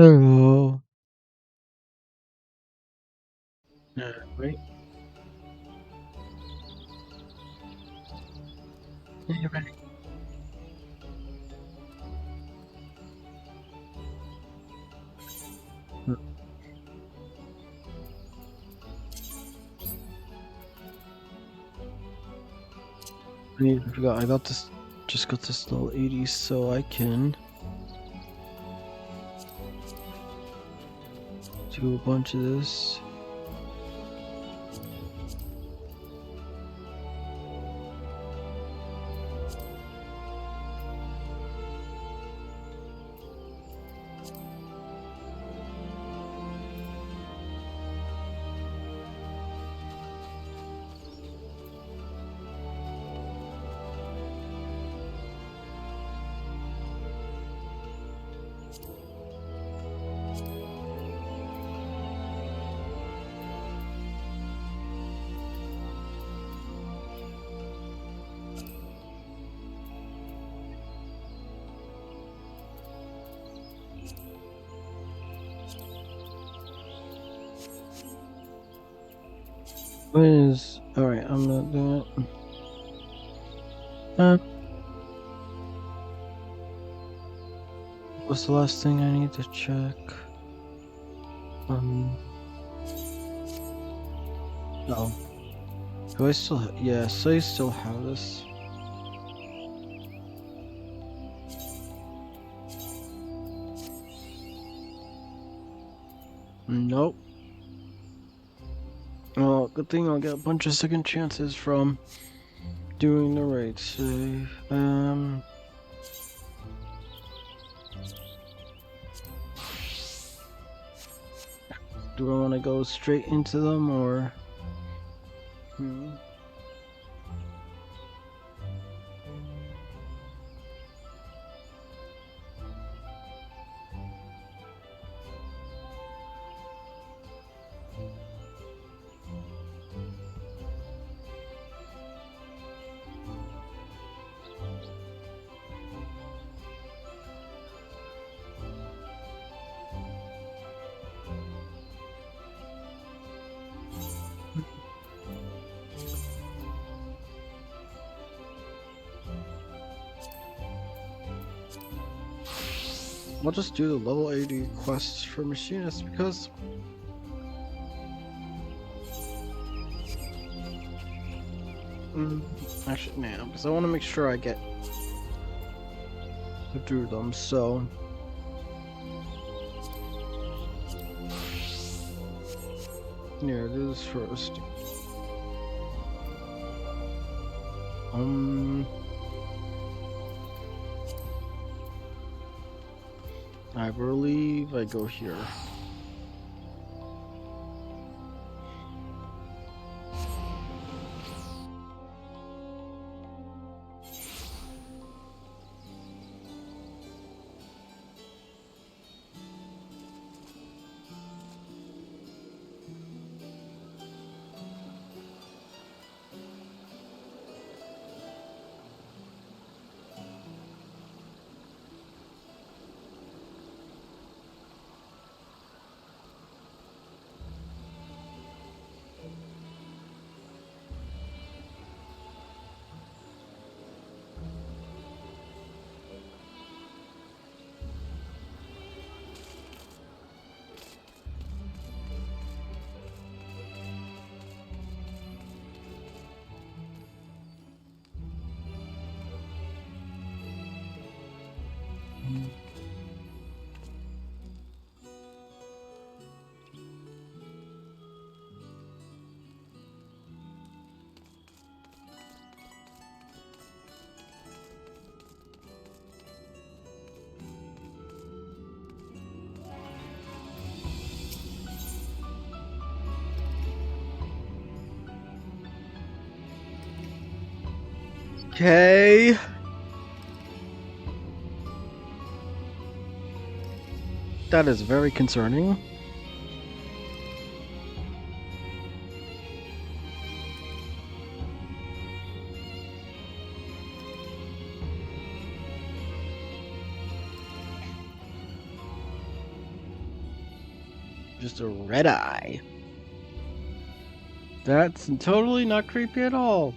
Hello. Wait. Yeah, you're ready. I forgot. I got this. Just got this little 80, so I can do a bunch of this. What is? All right, I'm not doing it. What's the last thing I need to check? No. Do I still? Yes, I still have this. Nope. Well, good thing I'll get a bunch of second chances from doing the right save. Do I want to go straight into them or? I'll just do the level 80 quests for machinists because actually, nah, because I want to make sure I get to do them. So here, do this first. I believe I go here. Okay. That is very concerning. just a red eye. That's totally not creepy at all.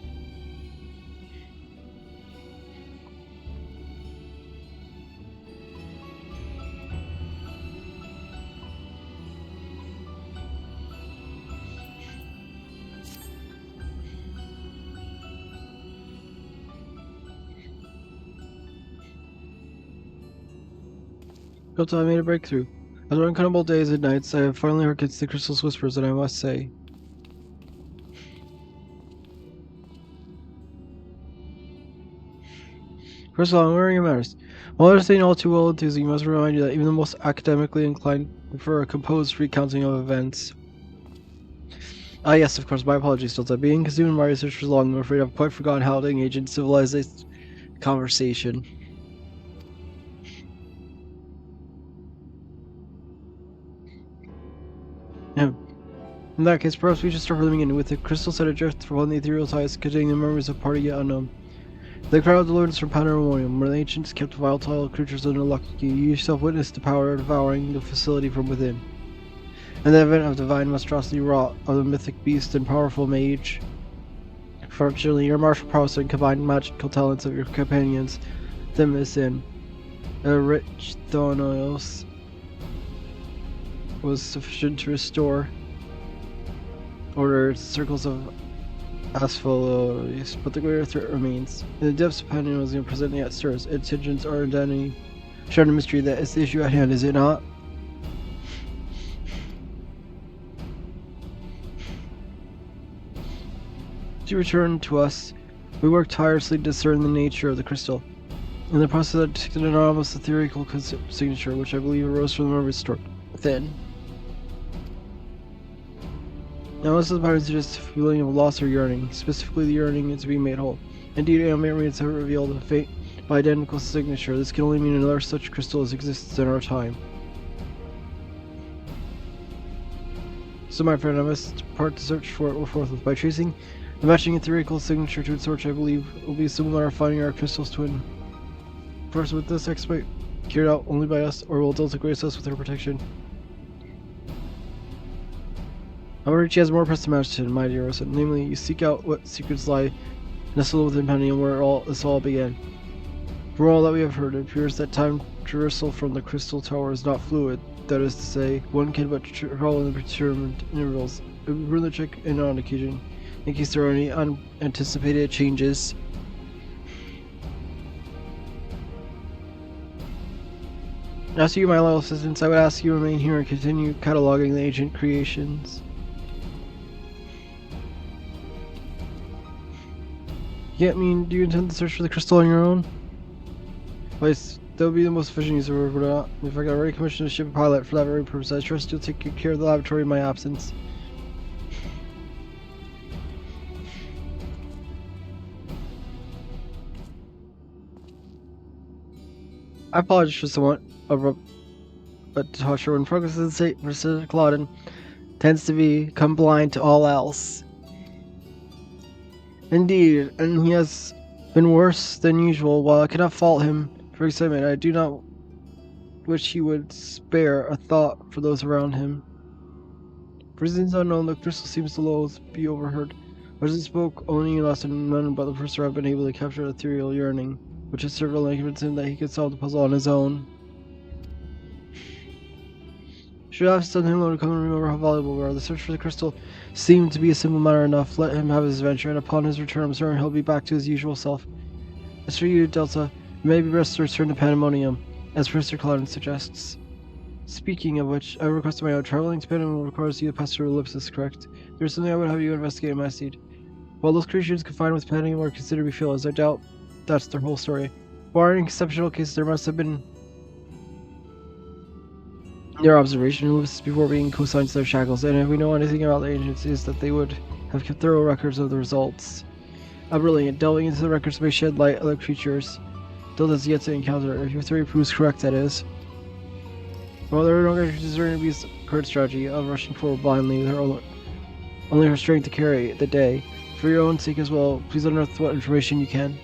Until I made a breakthrough. After uncountable days and nights, I have finally hearkened to the crystal's whispers, and I must say, first of all, I'm wearing a mask. While understanding all too well enthusiasm, I must remind you that even the most academically inclined prefer a composed recounting of events. Ah, yes, of course, my apologies, Delta. Being consumed in my research for long, I'm afraid I've quite forgotten how to engage in civilized conversation. Yeah. In that case, perhaps we should start from the beginning with the crystal set adrift from the ethereal tides containing the memories of party yet unknown. The crowd learns from Pandemonium, where the ancients kept volatile creatures under lock and key. You yourself witnessed the power devouring the facility from within. And the event of divine monstrosity wrought of the mythic beast and powerful mage. Fortunately, your martial prowess and combined magical talents of your companions, Themis and rich Thonios, was sufficient to restore order circles of Asphalos, but the greater threat remains. In the depths of Pandemonium presently at stirs, intentions are identity. Shared a mystery that is the issue at hand, is it not? To return to us, we worked tirelessly to discern the nature of the crystal. In the process, I detected an almost ethereal signature, which I believe arose from the memory stored within. Now, this is the pattern suggests a feeling of loss or yearning, specifically the yearning to be made whole. Indeed, memories have revealed a fate by identical signature. This can only mean another such crystal exists in our time. So, my friend, I must depart to search for it forthwith by tracing the matching ethereal signature to its source. I believe will be a simple matter of finding our crystal's twin. First, with this exploit carried out only by us, or will Delta grace us with her protection? However, she has more pressing matters to my dear Rosa. Namely, you seek out what secrets lie nestled within Penny and where this all began. From all that we have heard, it appears that time traversal from the crystal tower is not fluid. That is to say, one can but travel in predetermined intervals. It would really check in on occasion, in case there are any unanticipated changes. As to you, my loyal assistants, I would ask you to remain here and continue cataloging the ancient creations. Yeah, I mean, do you intend to search for the crystal on your own? That would be the most efficient use of it, would not? If I got already commissioned a ship pilot for that very purpose, I trust you'll take good care of the laboratory in my absence. I apologize for somewhat abrupt departure when progress in the state for Claudin tends to become blind to all else. Indeed, and he has been worse than usual. While I cannot fault him for excitement, I do not wish he would spare a thought for those around him. For reasons unknown, the crystal seems to loathe be overheard. As it spoke, only less than none but the professor have been able to capture the ethereal yearning, which has served to convince him that he could solve the puzzle on his own. Should I have sent him alone to come and remember how valuable we are? The search for the crystal seemed to be a simple matter enough. Let him have his adventure, and upon his return, I'm certain he'll be back to his usual self. As for you, Delta, it may be best to return to Pandemonium, as Professor Claudin suggests. Speaking of which, I requested my own traveling to Pandemonium requires you to pass through ellipsis, correct? There's something I would have you investigate in my seed. While those creatures confined with Pandemonium are considered to be feelers, I doubt that's their whole story. Barring exceptional cases, there must have been their observation ellipsis before being consigned to their shackles, and if we know anything about the ancients, is that they would have kept thorough records of the results. Brilliant. Delving into the records may shed light on the creatures Delta has yet to encounter, if your theory proves correct, that is. Well, there are no creatures or enemies. Current strategy of rushing forward blindly with her only her strength to carry the day. For your own sake as well, please unearth what information you can.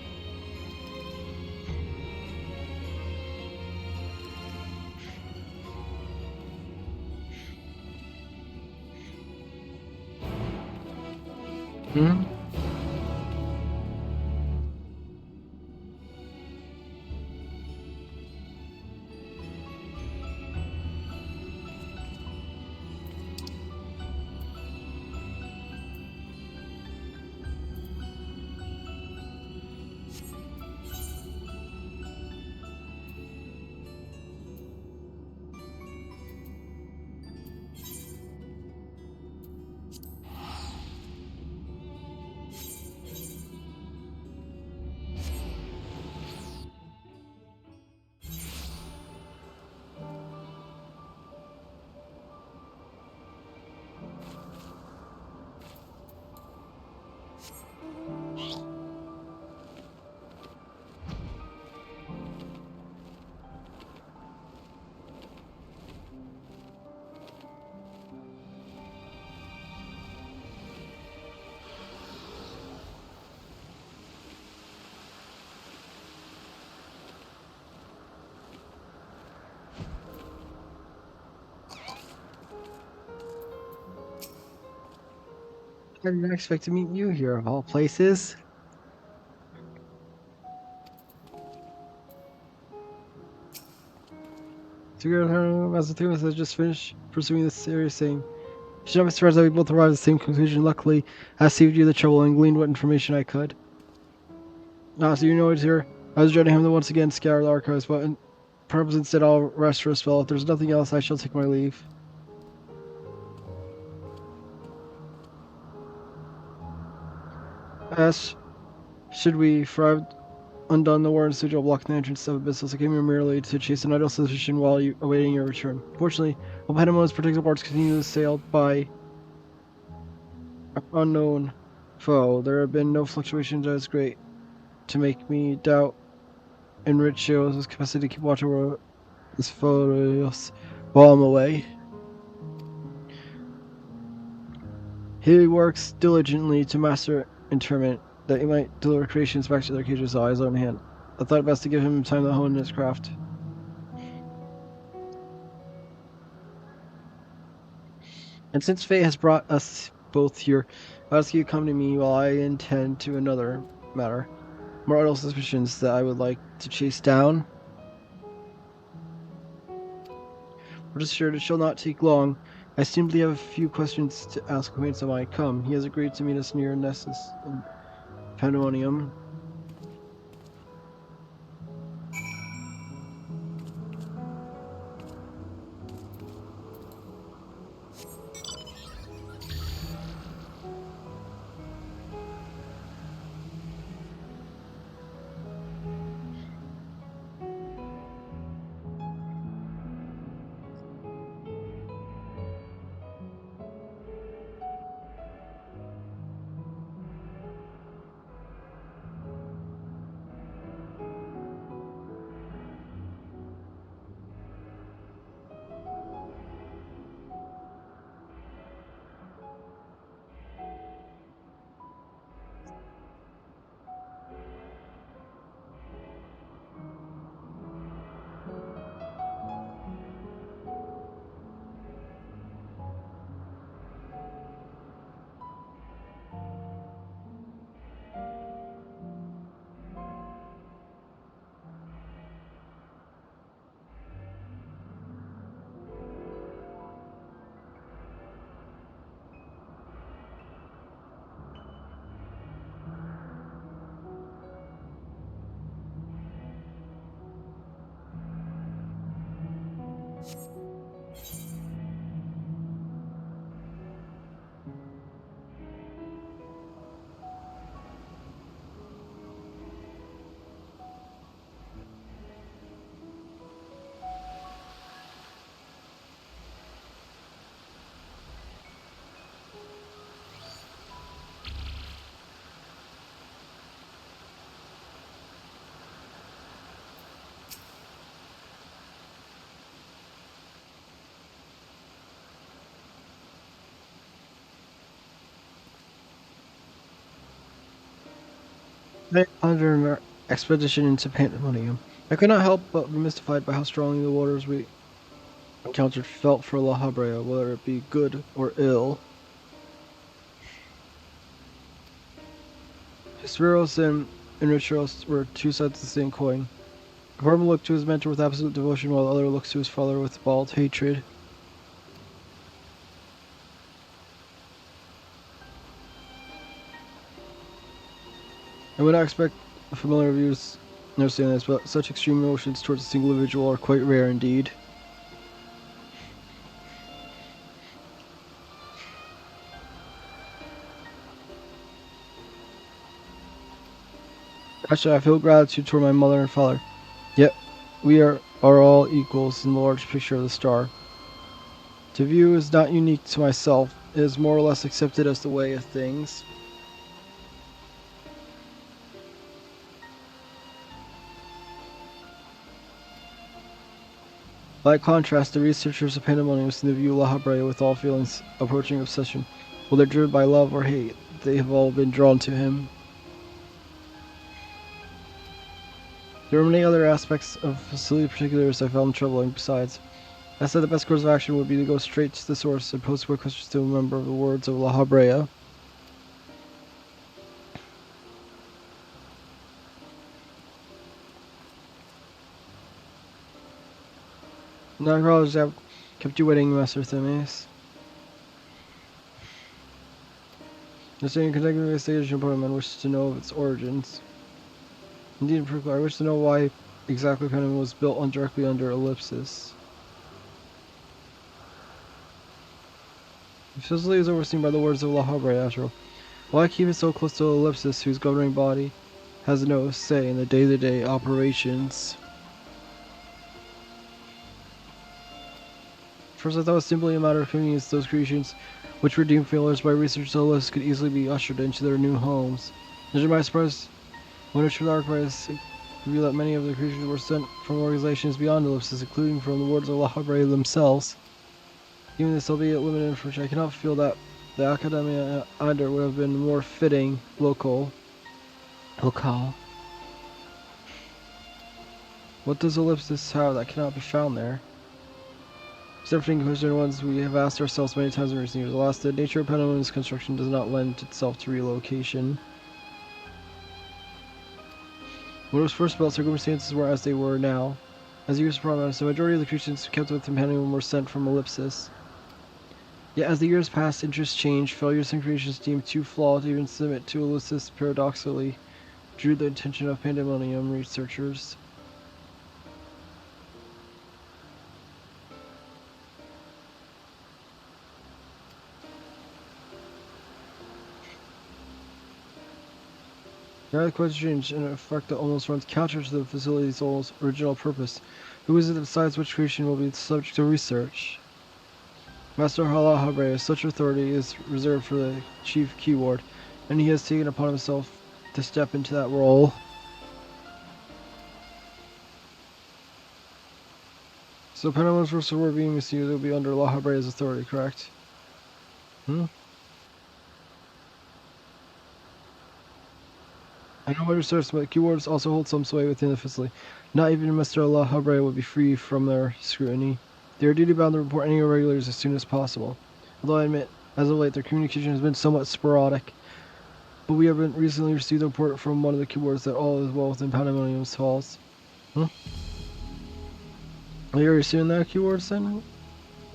Hmm? I didn't expect to meet you here, of all places. Together, as the three of us had just finished pursuing this serious thing. You should not be surprised that we both arrived at the same conclusion. Luckily, I saved you the trouble and gleaned what information I could. Ah, so you know it's here. I was dreading him to once again scour the archives, but perhaps instead I'll rest for a spell. If there's nothing else, I shall take my leave. As should we, for I've undone the warden's sigil blocking the entrance of Abyssal, so I came here merely to chase an idle suspicion while awaiting your return. Fortunately, while Panamo's protective wards continue to sail by an unknown foe, there have been no fluctuations as great to make me doubt Enricho's capacity to keep watch over his foes while I'm away. He works diligently to master interment, that he might deliver creations back to their cages by his own hand. I thought it best to give him time to hone his craft. And since fate has brought us both here, I ask you to come to me while I attend to another matter. More idle suspicions that I would like to chase down. Rest assured it shall not take long. I simply have a few questions to ask acquaintance of mine. Come, he has agreed to meet us near Nessus in Pandemonium. Under an expedition into Pandemonium, I could not help but be mystified by how strongly the waters we encountered felt for La Habrea, whether it be good or ill. Spiros and Inritros were two sides of the same coin. One looked to his mentor with absolute devotion, while the other looks to his father with bald hatred. I would not expect familiar viewers to understand this, but such extreme emotions towards a single individual are quite rare indeed. Actually, I feel gratitude toward my mother and father. Yet, we are all equals in the large picture of the star. To view is not unique to myself. It is more or less accepted as the way of things. By contrast, the researchers of Pandemonium seem to view La Habrea with all feelings approaching obsession. Whether driven by love or hate, they have all been drawn to him. There were many other aspects of facility particulars I found troubling besides. I said the best course of action would be to go straight to the source and pose quick questions to a member of the words of La Habrea. Not acknowledged that kept you waiting, Master Themis. The same consecutive investigation appointment wishes to know of its origins. Indeed, in particular, I wish to know why exactly Pandemonium was built on directly under Ellipsis. The facility is overseen by the words of La Habrea, after all. Why keep it so close to Ellipsis, whose governing body has no say in the day-to-day operations? First, I thought it was simply a matter of convenience. Those creations, which were deemed failures by research Ellipsis, could easily be ushered into their new homes. Judging by surprise, when a true archivists revealed that many of the creatures were sent from organizations beyond Ellipsis, including from the words of La Habrea themselves. Even this, albeit limited information, I cannot feel that the Academia either would have been more fitting locale. What does Ellipsis have that cannot be found there? Separate question ones we have asked ourselves many times in recent years. Alas, the nature of Pandemonium's construction does not lend itself to relocation. When it was first built, circumstances were as they were now. As years progressed, the majority of the creatures kept within Pandemonium were sent from Ellipsis. Yet as the years passed, interests changed. Failures in creations deemed too flawed to even submit to Ellipsis paradoxically drew the attention of Pandemonium researchers. Now the question changed in an effect that almost runs counter to the facility's original purpose. Who is it that decides which creation will be the subject of research? Master Hala Habre, such authority is reserved for the chief keyword, and he has taken upon himself to step into that role. So Panamon's first word being misused will be under La Habre's authority, correct? I know what research, but keywords also hold some sway within the facility. Not even Mr. La Habre would be free from their scrutiny. They are duty bound to report any irregularities as soon as possible. Although I admit, as of late, their communication has been somewhat sporadic. But we have recently received a report from one of the keywords that all is well within Pandemonium's halls. Are you already seeing that keywords then?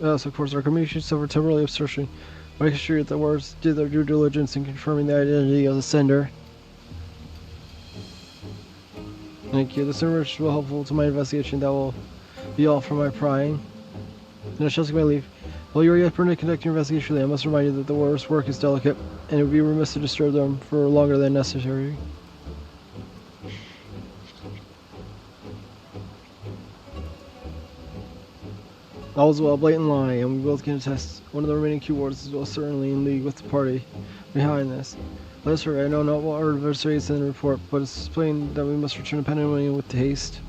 Yes, of course, our communication suffered temporary obstruction. But I can assure you that the words did their due diligence in confirming the identity of the sender. Thank you. This information will be helpful to my investigation. That will be all for my prying. And I shall take my leave. While you are yet permitted to conduct your investigation, I must remind you that the warrior's work is delicate, and it would be remiss to disturb them for longer than necessary. All is well, blatant lie, and we both can attest. One of the remaining keywords is most certainly in league with the party behind this. Let us hurry. I know not what our adversary is in the report, but it's plain that we must return to Pandemonium with haste.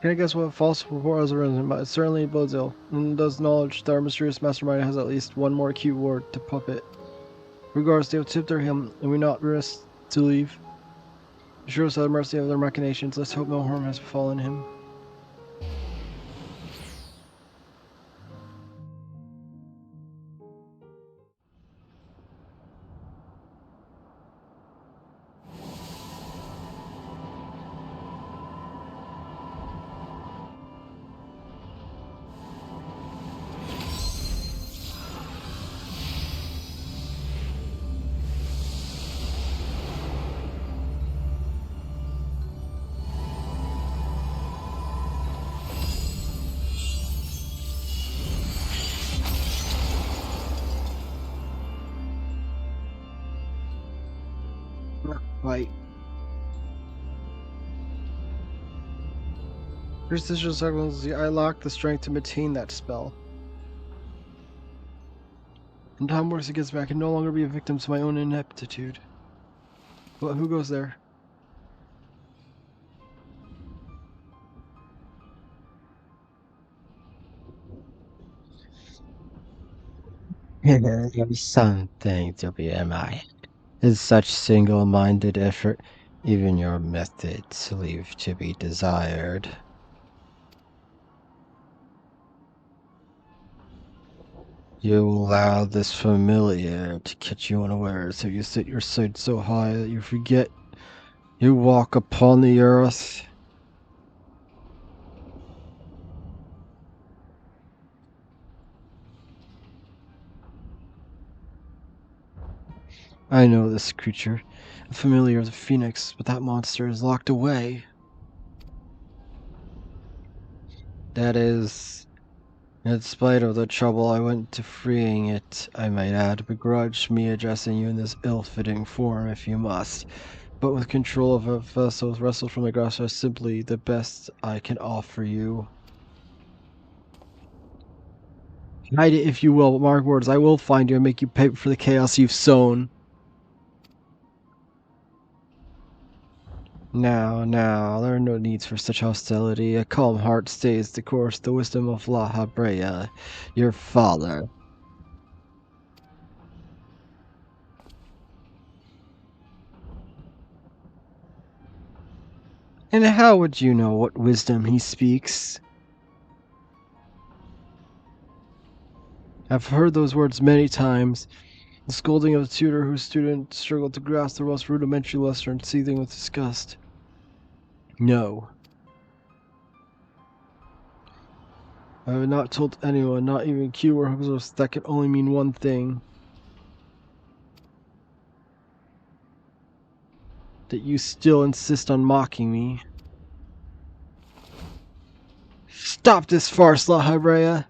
Can't guess what false report has arisen, but it certainly bodes ill, and does knowledge that our mysterious mastermind has at least one more cute ward to puppet. Regardless, they have tipped their him, and we not risk to leave. Assure us of the mercy of their machinations. Let's hope no harm has befallen him. Right. Prestigious Excellency, I lack the strength to maintain that spell. And time works against me. I can no longer be a victim to my own ineptitude. But who goes there? Something to be admired. Is such single-minded effort, even your methods leave to be desired. You allow this familiar to catch you unawares, so you set your sight so high that you forget you walk upon the earth. I know this creature, a familiar of the Phoenix, but that monster is locked away. That is, in spite of the trouble I went to freeing it, I might add, begrudge me addressing you in this ill-fitting form if you must. But with control of a vessel wrestled from the grass are simply the best I can offer you. Hide it if you will, but mark words, I will find you and make you pay for the chaos you've sown. Now, there are no needs for such hostility. A calm heart stays the course, the wisdom of La Habrea, your father. And how would you know what wisdom he speaks? I've heard those words many times. The scolding of a tutor whose student struggled to grasp the most rudimentary lesson, seething with disgust. No. I have not told anyone, not even Q or Hooks, that can only mean one thing. That you still insist on mocking me. Stop this farce, La Habrea!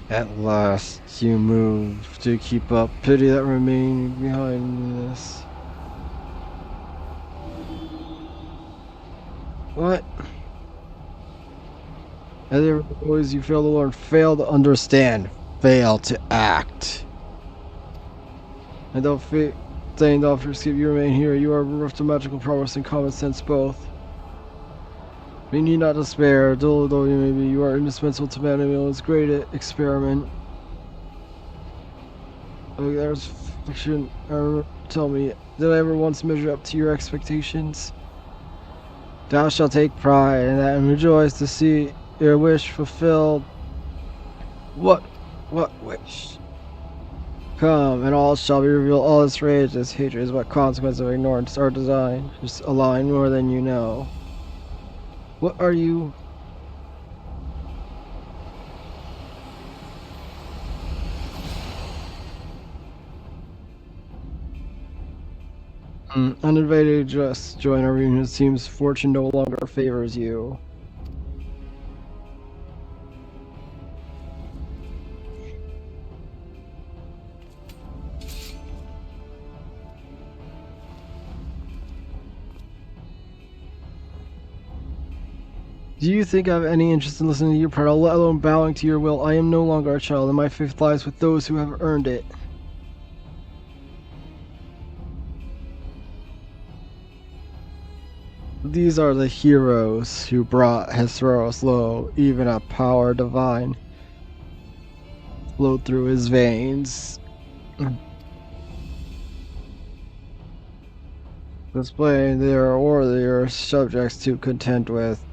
At last, you move to keep up. Pity that remained behind this. What? As always, you fail to learn, fail to understand, fail to act. And don't saying off your escape, you remain here. You are bereft of magical prowess and common sense both. You need not despair, dull though you may be. You are indispensable to man and its great experiment. Oh, there's fiction. Tell me, did I ever once measure up to your expectations? Thou shalt take pride in that and rejoice to see your wish fulfilled. What wish? Come, and all shall be revealed. All this rage, this hatred is what consequence of ignorance or design. Just a line more than you know. What are you? Uninvited, just join our reunion. It seems fortune no longer favors you. Do you think I have any interest in listening to your prattle, let alone bowing to your will? I am no longer a child, and my faith lies with those who have earned it. These are the heroes who brought Hesperos low, even a power divine flowed through his veins. Displaying their warrior subjects to contend with.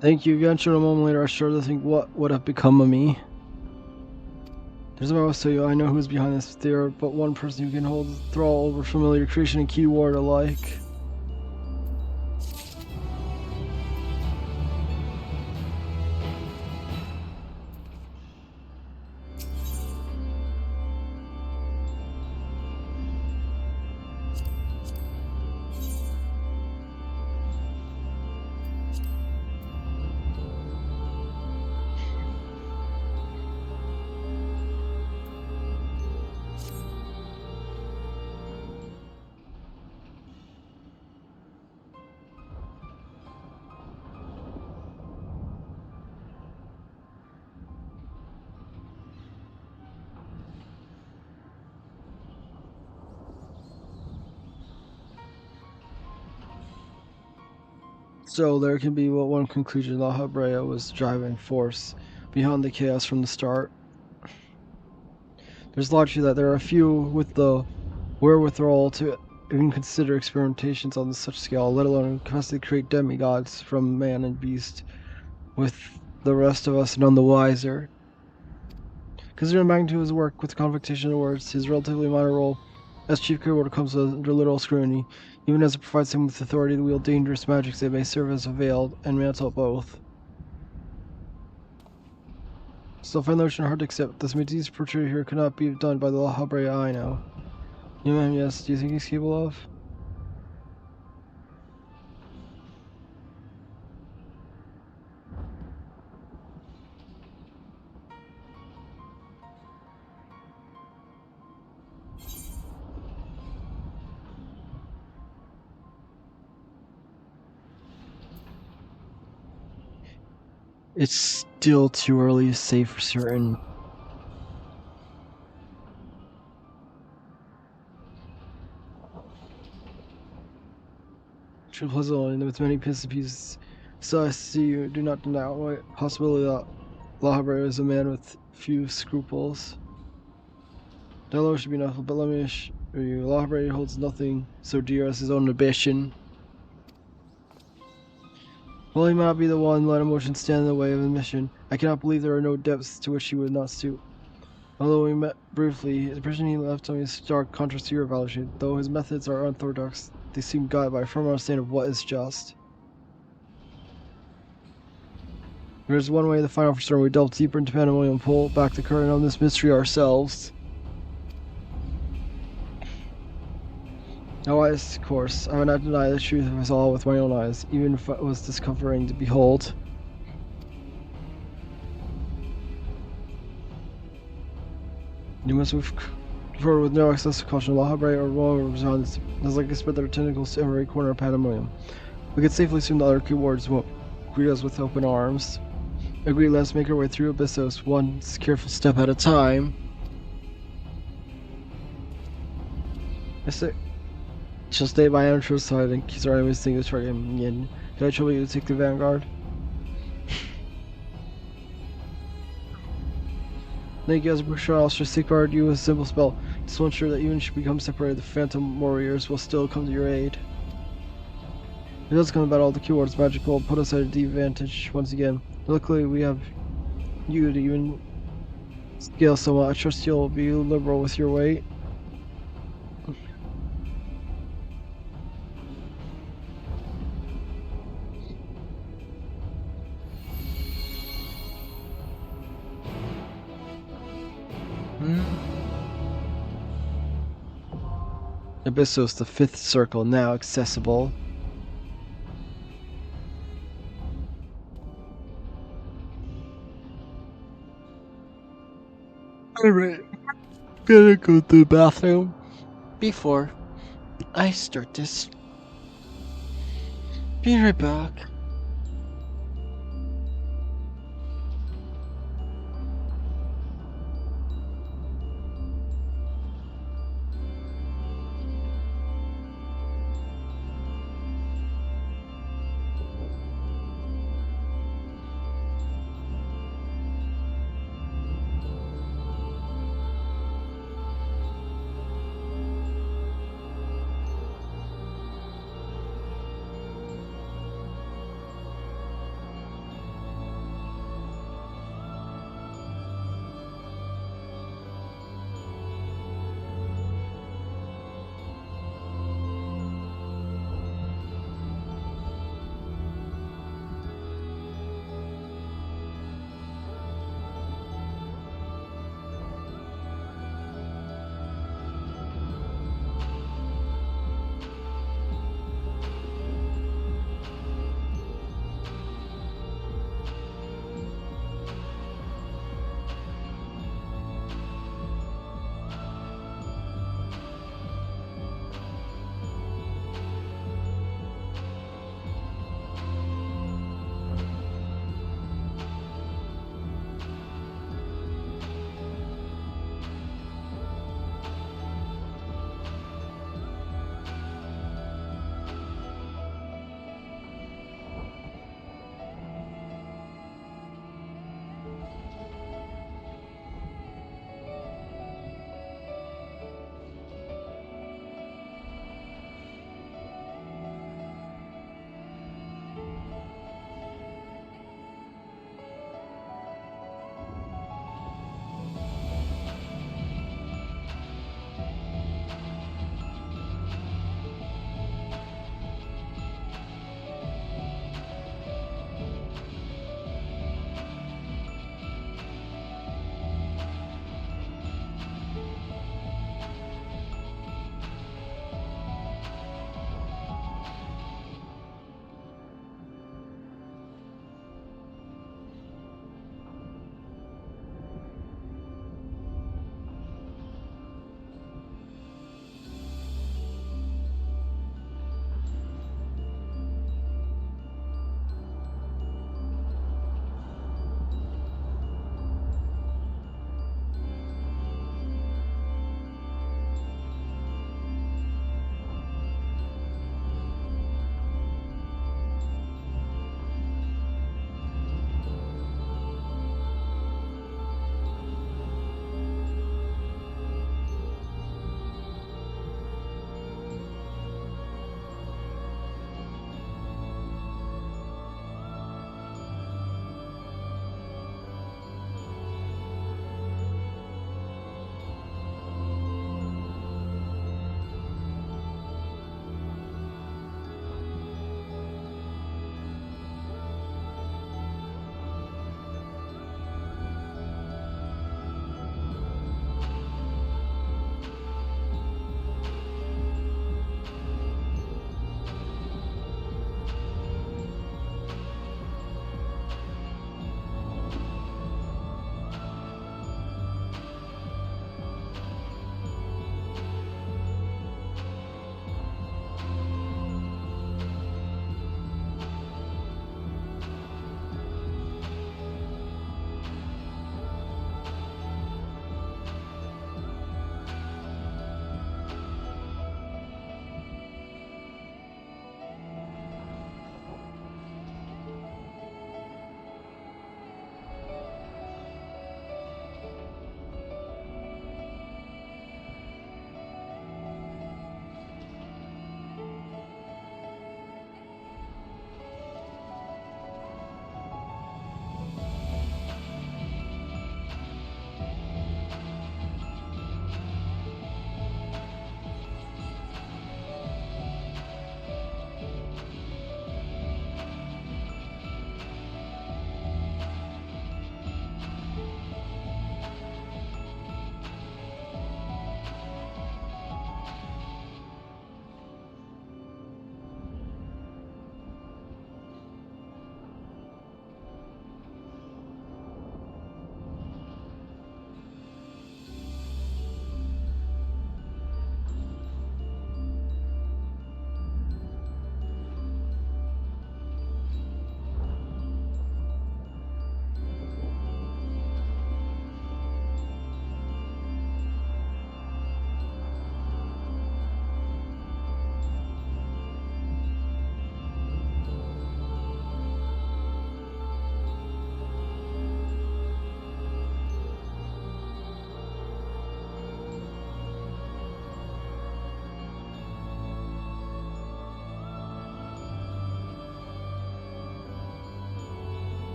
Thank you, Genshin. A moment later, I started to think what would have become of me. There's a mouse to you. I know who's behind this. There are but one person who can hold thrall over familiar creation and keyword alike. So there can be but one conclusion. La Habrea was the driving force behind the chaos from the start. There's logic that there are a few with the wherewithal to even consider experimentations on such scale, let alone capacity to create demigods from man and beast, with the rest of us none the wiser. Considering the magnitude of his work with the conflictation of words, his relatively minor role as chief curator comes under literal scrutiny, even as it provides him with authority to wield dangerous magics that may serve as a veil and mantle both. Still find the notion hard to accept. This disease portrayed here could not be done by the La Habrea I know. Yes, do you think he's capable of? It's still too early to say for certain. True puzzle, and with many pieces, so I see you do not deny the possibility that La Habrea is a man with few scruples. Delaware should be enough, but let me assure you, La Habrea holds nothing so dear as his own ambition. While he might not be the one, let emotion stand in the way of the mission. I cannot believe there are no depths to which he would not stoop. Although we met briefly, the impression he left on me is stark contrast to your evaluation. Though his methods are unorthodox, they seem guided by a firm understanding of what is just. There's one way, the final concern, we delve deeper into Pandemonium and pull back the curtain on this mystery ourselves. A wise course. I would not deny the truth of us all with my own eyes, even if it was discomforting to behold. You must move forward with no excessive caution. La Habrea or Rome as like they spread their tentacles to every corner of Pandemonium. We could safely assume the other keywords won't greet us with open arms. Agreed, let's make our way through Abyssos, one careful step at a time. I say, shall stay by Amateur's side and keep our enemies think this target. Can I trouble you to take the vanguard? Thank you, as a Bouchard, I'll just safeguard you with a simple spell. Just to ensure that even if you become separated, the Phantom Warriors will still come to your aid. If it does come about all the keywords magical, put us at a disadvantage once again. Luckily, we have you to even scale somewhat. I trust you'll be liberal with your weight. Abyssos, the fifth circle, now accessible. Alright, gonna go to the bathroom before I start this. Be right back.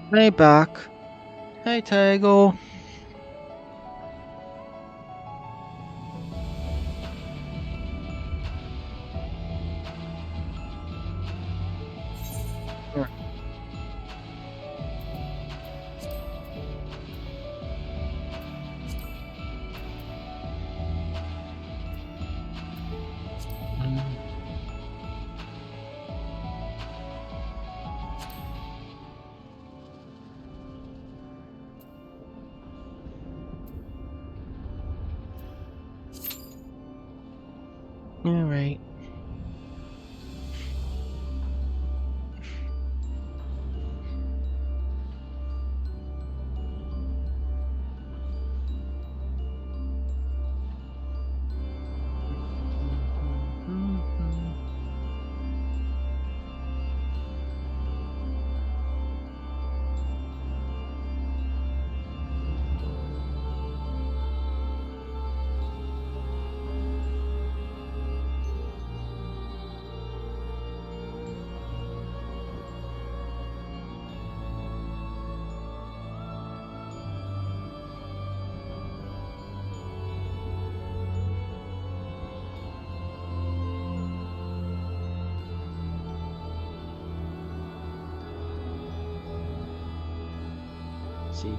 Hey, back. Hey, Tago. All right. See.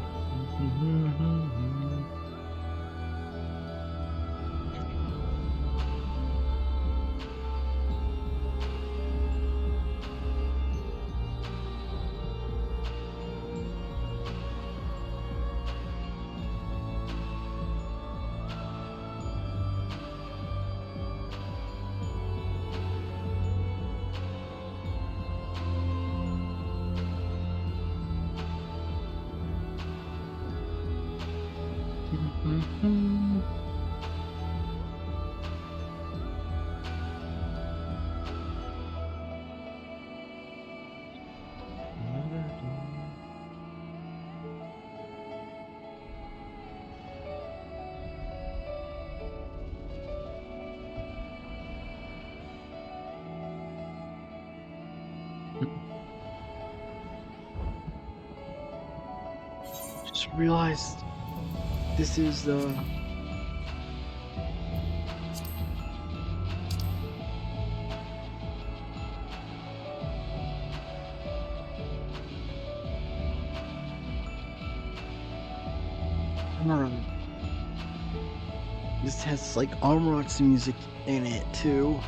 Just realized this is the. This has like Armrock's music in it too.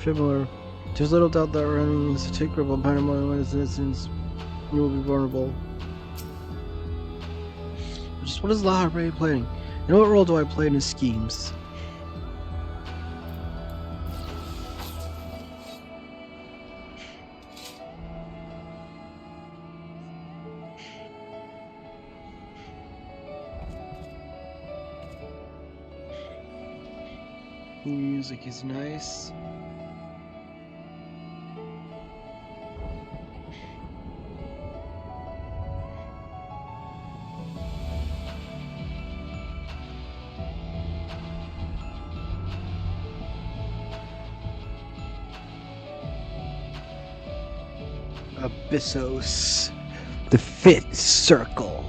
Similar. There's little doubt that our enemy is to take grip on Pandemonium when its innocence, you will be vulnerable. Just what is Laha Ray playing? And what role do I play in his schemes? Music is nice. Abyssos. The fifth circle.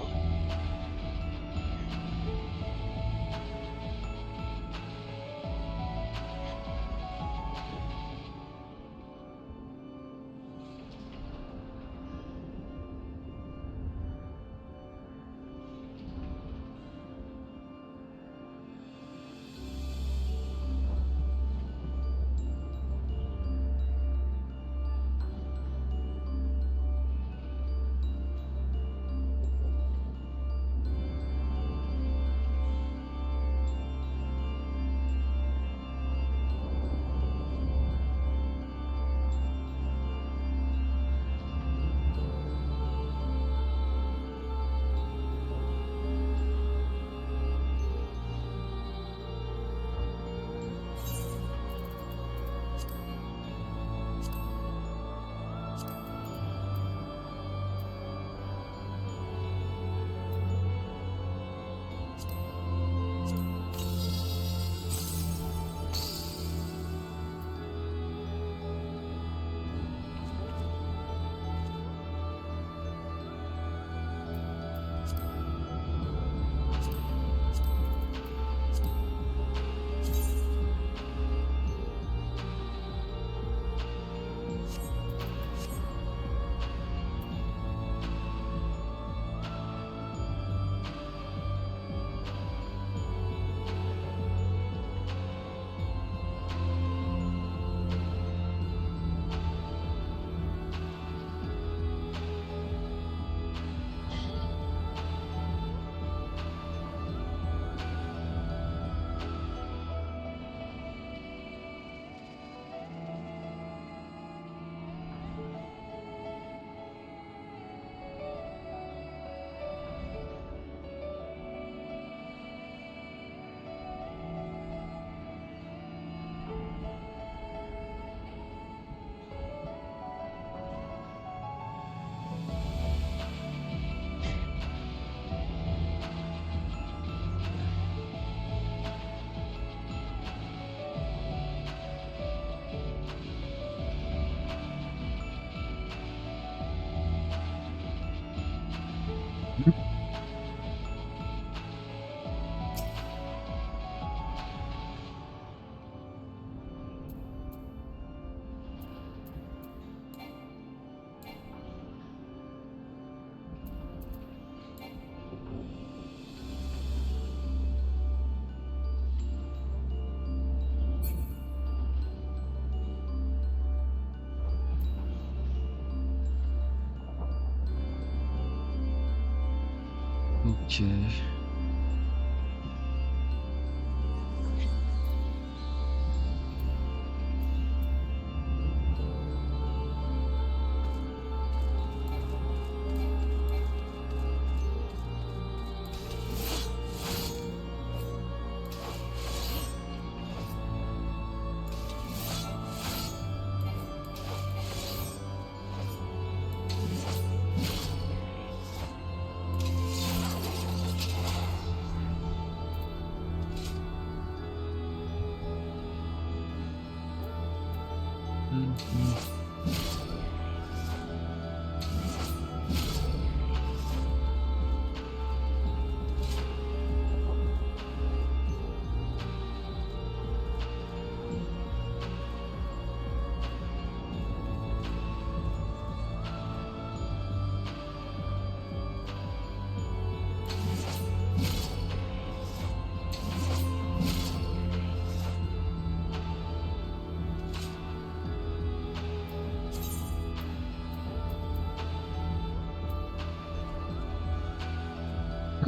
Okay.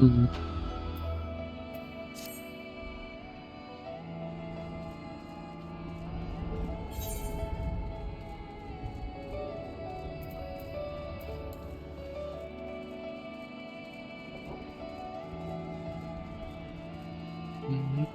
Mhm. Mhm.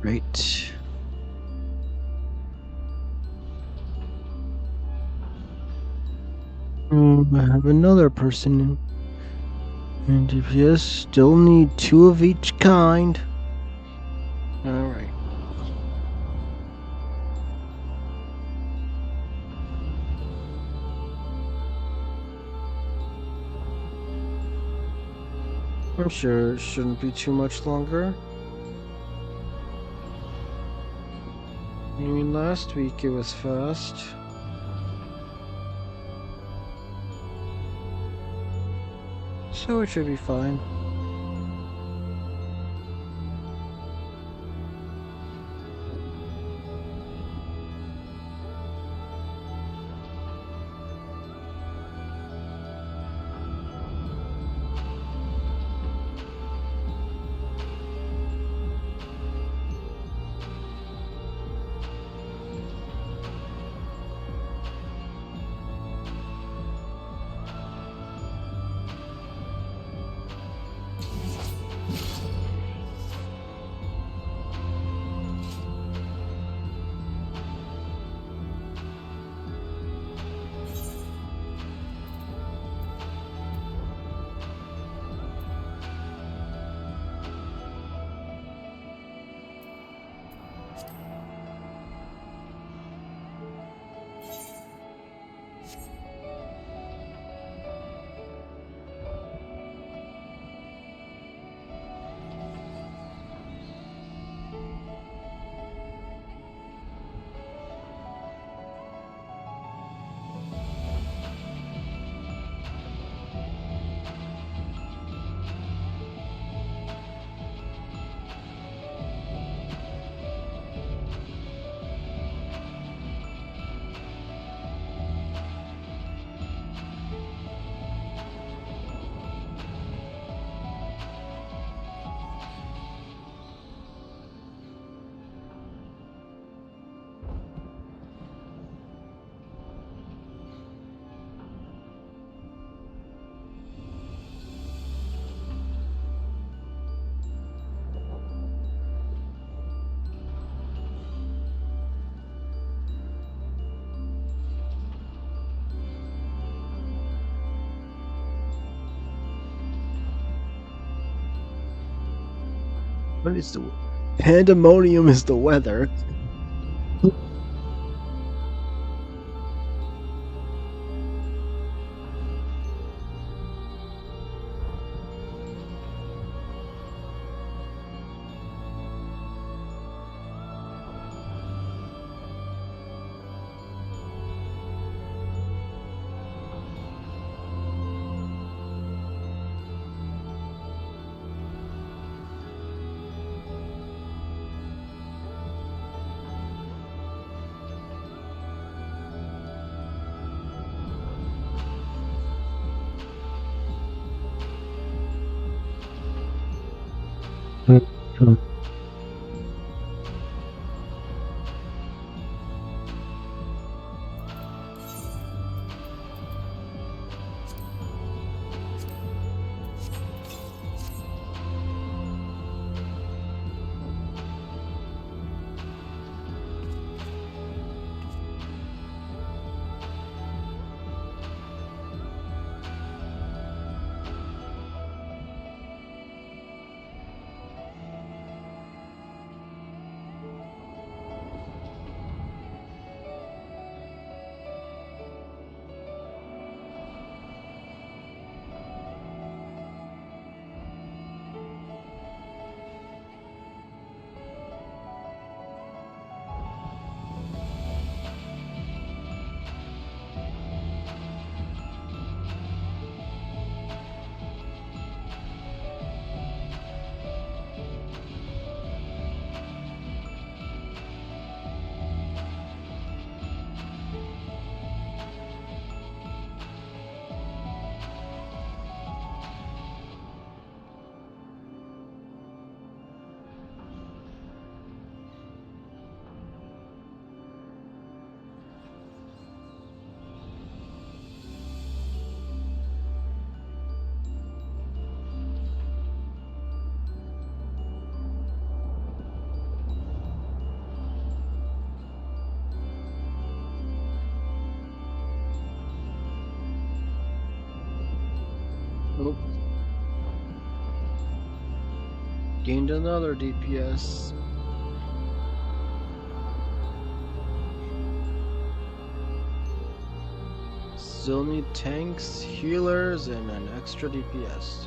Great. I have another person in. And if yes, still need 2 of each kind. Alright. I'm sure it shouldn't be too much longer. I mean, last week it was fast. So it should be fine. What is the pandemonium is the weather? Oop. Gained another DPS. Still need tanks, healers, and an extra DPS.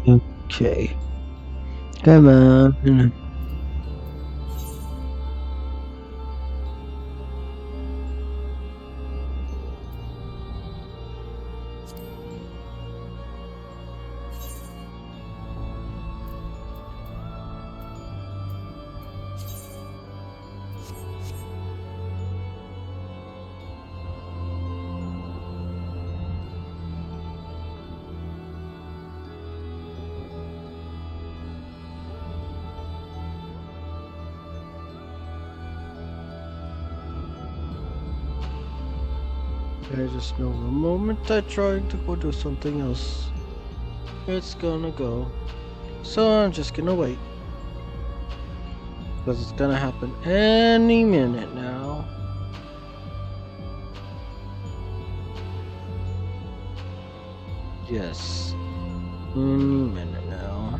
Okay. Come on. I just know the moment I try to go do something else, it's gonna go. So I'm just gonna wait. Because it's gonna happen any minute now. Yes. Any minute now.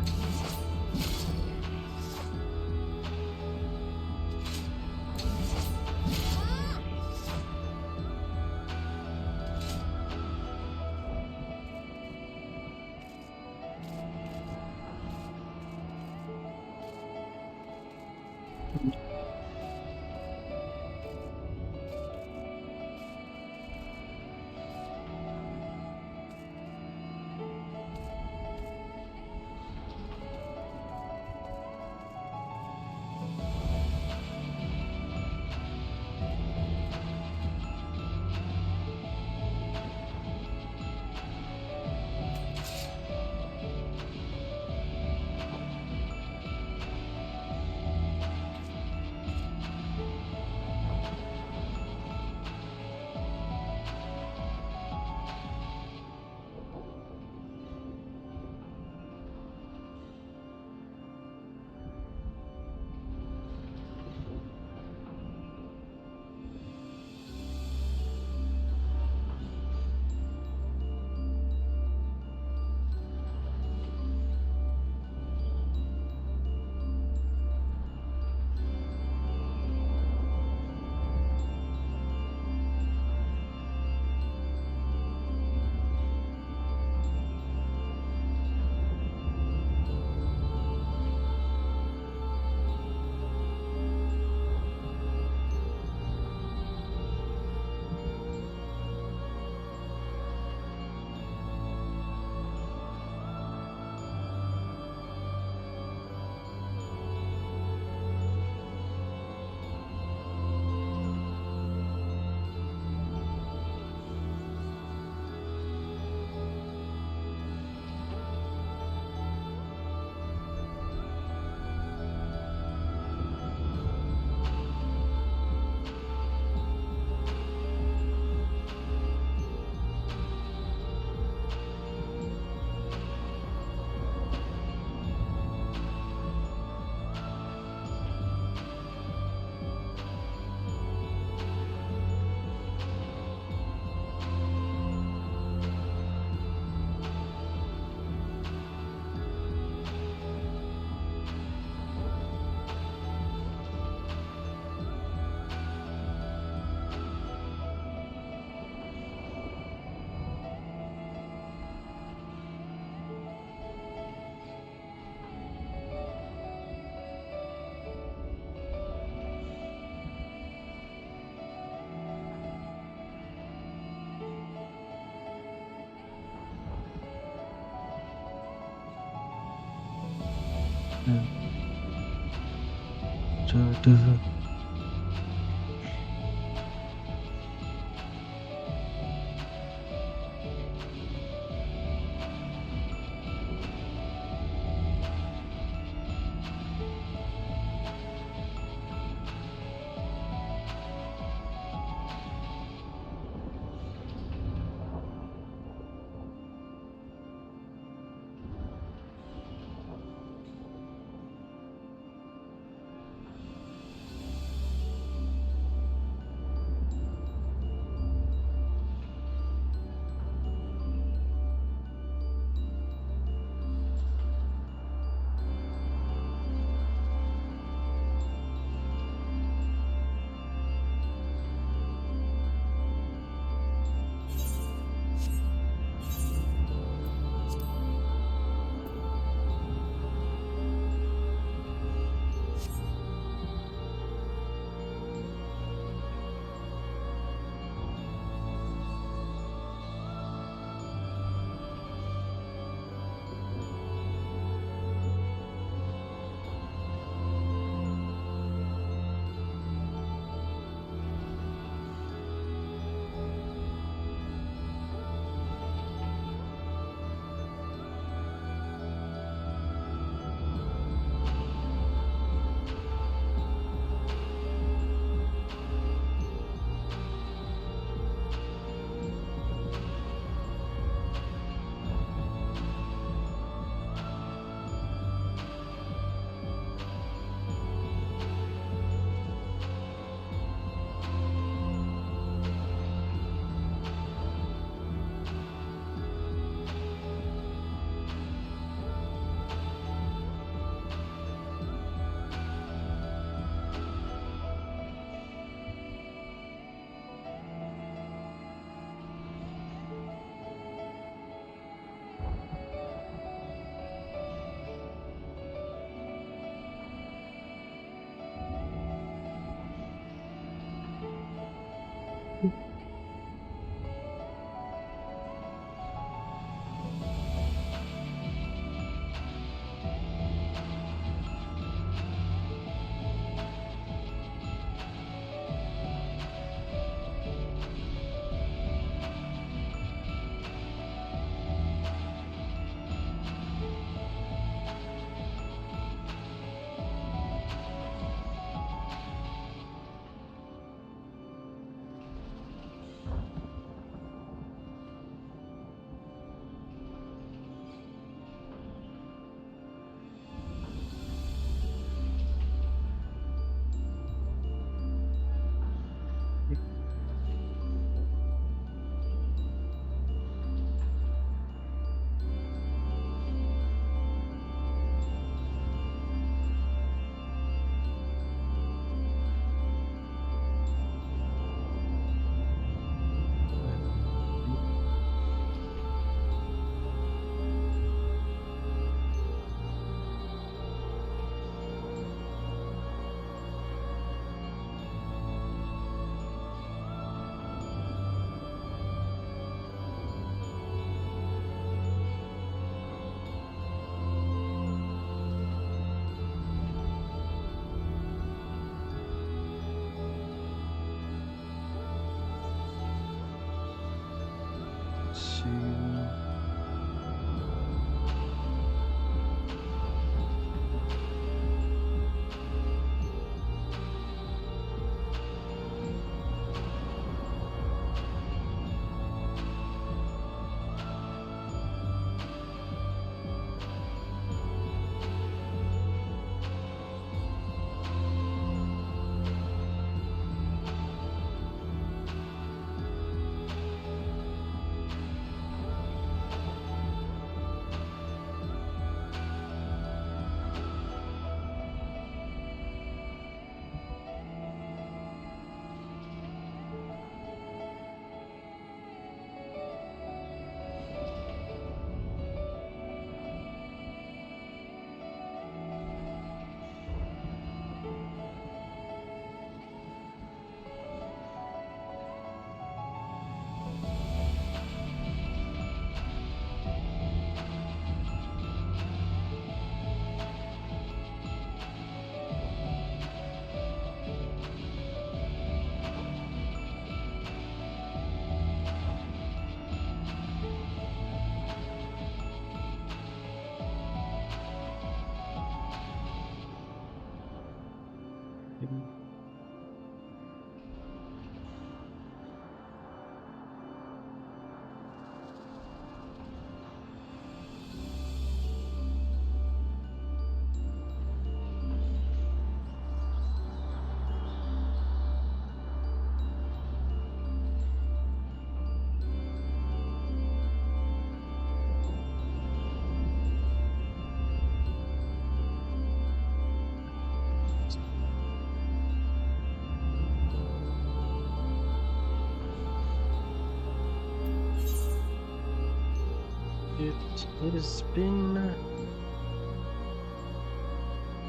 It has been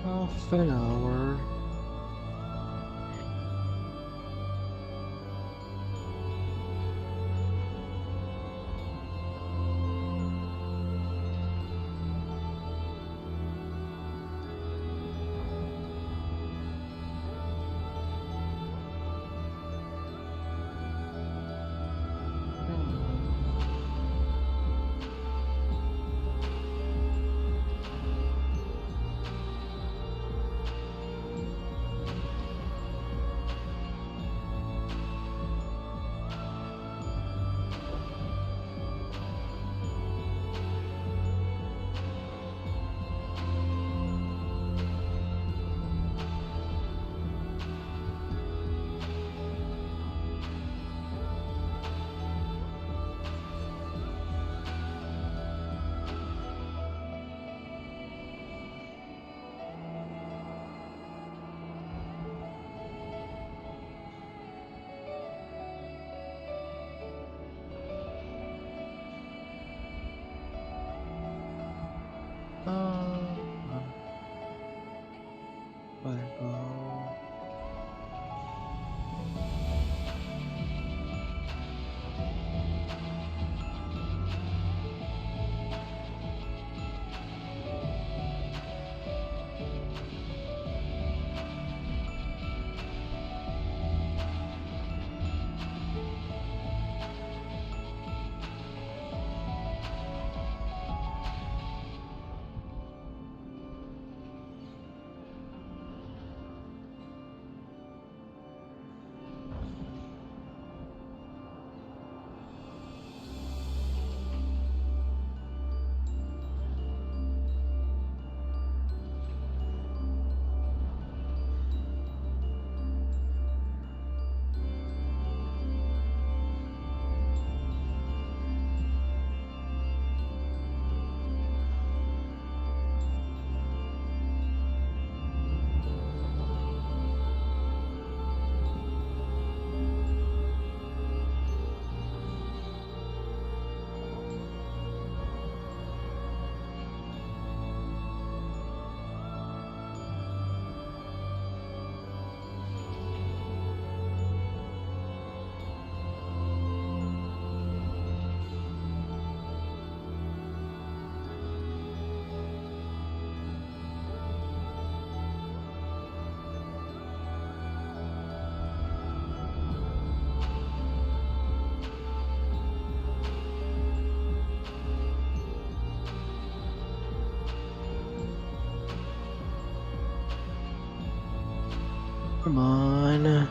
half an hour. Let go. Come on.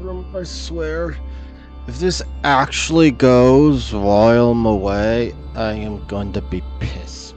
bathroom, I swear. If this actually goes while I'm away, I am going to be pissed.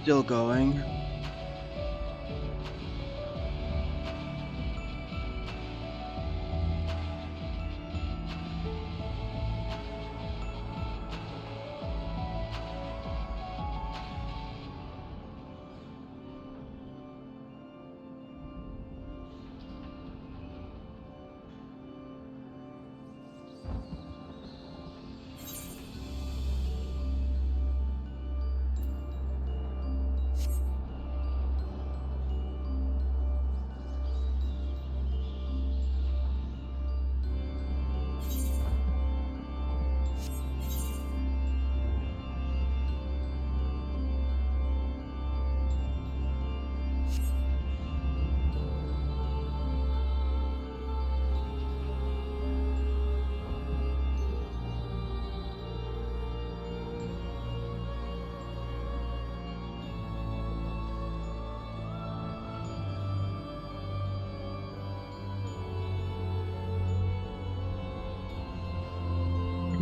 Still going.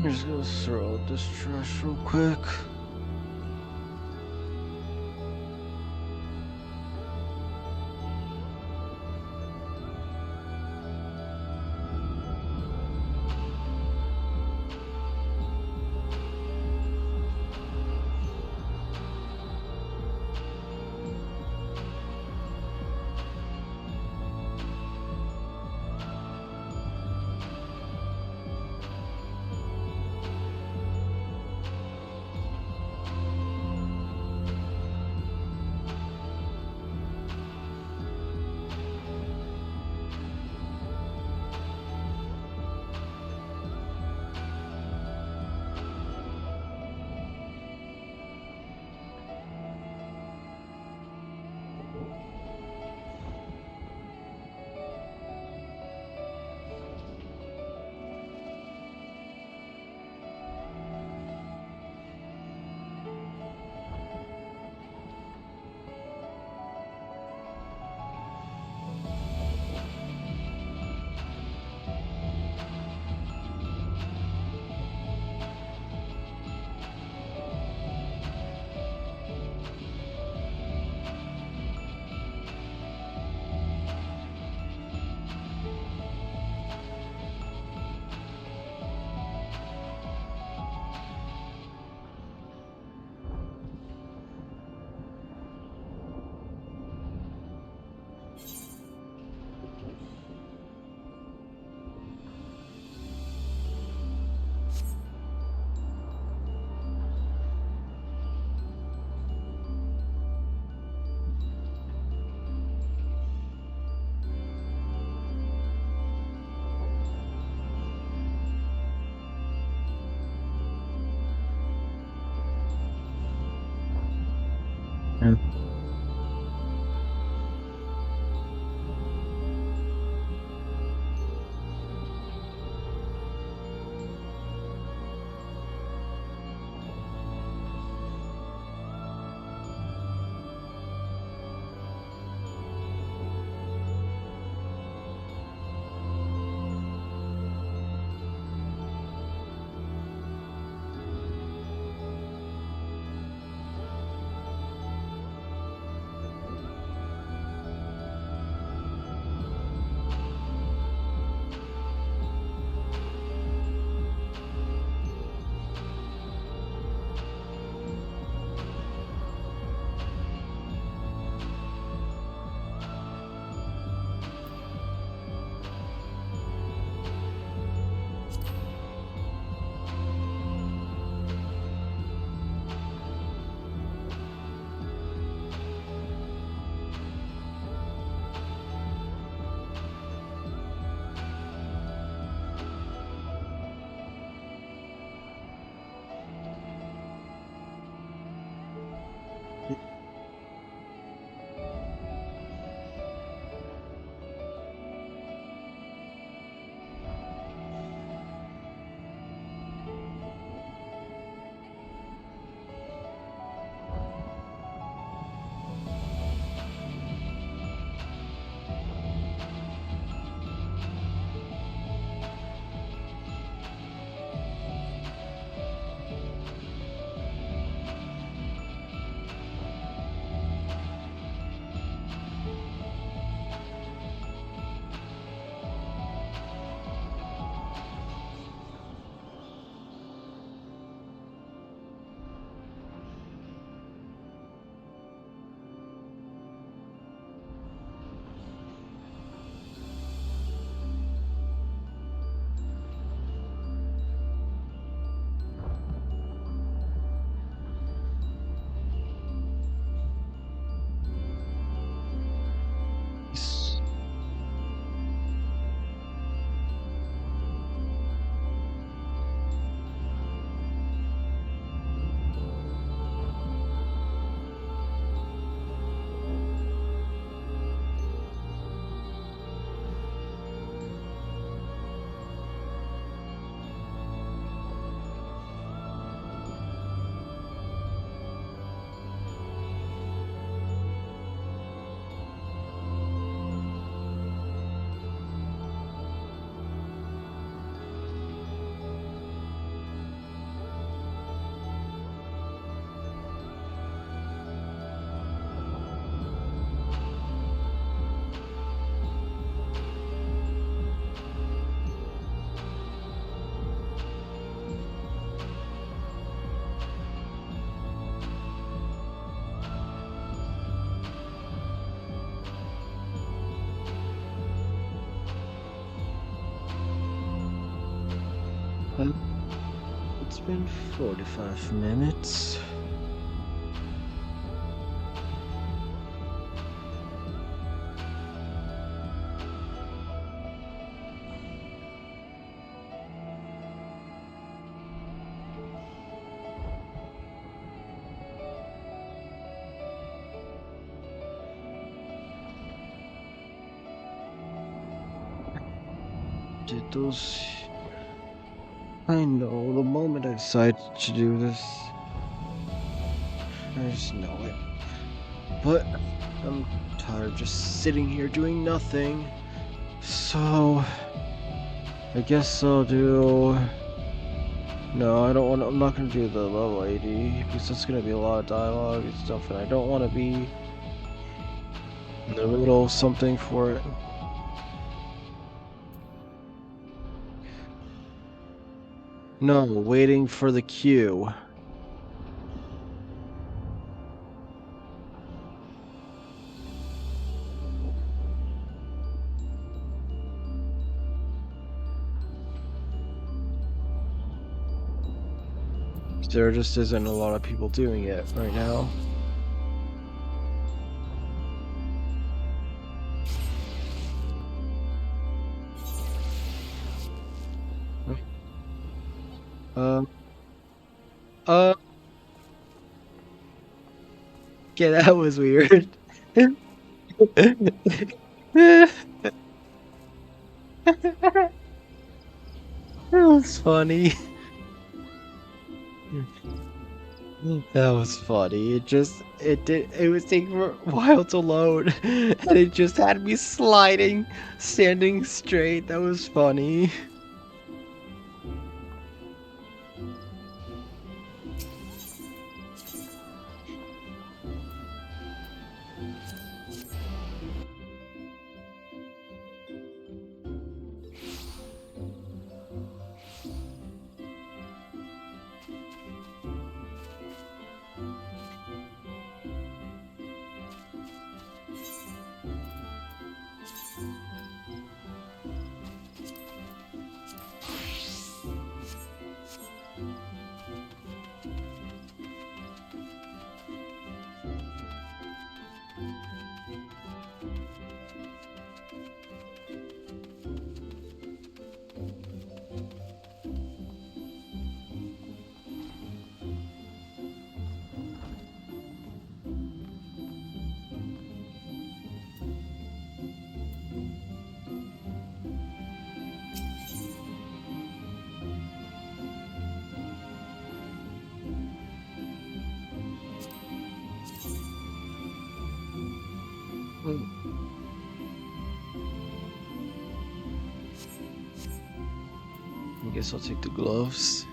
I'm just gonna throw out this trash real quick. It's been 45 minutes. Did those... I know, the moment I decided to do this, I just know it. But I'm tired of just sitting here doing nothing. So I guess I'll do... No, I don't want. I'm not gonna do the level 80 because it's gonna be a lot of dialogue and stuff, and I don't want to be in the middle of something for it. No, waiting for the queue. There just isn't a lot of people doing it right now. Uh, uh, yeah, that was weird. That was funny. That was funny. It was taking a while to load, and it just had me sliding, standing straight. That was funny. I guess I'll take the gloves.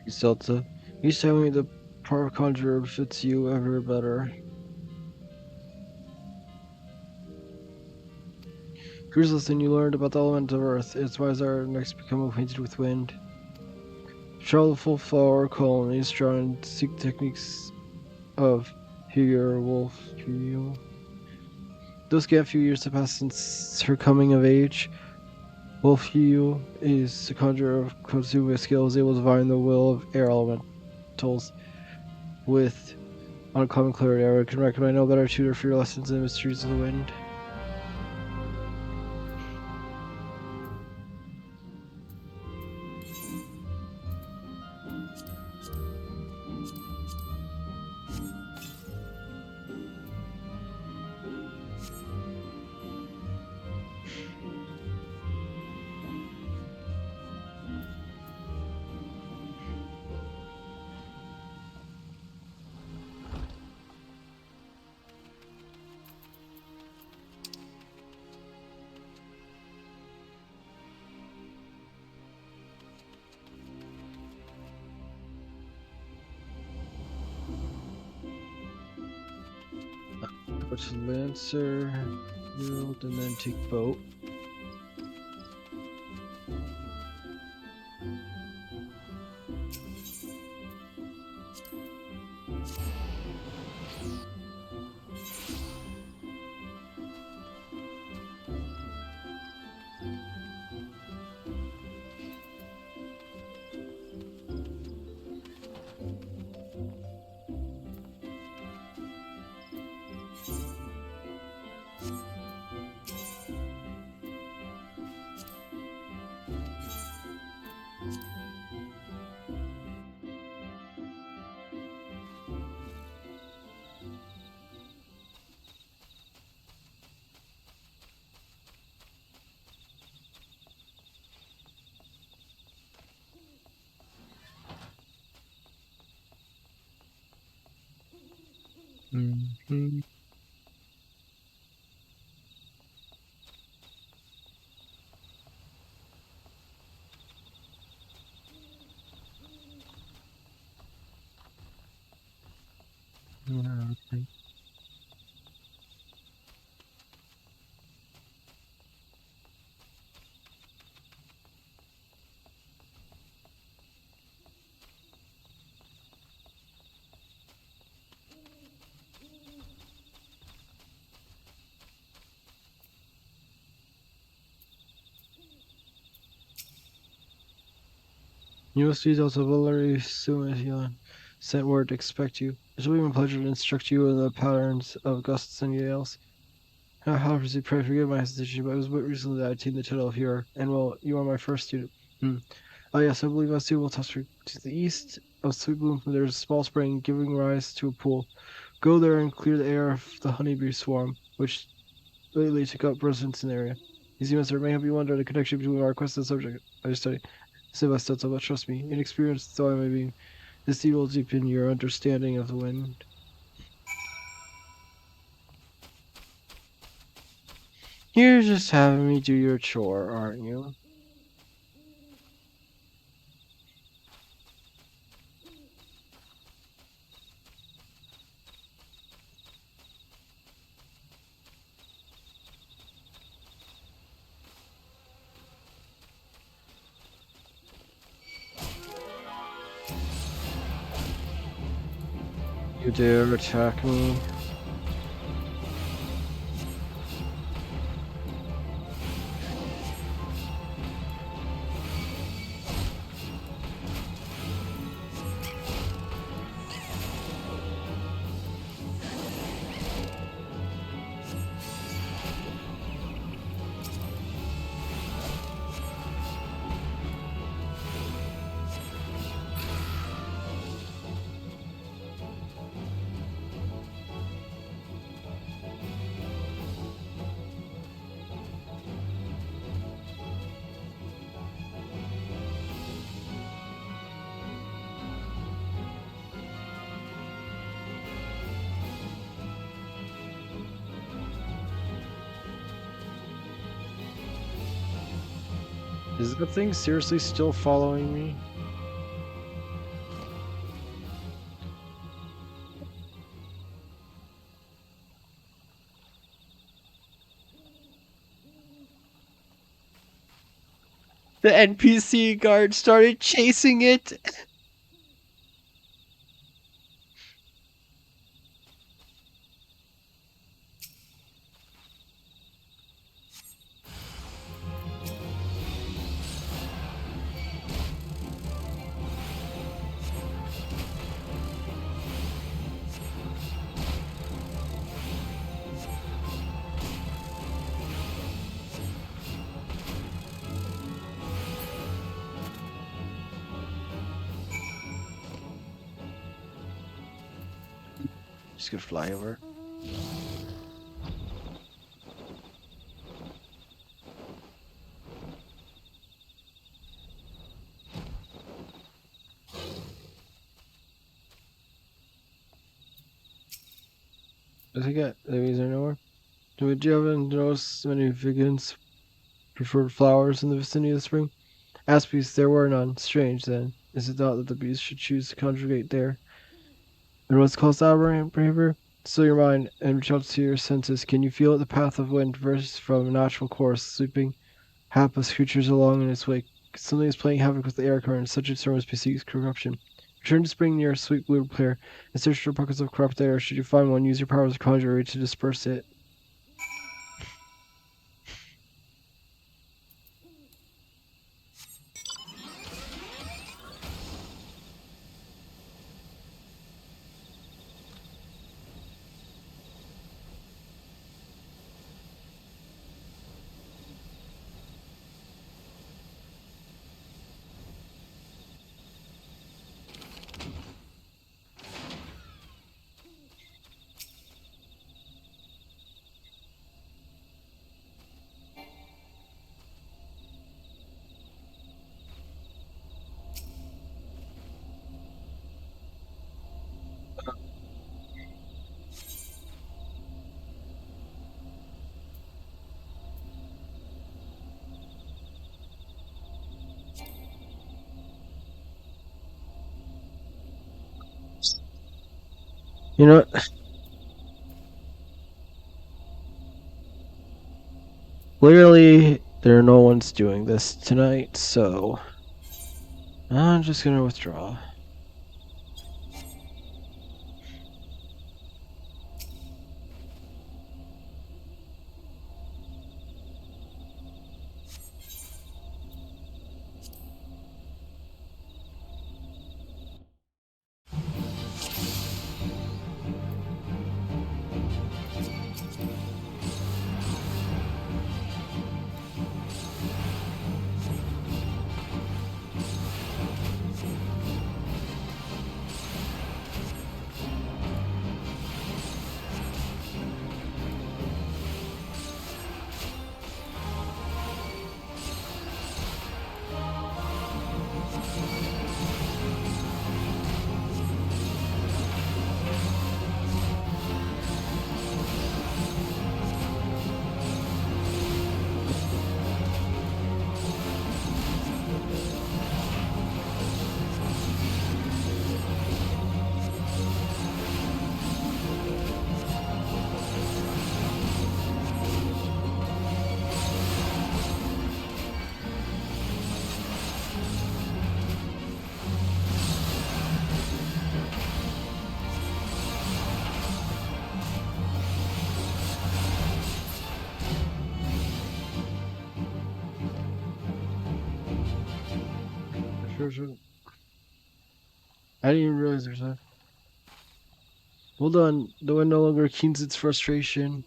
Zelda, you tell me the power conjurer fits you ever better. Here's the thing you learned about the element of earth. It's wise our next become acquainted with wind. Travel the full flower colonies, try and seek techniques of Hugher Wolf. Those get a few years to pass since her coming of age. Wolf Hugh is a conjurer of Kotsuma skills, able to divine the will of air elementals with uncommon clarity. I can recommend no better tutor for your lessons in the mysteries of the wind. Go to Lancer. Build and then take boat. Mm-hmm. Yeah, okay. You must be Delta very soon as Elon sent word to expect you. It shall be my pleasure to instruct you in the patterns of gusts and gales. However, pray forgive my hesitation, but it was but recently that I attained the title of hero, and well, you are my first student. Hmm. Oh yes, I believe I see will touch to the east of Sweet Bloom. There is a small spring giving rise to a pool. Go there and clear the air of the honeybee swarm, which lately took up residence in the area. Easy Master may have you wonder the connection between our quest and subject I study. Say by Stelza, but trust me, inexperienced though I may be, this deed will deepen your understanding of the wind. You're just having me do your chore, aren't you? You dare attack me? Is the thing seriously still following me? The NPC guard started chasing it. Just gonna fly over. I think enemies are nowhere. Do you haven't noticed many vegans preferred flowers in the vicinity of the spring? Aspies, there were none. Strange, then, is it thought that the bees should choose to congregate there? And what's called flowering behavior? Still your mind and reach out to your senses. Can you feel the path of wind versus from a natural course, sweeping hapless creatures along in its wake? Something is playing havoc with the air current. Such a storm bespeaks corruption. Return to spring near a sweet blue player and search for pockets of corrupt air. Should you find one, use your powers of conjurer to disperse it. You know what? Clearly, there are no one's doing this tonight, so I'm just gonna withdraw. Sure. I didn't even realize there's a. Hold on, the wind no longer keens its frustration.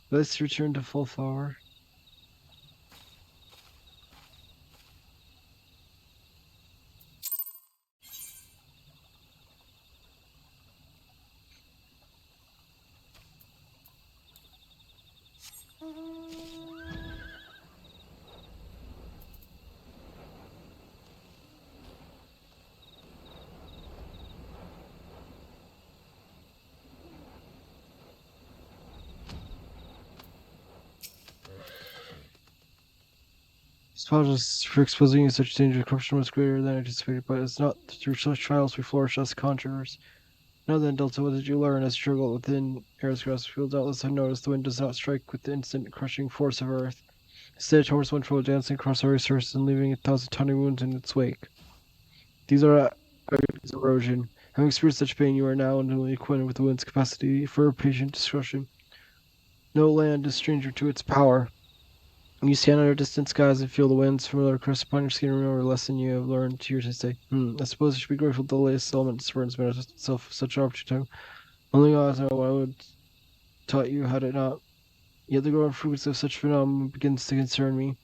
Let's return to full power. Apologies for exposing you to such danger. Corruption was greater than anticipated, but it's not through such trials we flourish as conjurers. Now then, Delta, what did you learn as you struggle within Air's grasp? You'll doubtless have noticed the wind does not strike with the instant crushing force of Earth. Instead, Thomas went for dancing across our surface and leaving 1,000 tiny wounds in its wake. These are agonies of erosion. Having experienced such pain, you are now only acquainted with the wind's capacity for patient destruction. No land is stranger to its power. You stand under distant skies and feel the wind's familiar crest upon your skin and remember a lesson you have learned here to stay. I suppose you should be grateful the latest element spurns made itself such an opportune time. Only God knows what I would taught you had it not. Yet the growing fruits of such phenomenon begins to concern me.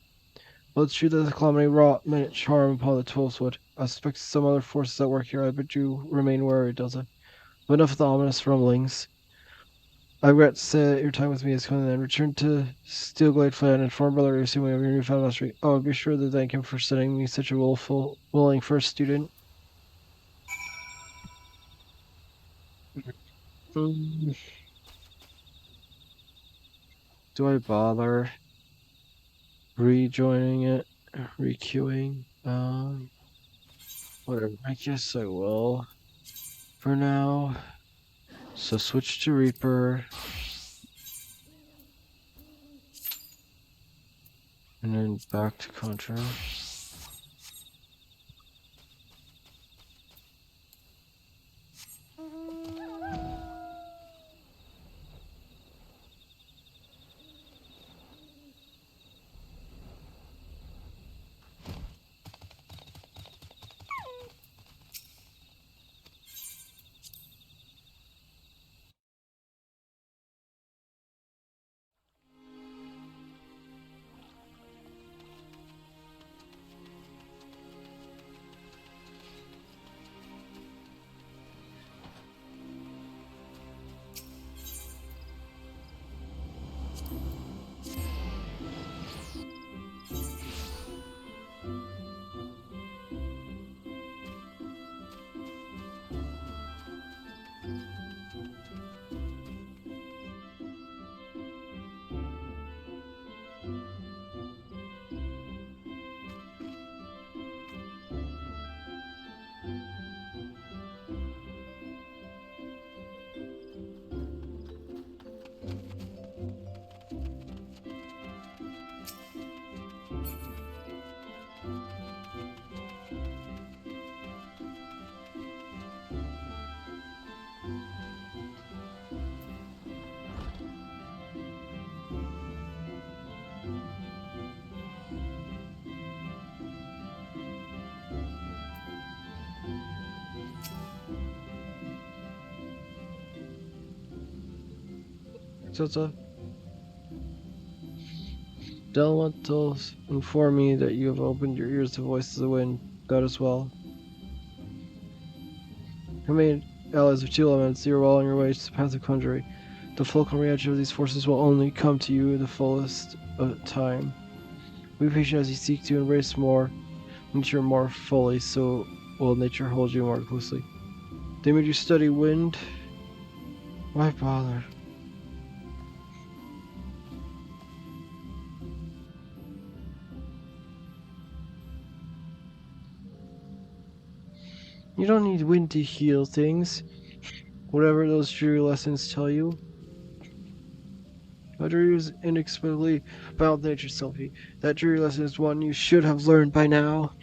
Well, it's true that the calamity wrought much harm upon the Tollswood. I suspect some other forces at work here. I bid you remain wary, Delta. But enough of the ominous rumblings. I regret to say that your time with me is coming to an end. Return to Steelglade Flat and inform Brother AC of your newfound mastery. Oh, be sure to thank him for sending me such a willing first student. Mm, do I bother rejoining it? Requeuing? Whatever. I guess I will. for now. So switch to Reaper. And then back to Contra. Delta. Elementals inform me that you have opened your ears to voices of the wind. That as well. Remain allies of two elements, you are well on your way to the path of conjuring. The full comprehension of these forces will only come to you in the fullest time. Be patient as you seek to embrace more nature more fully, so will nature hold you more closely. They made you study wind? Why bother? You don't need wind to heal things. Whatever those dreary lessons tell you. A dreary is inexplicably about nature, Sylvie. That dreary lesson is one you should have learned by now.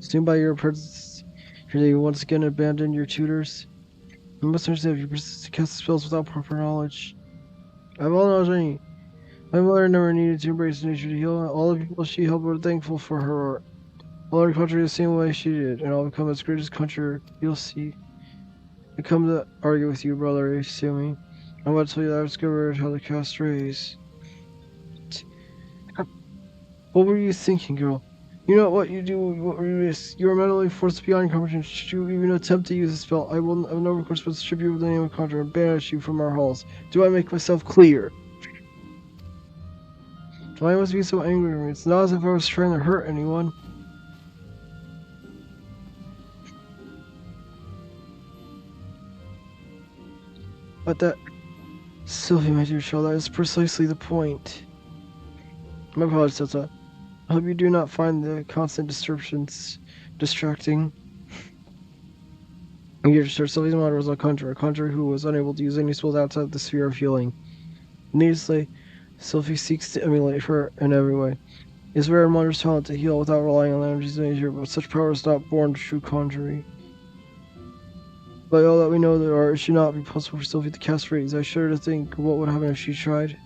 Soon by your presence, here they once again abandon your tutors. You must understand if you persist to cast spells without proper knowledge. I've all knowledge. My mother never needed to embrace nature to heal. All the people she helped were thankful for her. I'll learn country the same way she did, and I'll become its greatest conjurer. You'll see. I come to argue with you, brother Isumi. I'm about to tell you that I've discovered how to cast rays. What were you thinking, girl? You know what you do, what you risk. You are mentally forced beyond comprehension. Should you even attempt to use a spell, I will no recourse but strip you of the name of conjurer and banish you from our halls. Do I make myself clear? Why must you be so angry with me? It's not as if I was trying to hurt anyone. But that... Sylvie, my dear child, that is precisely the point. My apologies, Tata. I hope you do not find the constant disruptions distracting. You sure Sylvie's mother was a conjurer who was unable to use any spells outside the sphere of healing. Needlessly, Sylvie seeks to emulate her in every way. It is rare in mother's talent to heal without relying on the energies of nature, but such power is not born to true conjuring. By all that we know, it should not be possible for Sylvie to cast rays. I shudder to think what would happen if she tried.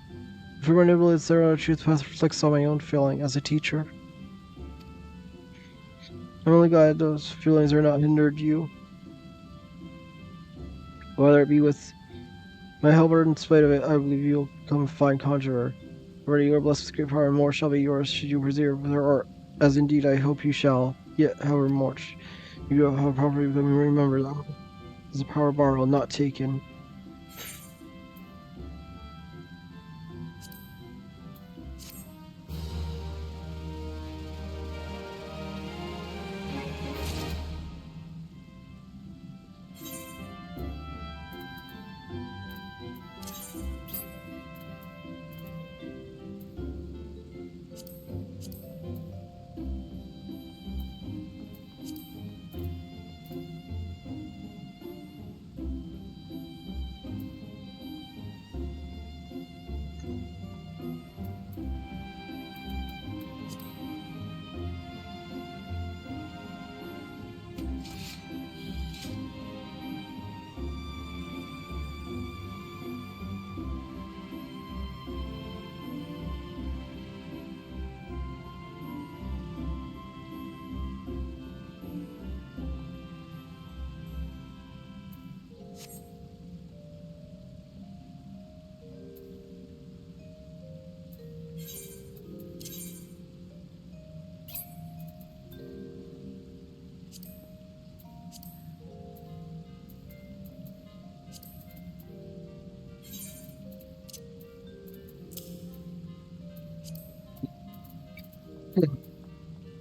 If we were unable to set out a truth path reflects on my own failing as a teacher. I'm only glad those feelings are not hindered you. Whether it be with my help or in spite of it, I believe you'll become a fine conjurer. Already you are blessed with great power, and more shall be yours should you persevere with her art, as indeed I hope you shall. Yet, however much you have properly become, remember that is a power borrowed, not taken.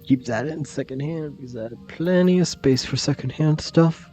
Keep that in secondhand because I have plenty of space for secondhand stuff.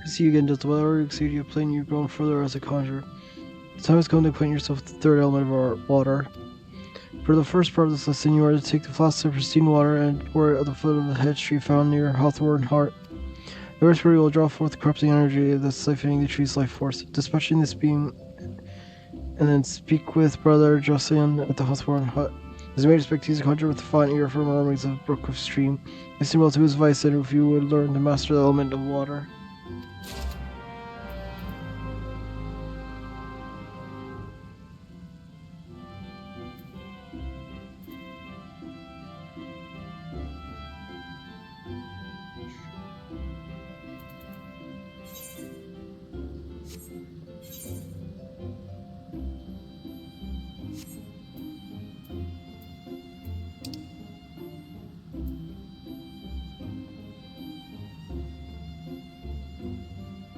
See you again, Delta. Whatever you exceed your plane, you're going further as a conjurer. The time has come to acquaint yourself with the third element of our water. For the first part of this lesson, you are to take the flask of pristine water and pour it at the foot of the head tree found near Hawthorne Heart. The respirator will draw forth the corrupting energy that's siphoning the tree's life force, dispatching this beam, and then speak with Brother Jocelyn at the Hawthorne Hut. As you may expect, he's a conjurer with a fine ear for murmurings of brook of stream. Listen well to his advice, and if you would learn to master the element of water.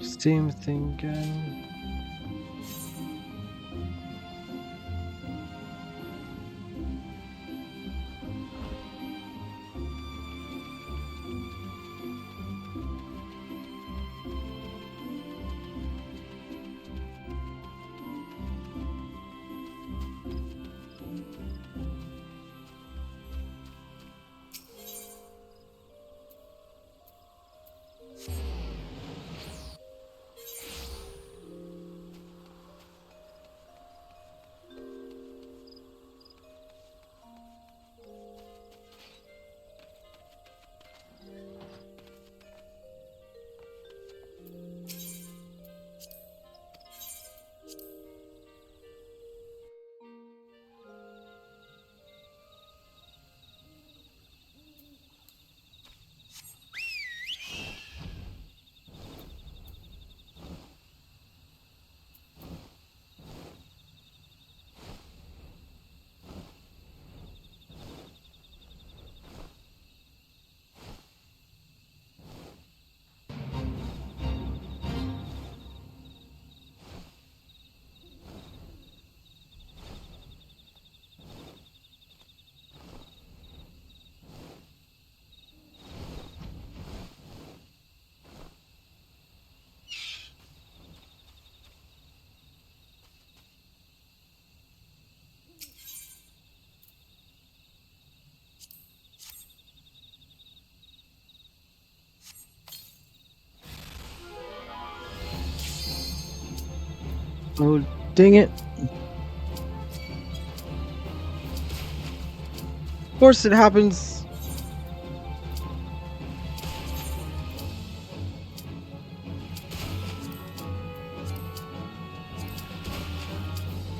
Same thing again. Oh, dang it. Of course it happens.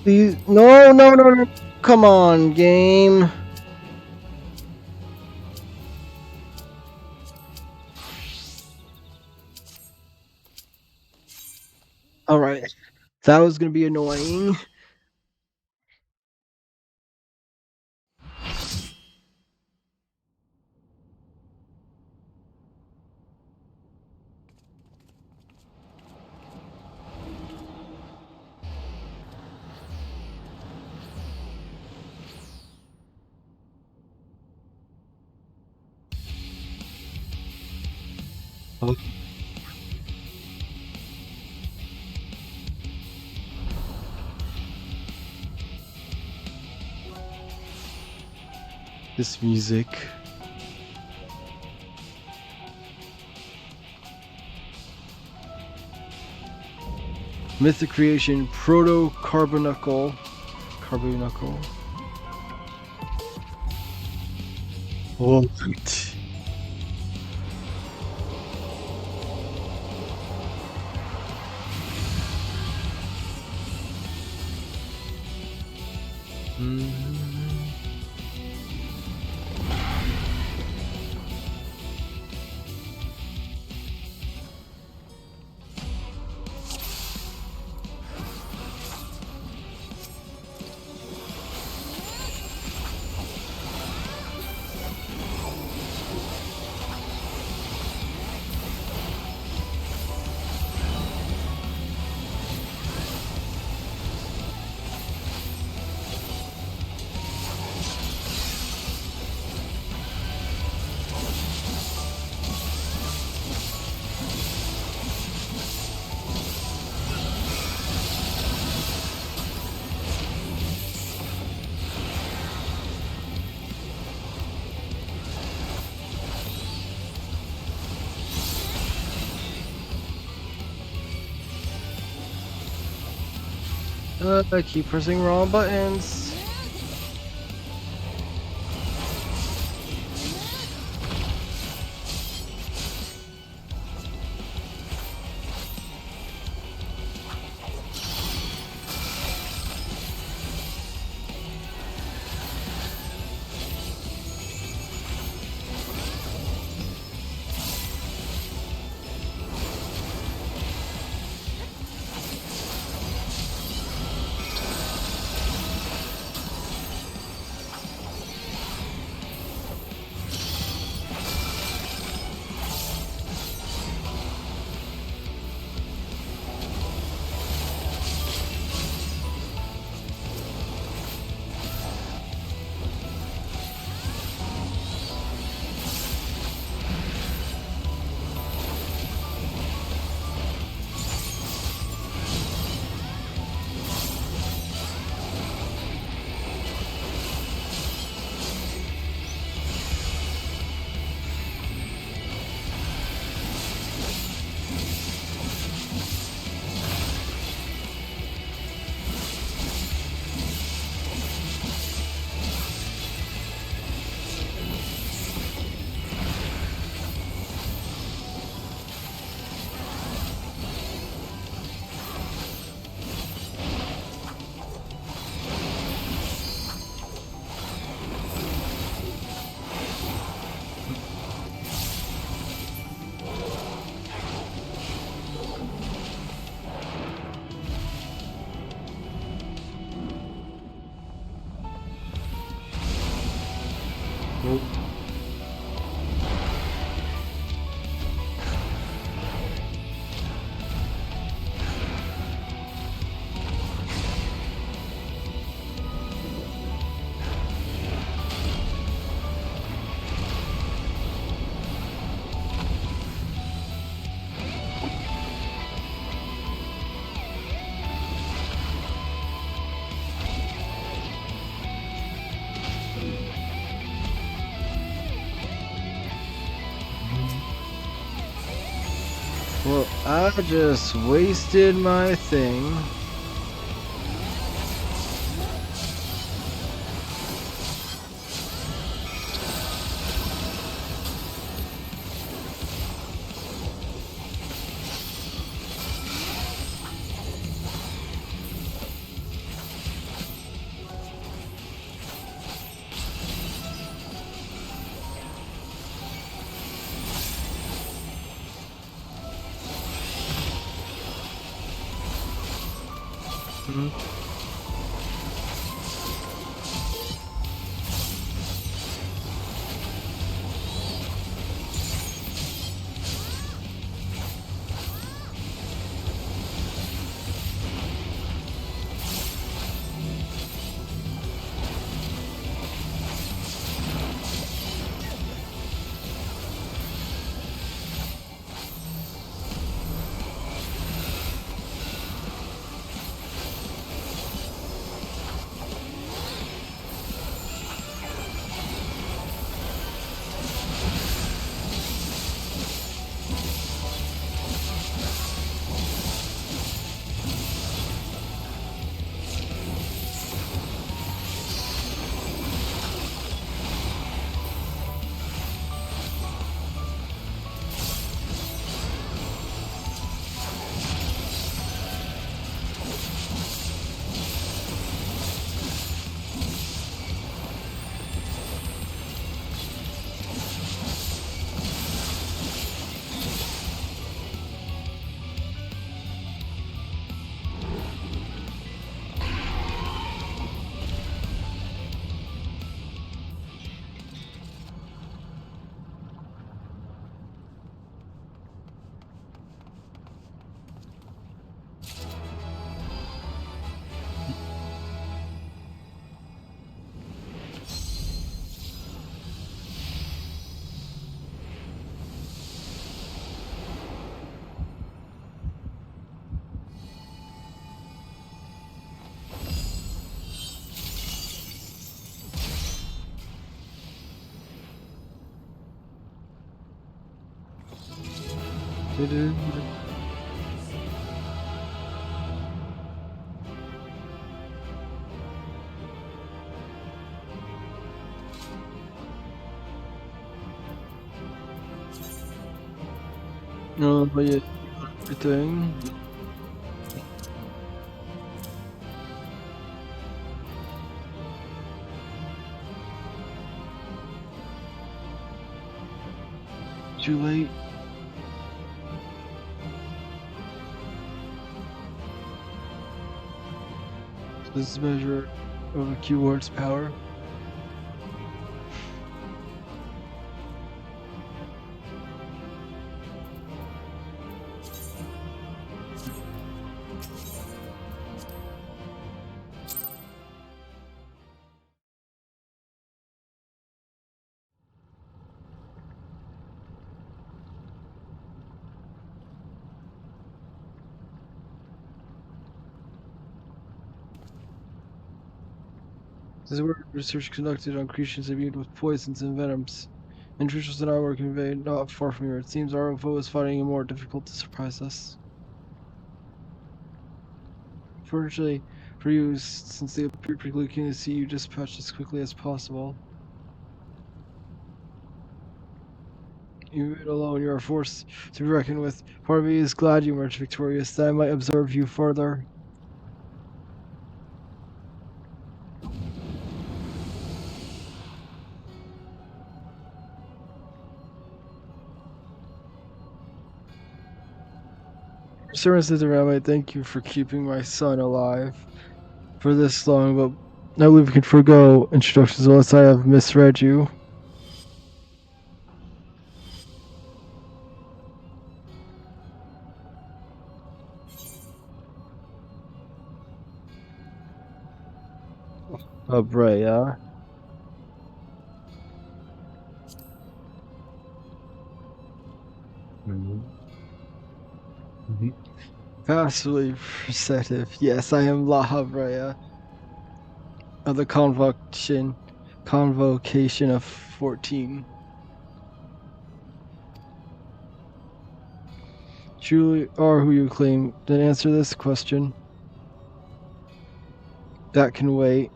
Please. No, no, no, no. Come on, game. Alright. That was gonna be annoying. Oh. This music. Mythic creation, Proto-Carbuncle. Carbuncle. What? I keep pressing wrong buttons. Well, I just wasted my thing. No, but yeah, everything. Too late. This is measure of a keyword's power. This is where research conducted on creatures imbued with poisons and venoms. Interest in our work conveyed not far from here. It seems our foe is finding it more difficult to surprise us. Fortunately for you, since they appear particularly keen to see you dispatched as quickly as possible. You alone, you are a force to be reckoned with. Part of me is glad you emerged victorious, that I might observe you further. Services around, I thank you for keeping my son alive for this long, but I believe we can forego introductions unless I have misread you. Brea. Vastly perceptive. Yes, I am La Habrea of the convocation of 14. Truly are who you claim. Then answer this question. That can wait.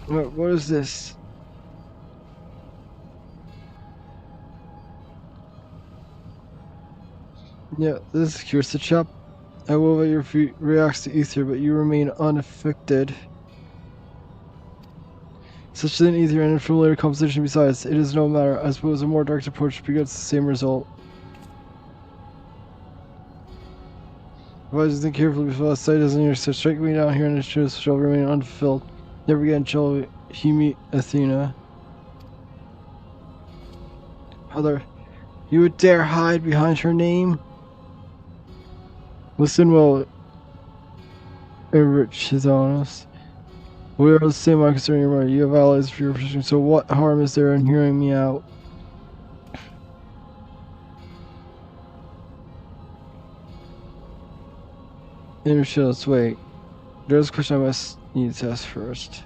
What is this? Yeah, this is Kirsta Chop. I will let your feet reacts to ether, but you remain unaffected. Such an ether and unfamiliar composition besides, it is no matter. I suppose a more direct approach begets the same result. If I just think carefully before the sight doesn't near, so strike me down here and the truth shall remain unfulfilled. Never again shall he meet Athena. Mother, you would dare hide behind her name? Listen well, enrich his honest. We are the same mind concerning your mother. You have allies for your position, so what harm is there in hearing me out? Let's wait. There's a question I must need to ask first.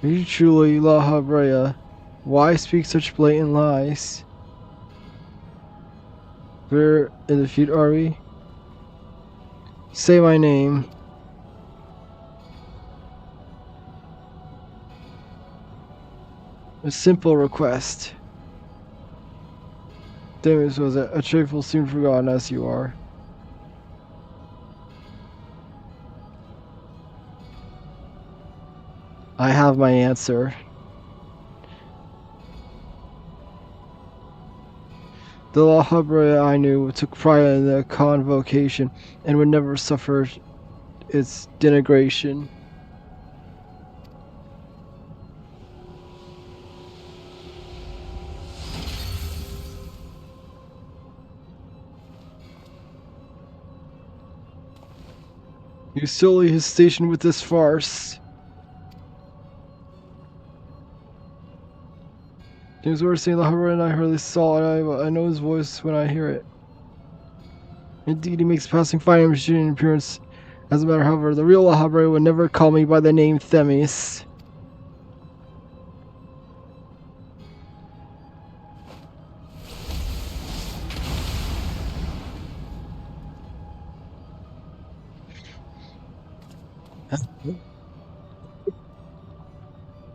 Are you truly La Habrea? Why speak such blatant lies? Where in the feet are we? Say my name. A simple request. Demus was a trifle soon forgotten as you are. I have my answer. The La Habrea I knew took pride in the convocation and would never suffer its denigration. You sully his station with this farce. James Ward saying La Habrea and I hardly saw it, but I know his voice when I hear it. Indeed, he makes passing fine image in appearance. As a matter, however, the real La Habrea would never call me by the name Themis.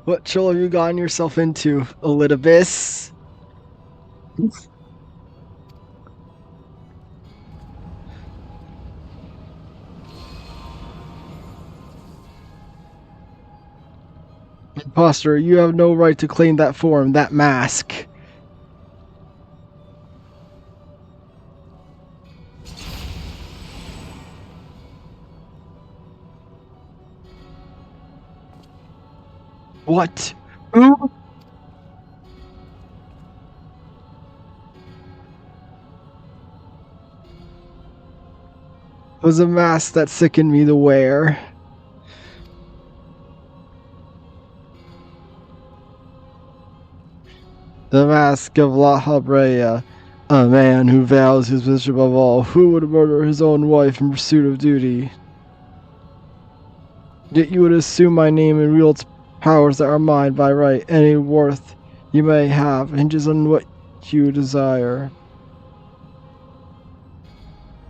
What trouble have you gotten yourself into, Elidibus? Imposter, you have no right to claim that form, that mask. What? Who? It was a mask that sickened me to wear. The mask of La Habrea, a man who vows his position above all, who would murder his own wife in pursuit of duty. Yet you would assume my name and wield powers that are mine by right. Any worth you may have hinges on what you desire.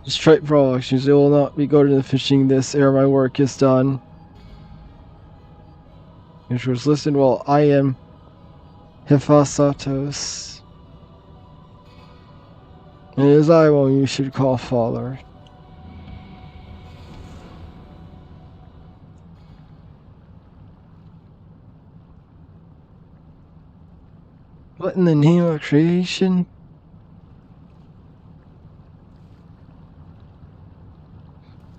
Strike for all actions. It will not be goaded into finishing this ere my work is done. Which was listened while I am Hephaestus. And it is I whom you should call father. What in the name of creation?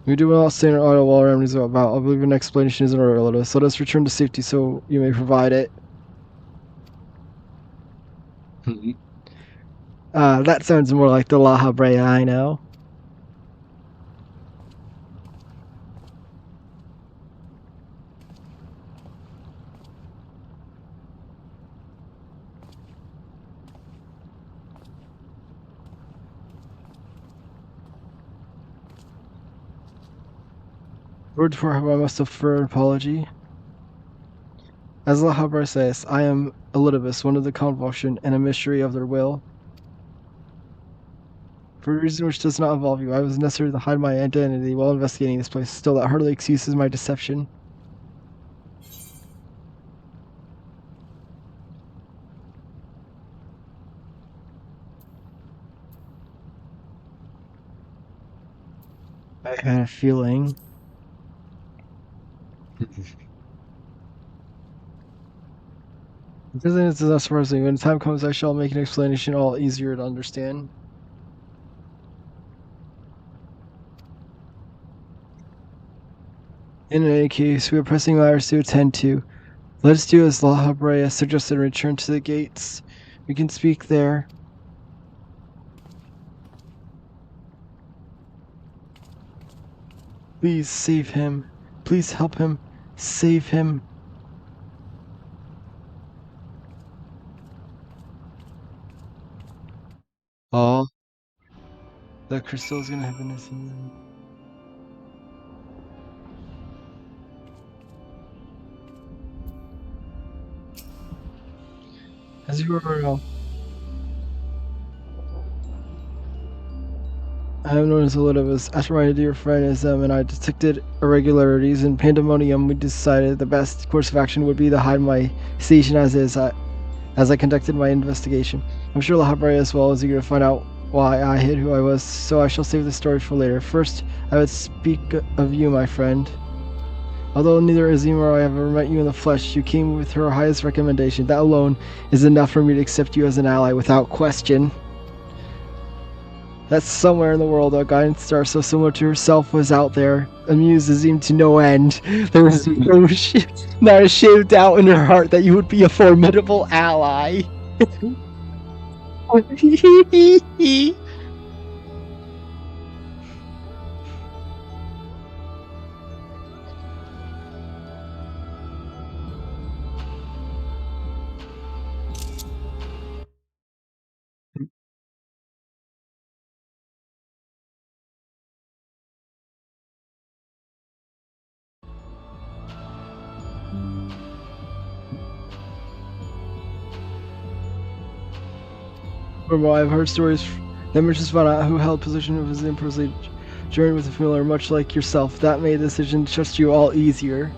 We do not stand in idle while remedies are about. I believe an explanation is in order, let us return to safety so you may provide it. That sounds more like the La Habrea I know. Word for how I must offer an apology. As La Habrea says, I am Elidibus, one of the convulsion, and a mystery of their will. For a reason which does not involve you, I was necessary to hide my identity while investigating this place. Still, that hardly excuses my deception. I had a feeling. This is not surprising. When the time comes, I shall make an explanation all easier to understand. In any case, we have pressing matters to attend to. Let us do as La Habrea suggested and return to the gates. We can speak there. Please save him. Please help him. Save him. Oh. The crystal is gonna happen to see. As you were know, I have known as a lot of us. After my dear friend Ism and I detected irregularities in pandemonium, we decided the best course of action would be to hide my station as is, as I conducted my investigation. I'm sure La Habrea as well is eager to find out why I hid who I was, so I shall save the story for later. First, I would speak of you, my friend. Although neither Azim or I have ever met you in the flesh, you came with her highest recommendation. That alone is enough for me to accept you as an ally without question. That somewhere in the world a guidance star so similar to herself was out there, amused Azim to no end. There was not a shade of doubt in her heart that you would be a formidable ally. From what I've heard stories that Mitch has found out who held position of his emperor's leadership. journey with a familiar much like yourself. That made the decision to trust you all easier.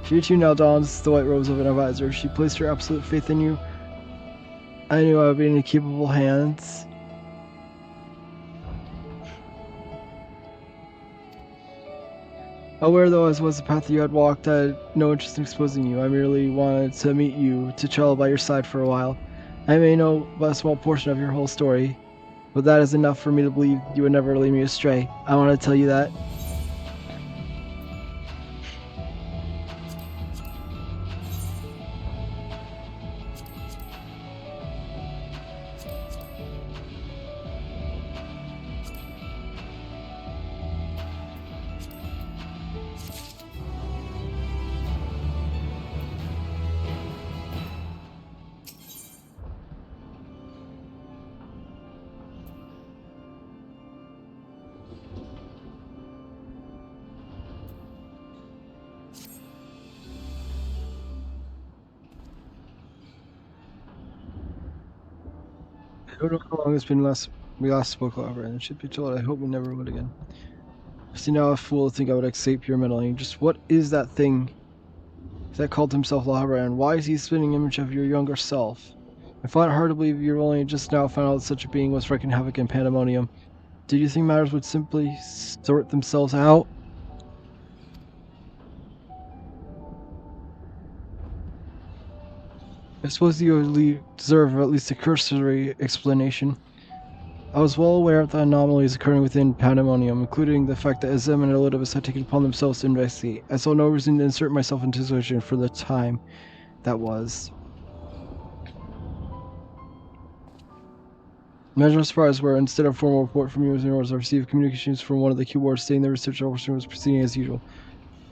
She too now dons the white robes of an advisor. She placed her absolute faith in you. I knew I would be in capable hands. Aware though as was the path you had walked, I had no interest in exposing you. I merely wanted to meet you, to travel by your side for a while. I may know but a small portion of your whole story, but that is enough for me to believe you would never lead me astray. I want to tell you that. I don't know how long it's been we last spoke, however, and should be told I hope we never would again. See now, a fool to think I would escape your meddling. Just what is that thing that called himself Lahabra, and why is he spinning an image of your younger self? I find it hard to believe you only just now found out that such a being was wreaking havoc in Pandemonium. Did you think matters would simply sort themselves out? I suppose you deserve at least a cursory explanation. I was well aware of the anomalies occurring within Pandemonium, including the fact that Azem and Elidibus had taken upon themselves to investigate. I saw no reason to insert myself into the situation for the time that was. Imagine my surprise where, instead of a formal report from you as orders, I received communications from one of the keyboards stating the research officer was proceeding as usual.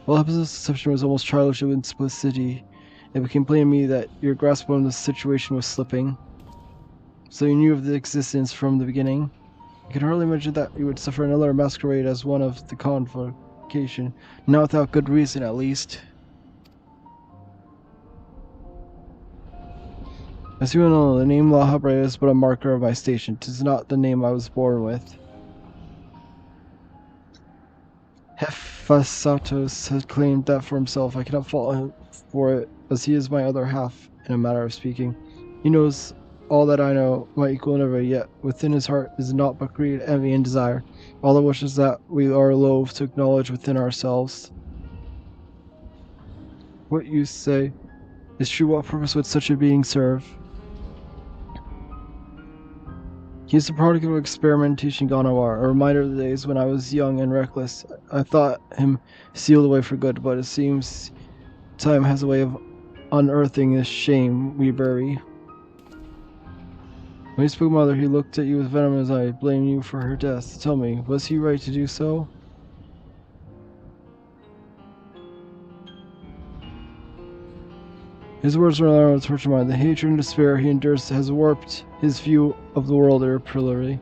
While Hepha's deception was almost childish in simplicity, it became plain to me that your grasp on the situation was slipping. So you knew of the existence from the beginning. I could hardly imagine that you would suffer another masquerade as one of the convocation, not without good reason at least. As you know, the name Lahabra is but a marker of my station. 'Tis not the name I was born with. Hephaestus had claimed that for himself. I cannot fault him for it, as he is my other half, in a matter of speaking. He knows all that I know, my equal never, yet within his heart is naught but greed, envy, and desire, all the wishes that we are loath to acknowledge within ourselves. What you say is true. What purpose would such a being serve? He is the product of experimentation gone awry, a reminder of the days when I was young and reckless. I thought him sealed away for good, but it seems time has a way of unearthing the shame we bury. When he spoke, Mother, he looked at you with venom in his eye, blaming you for her death. Tell me, was he right to do so? His words were alarming to torture mind. The hatred and despair he endures has warped his view of the world irreparably.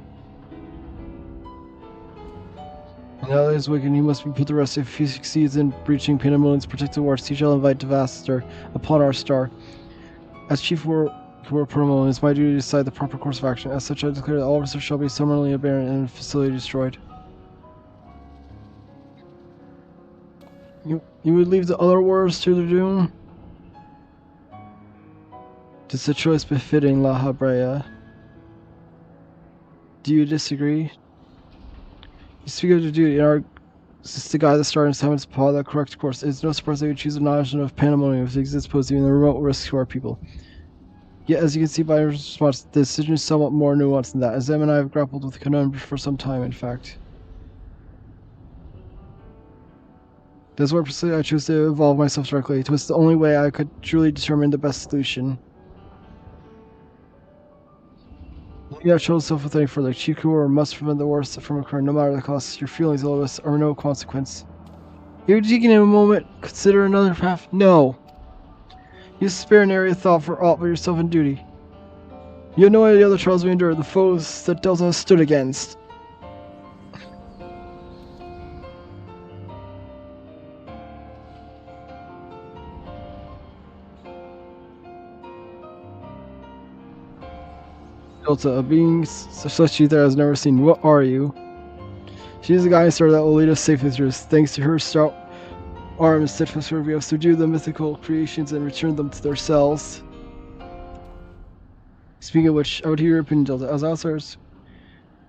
And now that he is awakened, he must be put to rest. If he succeeds in breaching Pandemonium's protective wards, he shall invite disaster upon our star. As Chief War Pandemonium, it is my duty to decide the proper course of action. As such, I declare that all research shall be summarily abandoned and the facility destroyed. You would leave the other warriors to their doom? It's a choice befitting Lahabrea. Do you disagree? You speak of the duty in our to guide the star and summons upon the correct course. It is no surprise that we choose a knowledge of Pandemonium if it exists, posing the remote risk to our people. Yet, as you can see by your response, the decision is somewhat more nuanced than that. As Em and I have grappled with the conundrum for some time, in fact. That's why precisely I chose to involve myself directly. It was the only way I could truly determine the best solution. You have shown yourself with any further. Chief Kumar must prevent the worst from occurring, no matter the cost. Your feelings, all of us, are no consequence. You're taking a moment. Consider another path. No. You spare an area of thought for aught but yourself and duty. You know any other trials we endured, the foes that Delta stood against. Delta, a being such you there has never seen. What are you? She's the guiding star that will lead us safely through this. Thanks to her stout arm and steadfast word, we have subdued the mythical creations and returned them to their cells. Speaking of which, I would hear your opinion, Delta. As outsiders,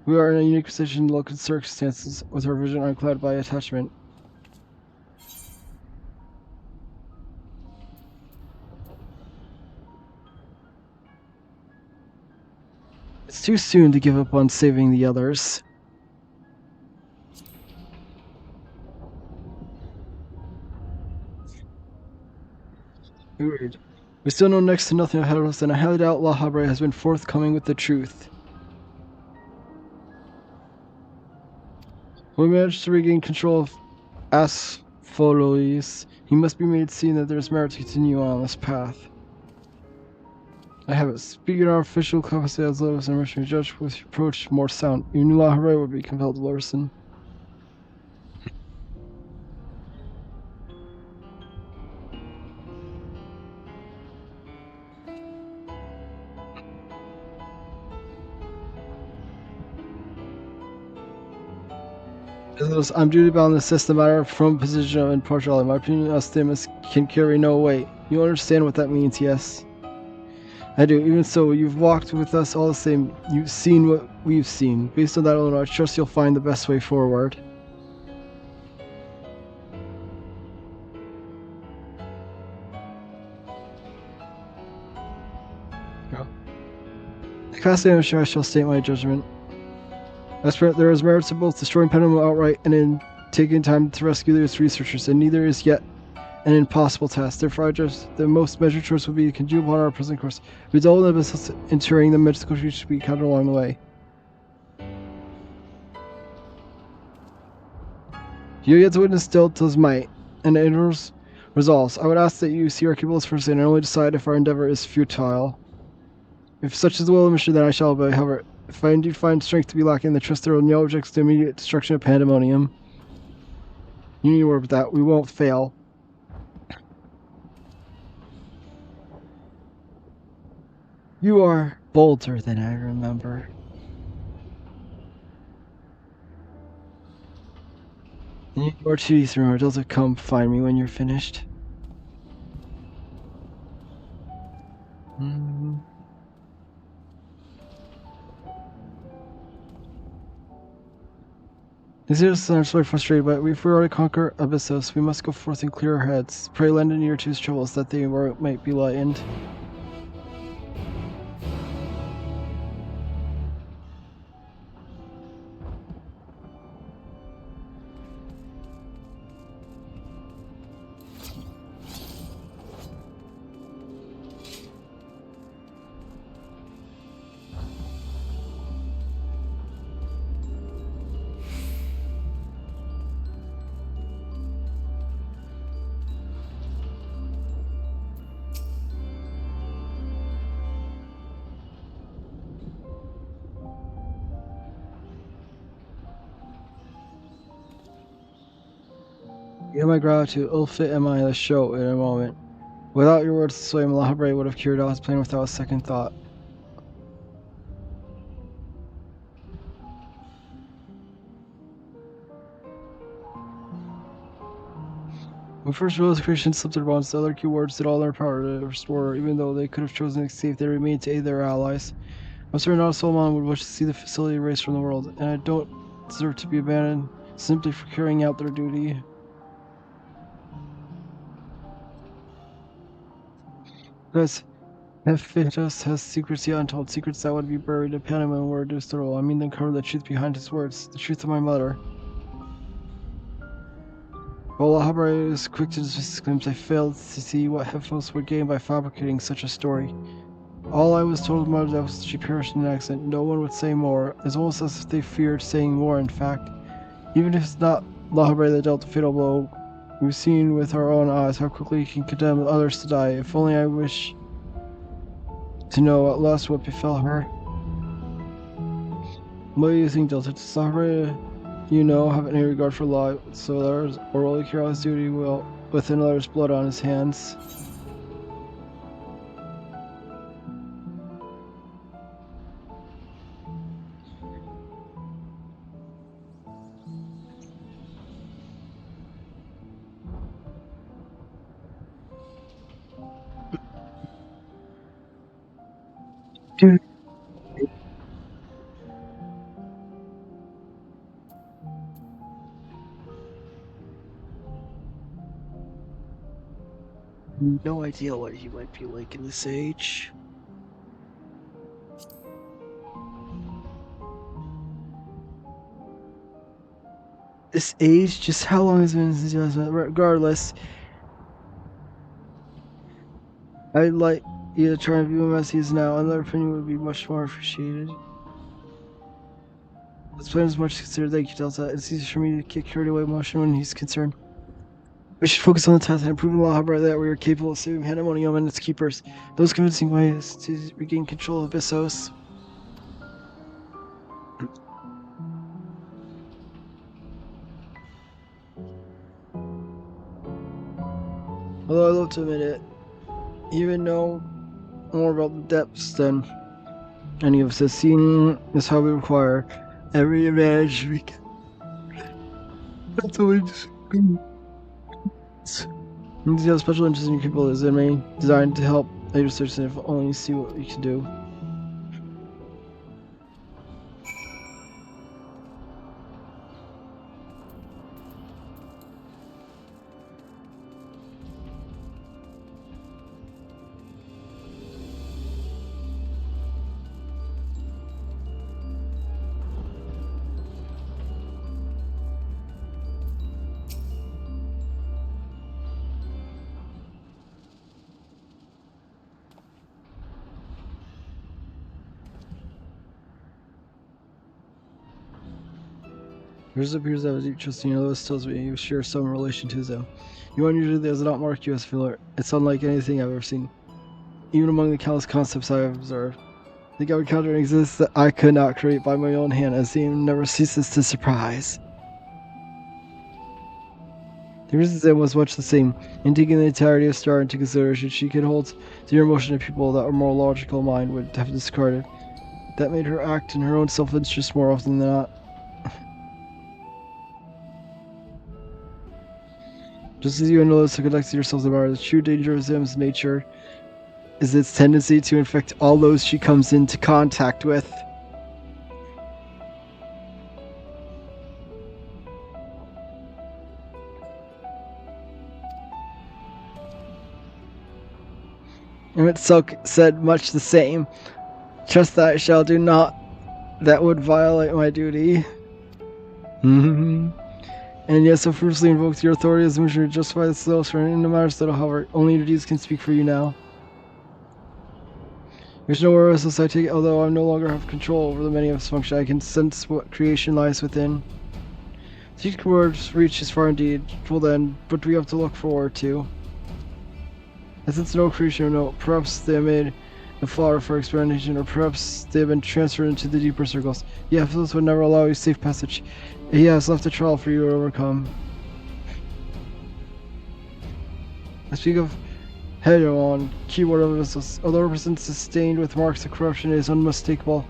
we are in a unique position in local circumstances with our vision unclouded by attachment. It's too soon to give up on saving the others. Agreed. We still know next to nothing ahead of us, and I highly doubt La Habre has been forthcoming with the truth. When we manage to regain control of Aspholois, he must be made see that there is merit to continue on this path. I have it. Speaking of our official capacity as Lotus and Richard Judge with your approach more sound, even La Habre would be compelled to listen. I'm duty bound to assess the matter from a position of impartiality. My opinion as Themis can carry no weight. You understand what that means, yes? I do. Even so, you've walked with us all the same. You've seen what we've seen. Based on that alone, I trust you'll find the best way forward. Capacity, I'm sure I shall state my judgment. There is merit to both destroying Penum outright and in taking time to rescue its researchers, and neither is yet an impossible task. Therefore, I judge the most measured choice would be to continue upon our present course. We don't have business ensuring the mystical creatures to be encountered along the way. You get to witness Delta's might and Indra's resolves. I would ask that you see our capabilities first and only decide if our endeavor is futile. If such is the will of the mission, then I shall obey. However, if I indeed find strength to be lacking, then trust there are no objects to immediate destruction of Pandemonium. You need to work with that. We won't fail. You are bolder than I remember. You are too easy to remember. Delta, come find me when you're finished. These are I'm sorely frustrated, but if we are to conquer Abyssos, we must go forth and clear our heads. Pray lend an ear to his troubles, that they might be lightened. You have my gratitude. Ill fit am I to show in a moment. Without your words to sway him, La Habre would have carried out his plan without a second thought. When first Will's creation slipped their bonds, the other key wards did all their power to restore, even though they could have chosen to escape, they remained to aid their allies. I'm certain not a soul man would wish to see the facility erased from the world, and I don't deserve to be abandoned simply for carrying out their duty. Because Hephaestus has secrets yet untold, secrets that would be buried in Panama and were reduced to rule. I mean, uncover the truth behind his words, the truth of my mother. While La Habre is quick to dismiss his claims, I failed to see what Hephaestus would gain by fabricating such a story. All I was told of mother was she perished in an accident. No one would say more. It's almost as if they feared saying more, in fact. Even if it's not La Habre that dealt the fatal blow, we've seen with our own eyes how quickly he can condemn others to die. If only I wish to know at last what befell her. What do you think, Delta? Does La Habre, you know, have any regard for law, so others, or will he carry out his duty with another's blood on his hands? Dude. No idea what he might be like in this age. This age? Just how long has it been since you last met? Regardless, I'd like you to try and view him as he is now. Another opinion would be much more appreciated. This plan is much considered. Thank you, Delta. It's easy for me to get carried away emotion when he's concerned. We should focus on the task and improve the law, however, that we are capable of saving Pandemonium and its keepers. Those convincing ways to regain control of Issos. Although I love to admit it, even know more about the depths than any of us has seen is how we require every advantage we can. That's always good. These have special interest in people is in me, designed to help a research and if only see what we can do. Yours appears to have a deep trust in you, although it still you share some relation to them. You unusually does not mark you as filler. It's unlike anything I've ever seen. Even among the countless concepts I have observed. The God counter exists that I could not create by my own hand, as theme never ceases to surprise. The reason was much the same. In taking the entirety of Star into consideration, she could hold the emotion of people that a more logical mind would have discarded. That made her act in her own self-interest more often than not. Just as you and those who conduct yourselves about the true danger of Zim's nature is its tendency to infect all those she comes into contact with. Emmett Silk said much the same. Trust that I shall do not that would violate my duty. And yet so fruitlessly invoked your authority as a mission to justify the slow surrender no matter so however, only your deeds can speak for you now. There's nowhere else I take it, although I no longer have control over the many of its function, I can sense what creation lies within. These words reach as far indeed, well then, but we have to look forward to. As it's no creation or no, perhaps they made a flower for experimentation, or perhaps they have been transferred into the deeper circles. Yeah, Phyllis would never allow you safe passage. He has left a trial for you to overcome. I speak of Hedron, keyword of this, although represents sustained with marks of corruption, it is unmistakable.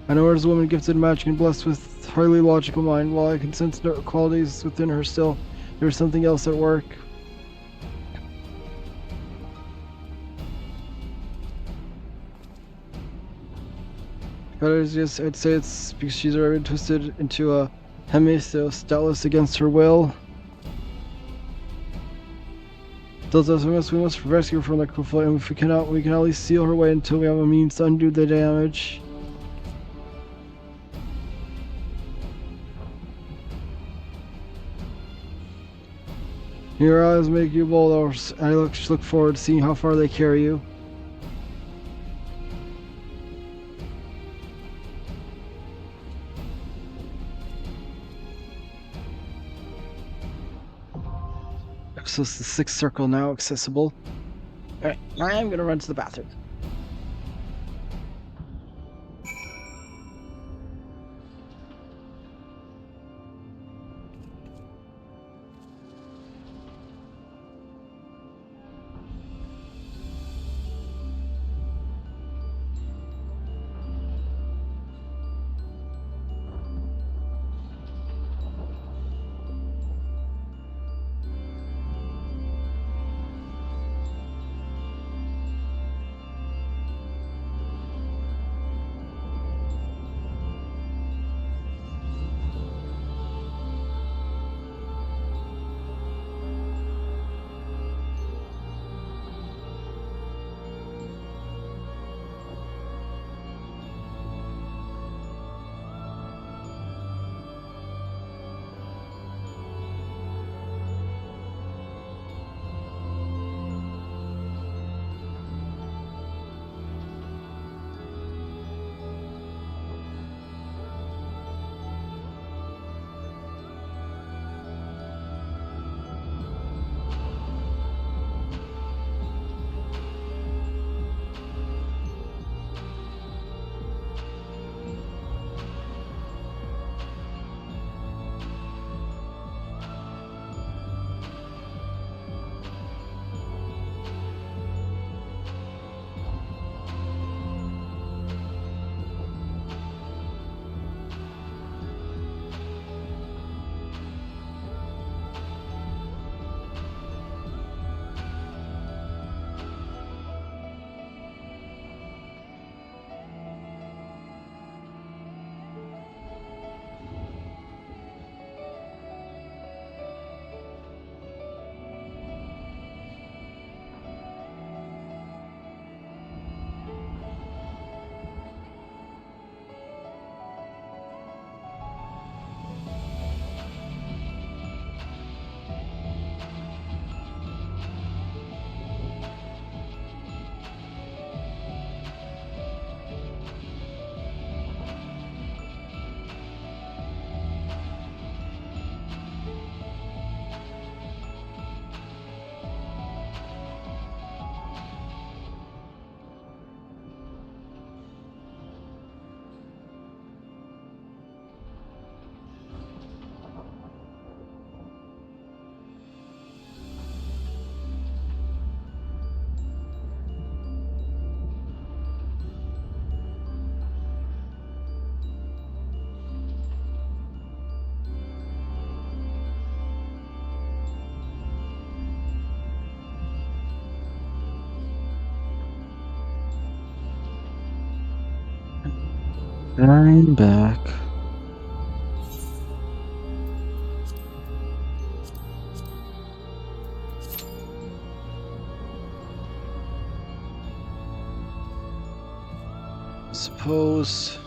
I know her as a woman gifted in magic and blessed with highly logical mind. While I can sense no qualities within her still, there is something else at work. But I'd say it's because she's already twisted into a Hemisos, doubtless against her will. Thus, we must rescue her from the Kufa, and if we cannot, we can at least seal her way until we have a means to undo the damage. Your eyes make you bold, I look forward to seeing how far they carry you. So it's the sixth circle now accessible. Alright, I'm gonna run to the bathroom. I'm back. Suppose.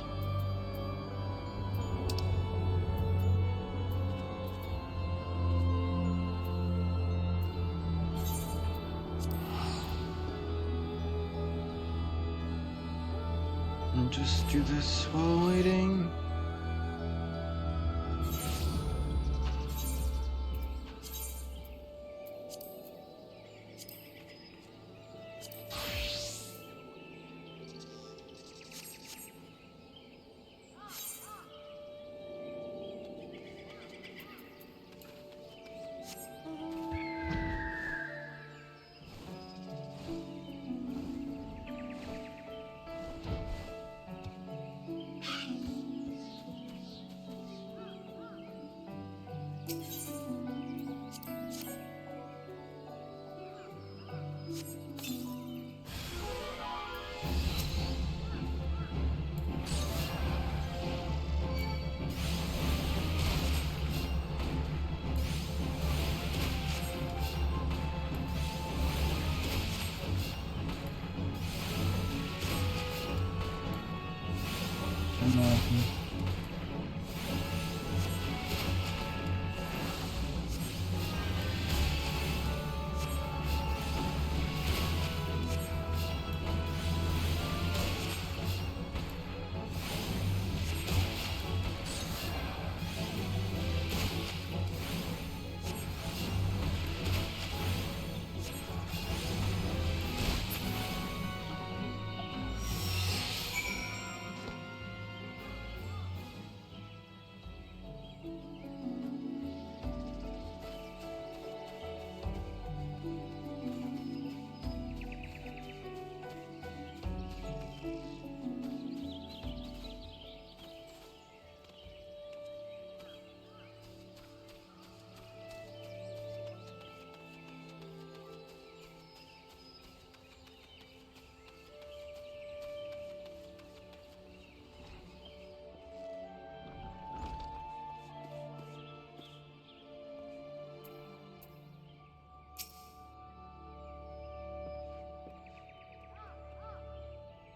And just do this while waiting.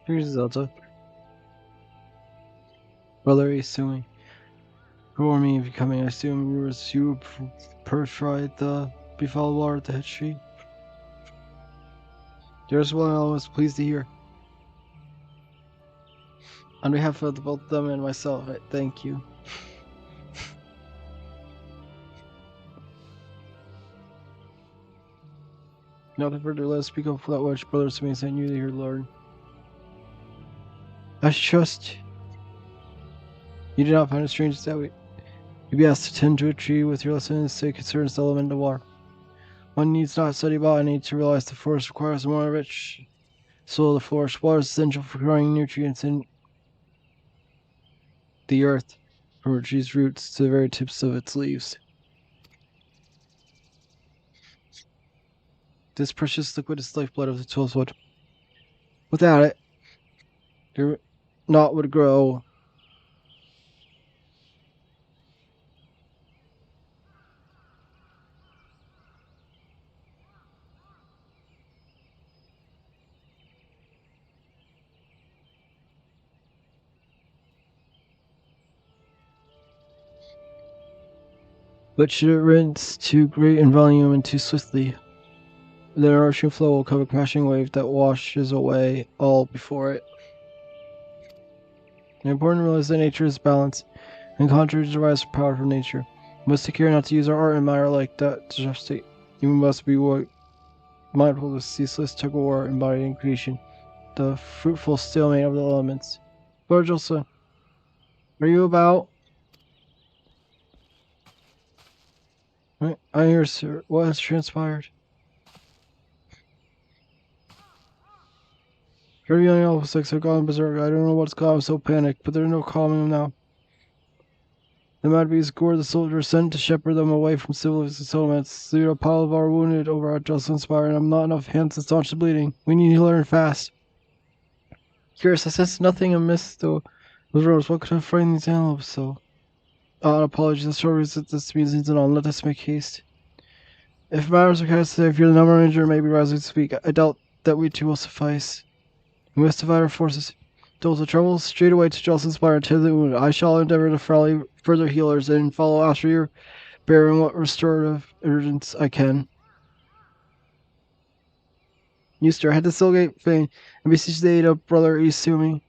Here's Zelda. Brother Isui. Who are me if you're coming? I assume you purified the befouled water at the head tree. There's one I was pleased to hear. On behalf of both them and myself, I thank you. Now further, let us speak of that which brothers to me sent you to hear, Lord. I trust you do not find it strange that you be asked to tend to a tree with your lessons to concerns the element of water. One needs not study botany to realize the forest requires a more rich soil of the forest. Water is essential for growing nutrients in the earth, from a tree's roots to the very tips of its leaves. This precious liquid is the lifeblood of the tools wood. Without it, there not would grow. But should it rinse too great in volume and too swiftly, then an rushing flow will come a crashing wave that washes away all before it. The important rule is that nature is balance, and contrary to derives power from nature. We must take care not to use our art in matter like that to justify. You must be mindful of the ceaseless tug of war embodied in creation, the fruitful stalemate of the elements. Lord Jolson, are you about? I hear, sir. What has transpired? Every young elf have gone berserk. I don't know what's got him so panicked, but there's no calming him now. The mad beast gored the soldiers sent to shepherd them away from civilized settlements. Lead a pile of our wounded over at Jocelyn's Spire, and I'm not enough hands to staunch the bleeding. We need to learn fast. Curious, I sense nothing amiss, though. Rose, what could have frightened these antelopes so? Apologies, the short visit this means needs on. Let us make haste. If matters are cast today, if you're the number ranger, maybe rise to speak. I doubt that we two will suffice. We must divide our forces. Delta travels straight away to Jelson's Spire and tend the wound. I shall endeavor to rally further healers and follow after your bearing what restorative urgence I can. Euster, head to Silgate Fane and beseech the aid of Brother Isumi.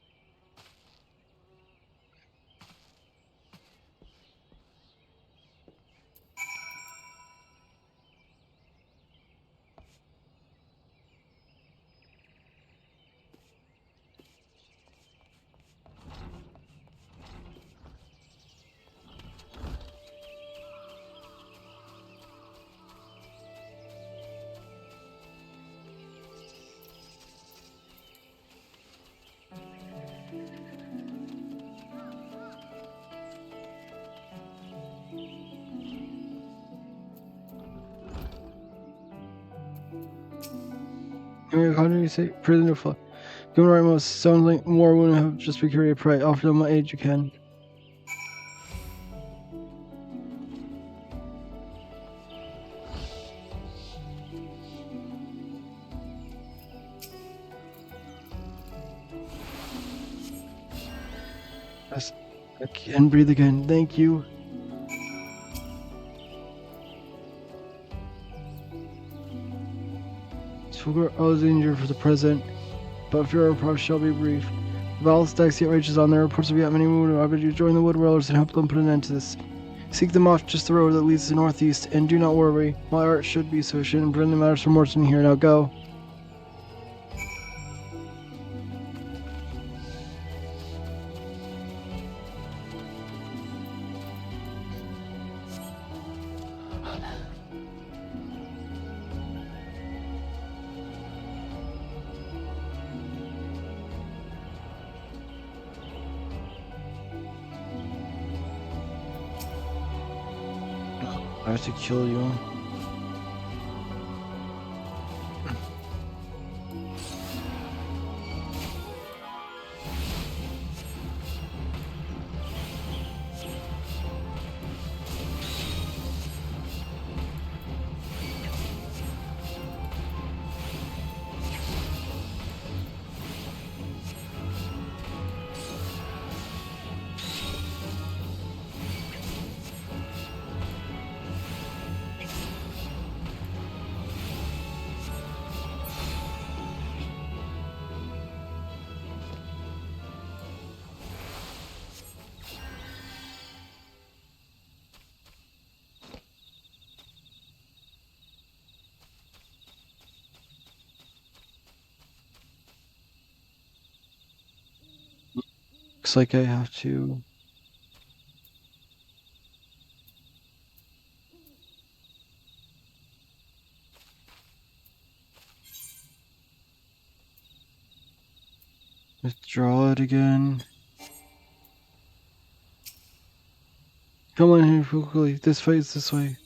You say, prisoner fly. Give me right most. Sounds like more women have just been carried prey. Offer them what aid you can. Yes, I can breathe again. Thank you. Sugar, I was injured for the present, but fear of approach shall be brief. The battle stacks yet rages on. There are reports of yet many wounded. I bid you join the wood dwellers and help them put an end to this. Seek them off just the road that leads to the northeast, and do not worry. My art should be sufficient and bring the matters from Morton here. Now go. I have to kill you. Looks like I have to. Withdraw it again. Come on here quickly. This fight is this way.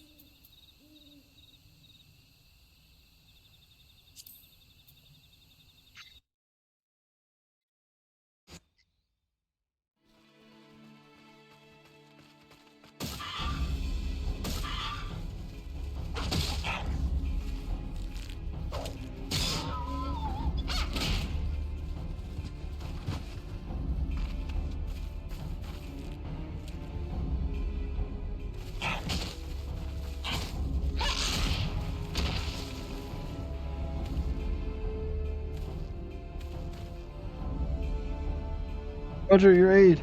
Roger, your aid.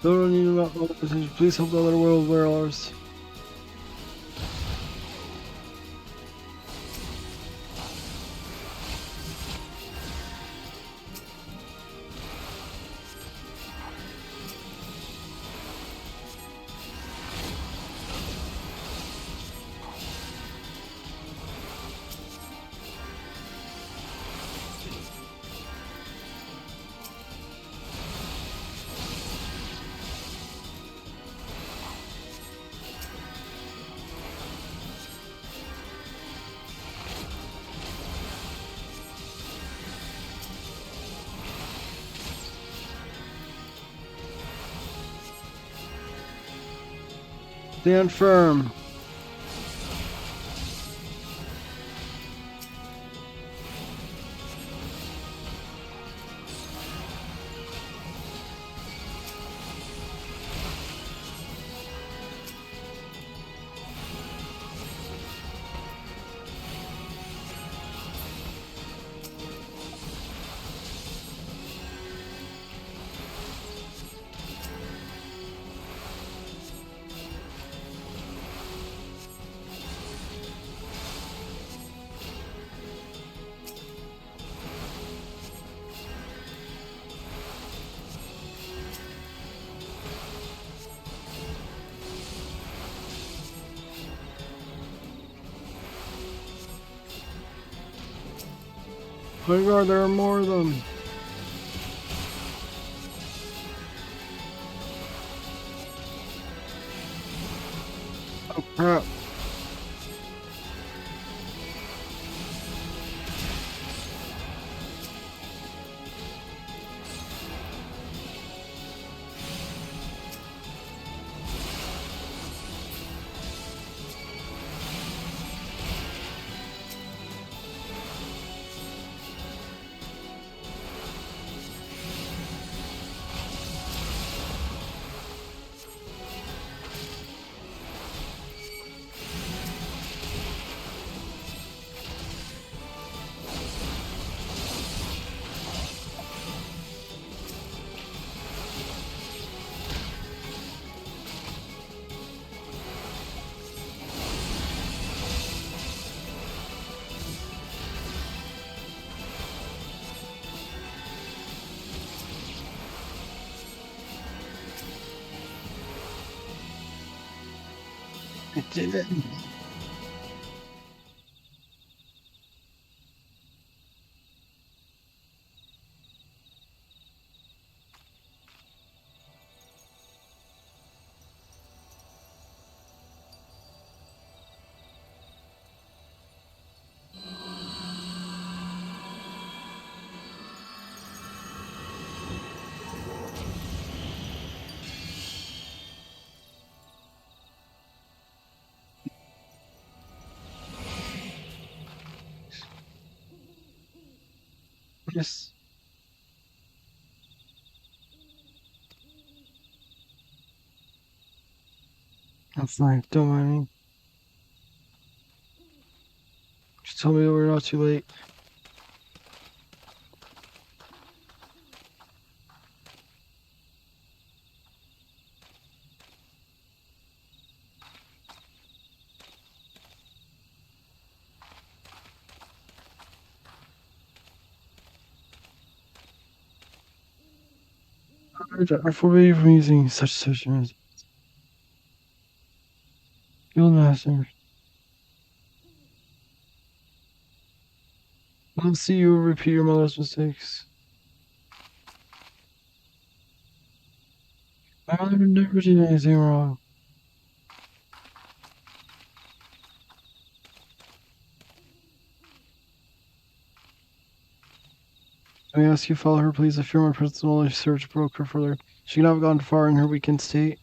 Don't need about attention. Please help the other world wear ours. Stand firm. My God, there are more of them. Oh crap. I did it. Yes. I'm fine. Don't mind me. Just tell me that we're not too late. I forbid you from using such assertions. Guild Master. I'll see you repeat your mother's mistakes. My mother never did anything wrong. I ask you to follow her, please. I fear my personal search broke her further. She could not have gone far in her weakened state.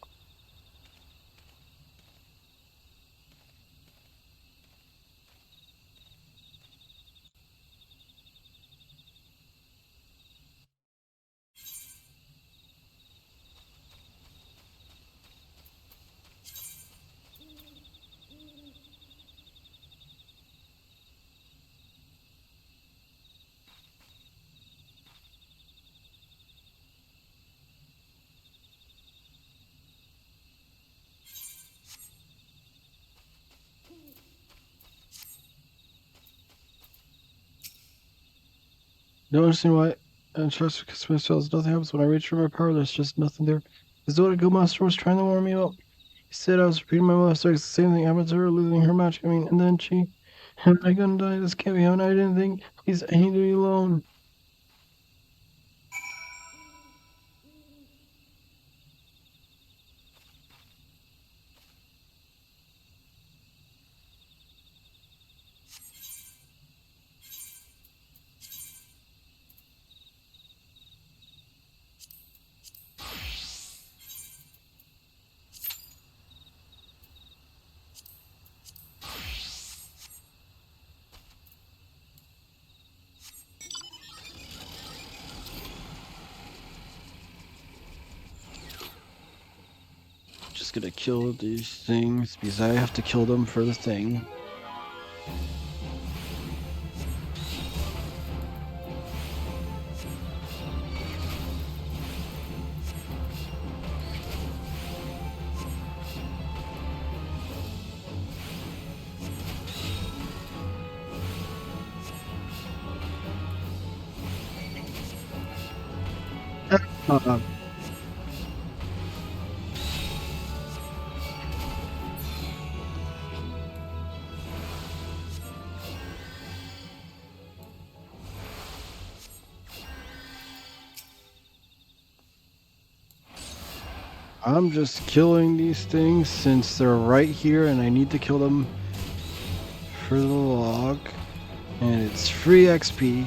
Don't understand why. And trust because myself, nothing happens when I reach for my power. There's just nothing there. As though the Guildmaster was trying to warm me up. He said I was repeating my mother's mistakes. The same thing happened to her, losing her match. I mean, and then she. Am I gonna die? This can't be happening. I didn't think. Please, I need to be alone. gonna kill these things because I have to kill them for the thing. Uh, I'm just killing these things since they're right here and I need to kill them for the log. And it's free XP.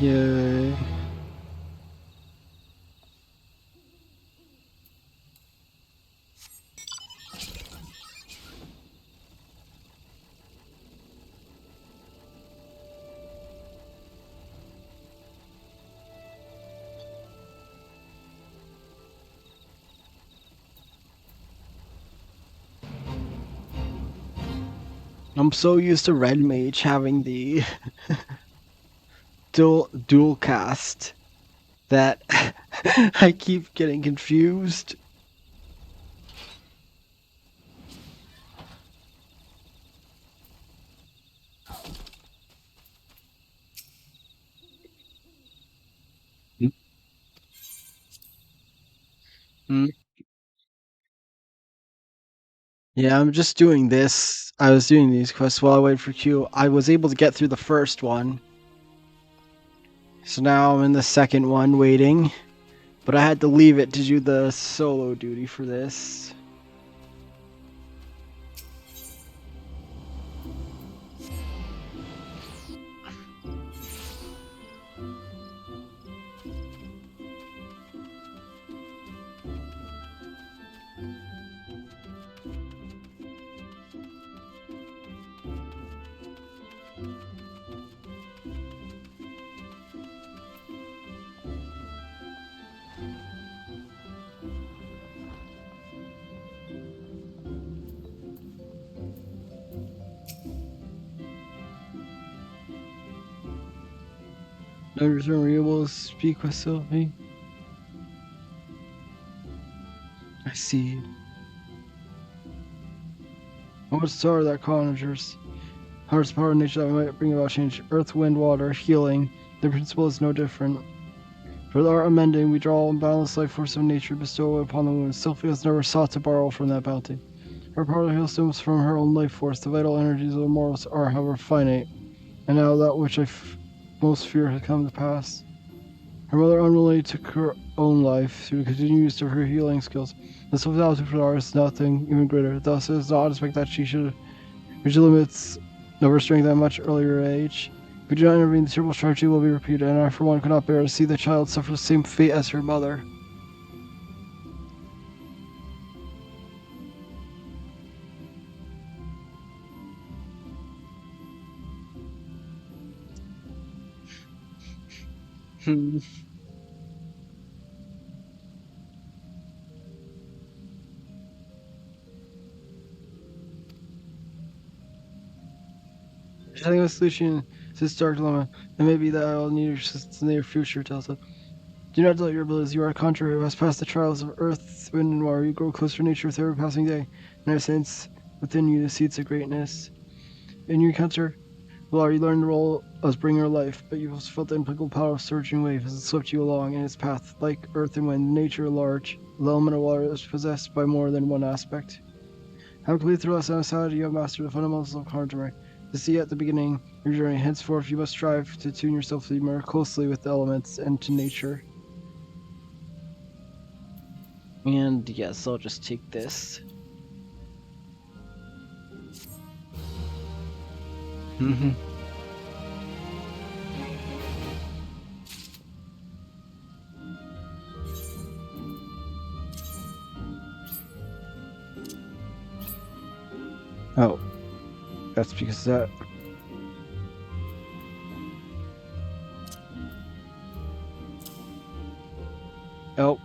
Yay. I'm so used to Red Mage having the dual cast that I keep getting confused. Mm. Yeah, I'm just doing this. I was doing these quests while I waited for Q. I was able to get through the first one. So now I'm in the second one waiting. But I had to leave it to do the solo duty for this. Members are able to speak with Sylvie. I see. What's the power that conjures? Heart's power in nature that might bring about change. Earth, wind, water, healing. The principle is no different. For the art of mending, we draw all balanced life force of nature, bestow it upon the wounds. Sylvie has never sought to borrow from that bounty. Her power to heal stems from her own life force. The vital energies of the mortals are, however, finite. And now that which I most fear has come to pass. Her mother unwillingly took her own life through the continued use of her healing skills. The self-doubt for her is nothing even greater. Thus, it is not unexpected that she should reach the limits of her strength at a much earlier age. If we do not intervene, the terrible tragedy will be repeated, and I, for one, could not bear to see the child suffer the same fate as her mother. Hmm. I think a solution to this dark dilemma, and maybe that I will need your assistance in the near future, Delta. Do not doubt your abilities. You are a conjurer who has passed the trials of earth, wind, and water. You grow closer to nature with every passing day, and I sense within you the seeds of greatness. In your encounter, well, you learned the role as bringer of life, but you've also felt the implacable power of surging wave as it swept you along in its path. Like earth and wind, nature at large, the element of water is possessed by more than one aspect. Having completed through lesson outside, you have mastered the fundamentals of conjuring. To see at the beginning of your journey, henceforth you must strive to tune yourself to be more closely with the elements and to nature. And yes, I'll just take this. Mm-hmm. Oh, that's because that. Oh.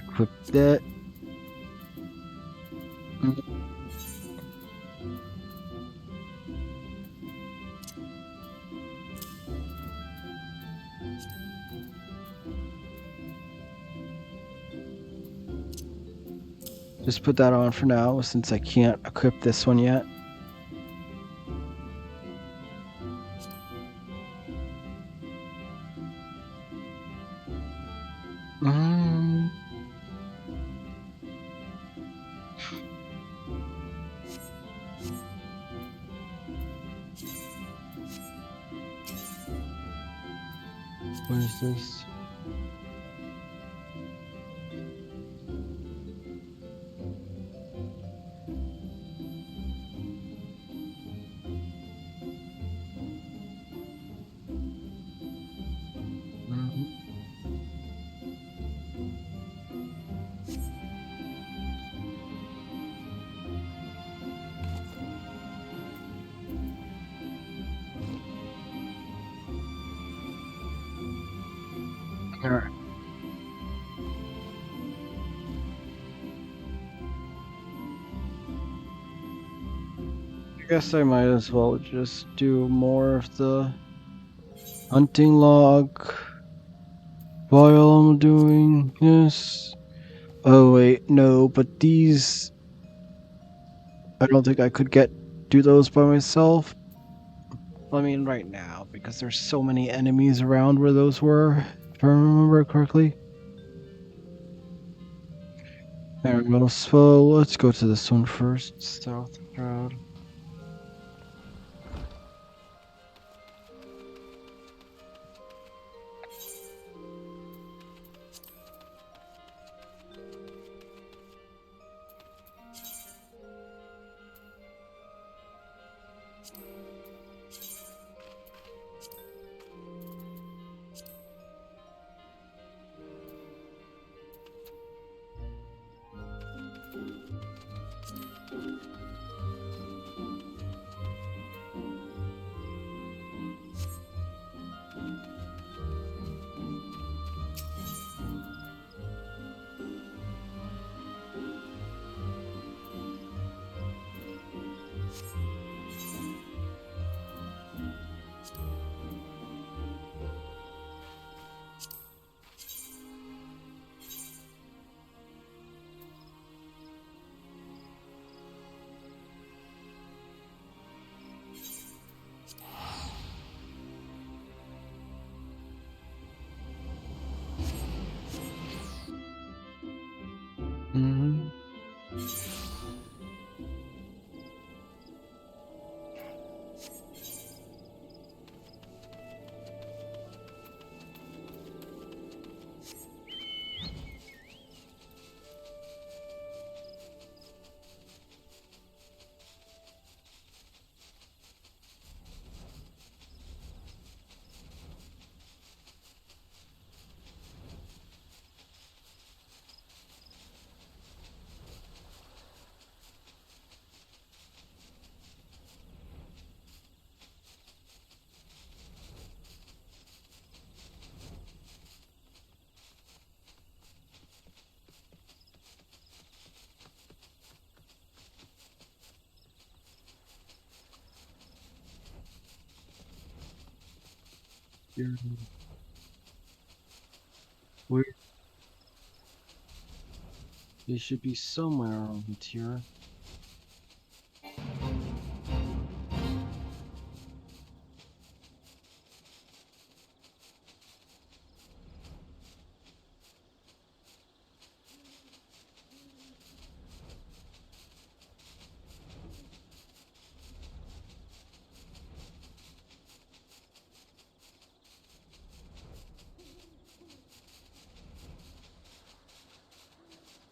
Equip that. Just put that on for now, since I can't equip this one yet. Um, what is this? Mhm. All right. I guess I might as well just do more of the hunting log while I'm doing this. Oh wait, no, but these I don't think I could do those by myself. I mean, right now, because there's so many enemies around where those were, if I remember correctly. There we go. So let's go to this one first. South Road. Mm-hmm. Where they should be somewhere around here.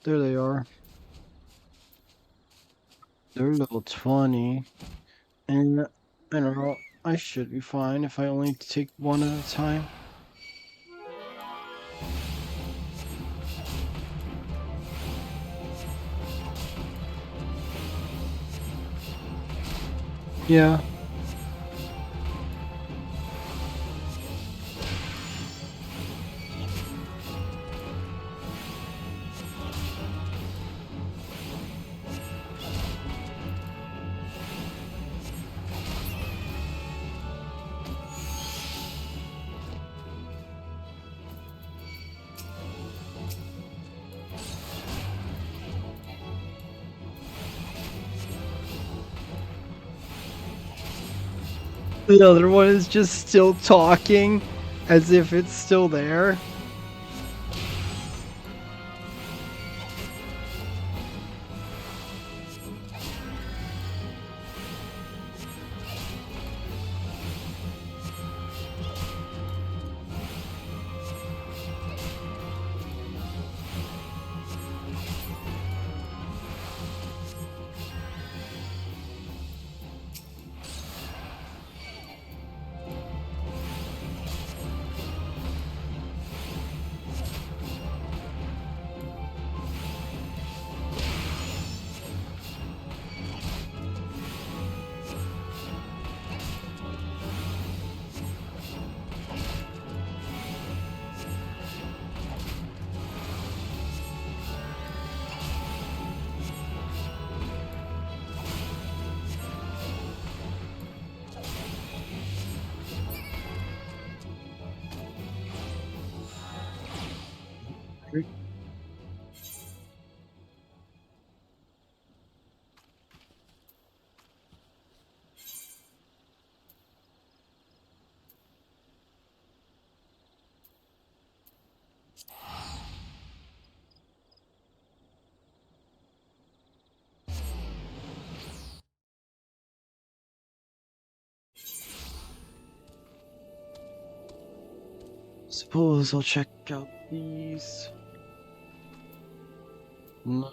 There they are. They're level 20. And I don't know, I should be fine if I only take one at a time. Yeah. The other one is just still talking as if it's still there. Suppose I'll check out these. No.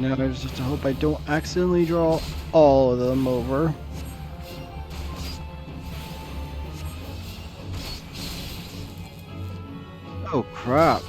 Now I just have to hope I don't accidentally draw all of them over. Oh crap.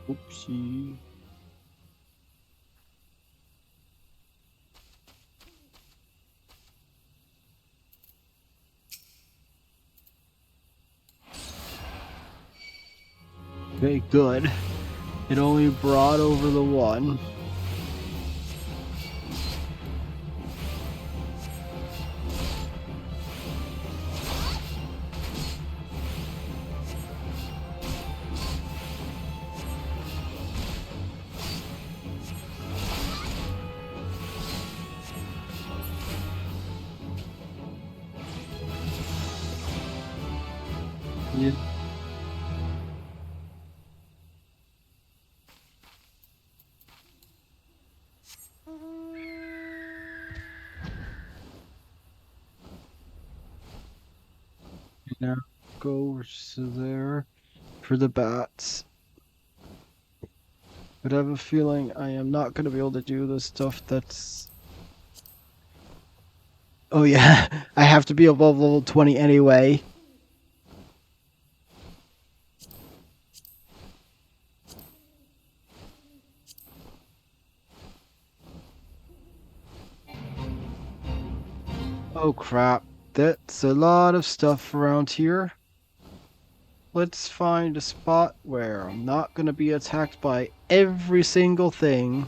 Oopsie. Okay, good. It only brought over the one. Yeah. Now go to there for the bats. But I have a feeling I am not going to be able to do the stuff that's Oh yeah, I have to be above level 20 anyway. Oh crap, that's a lot of stuff around here. Let's find a spot where I'm not gonna be attacked by every single thing.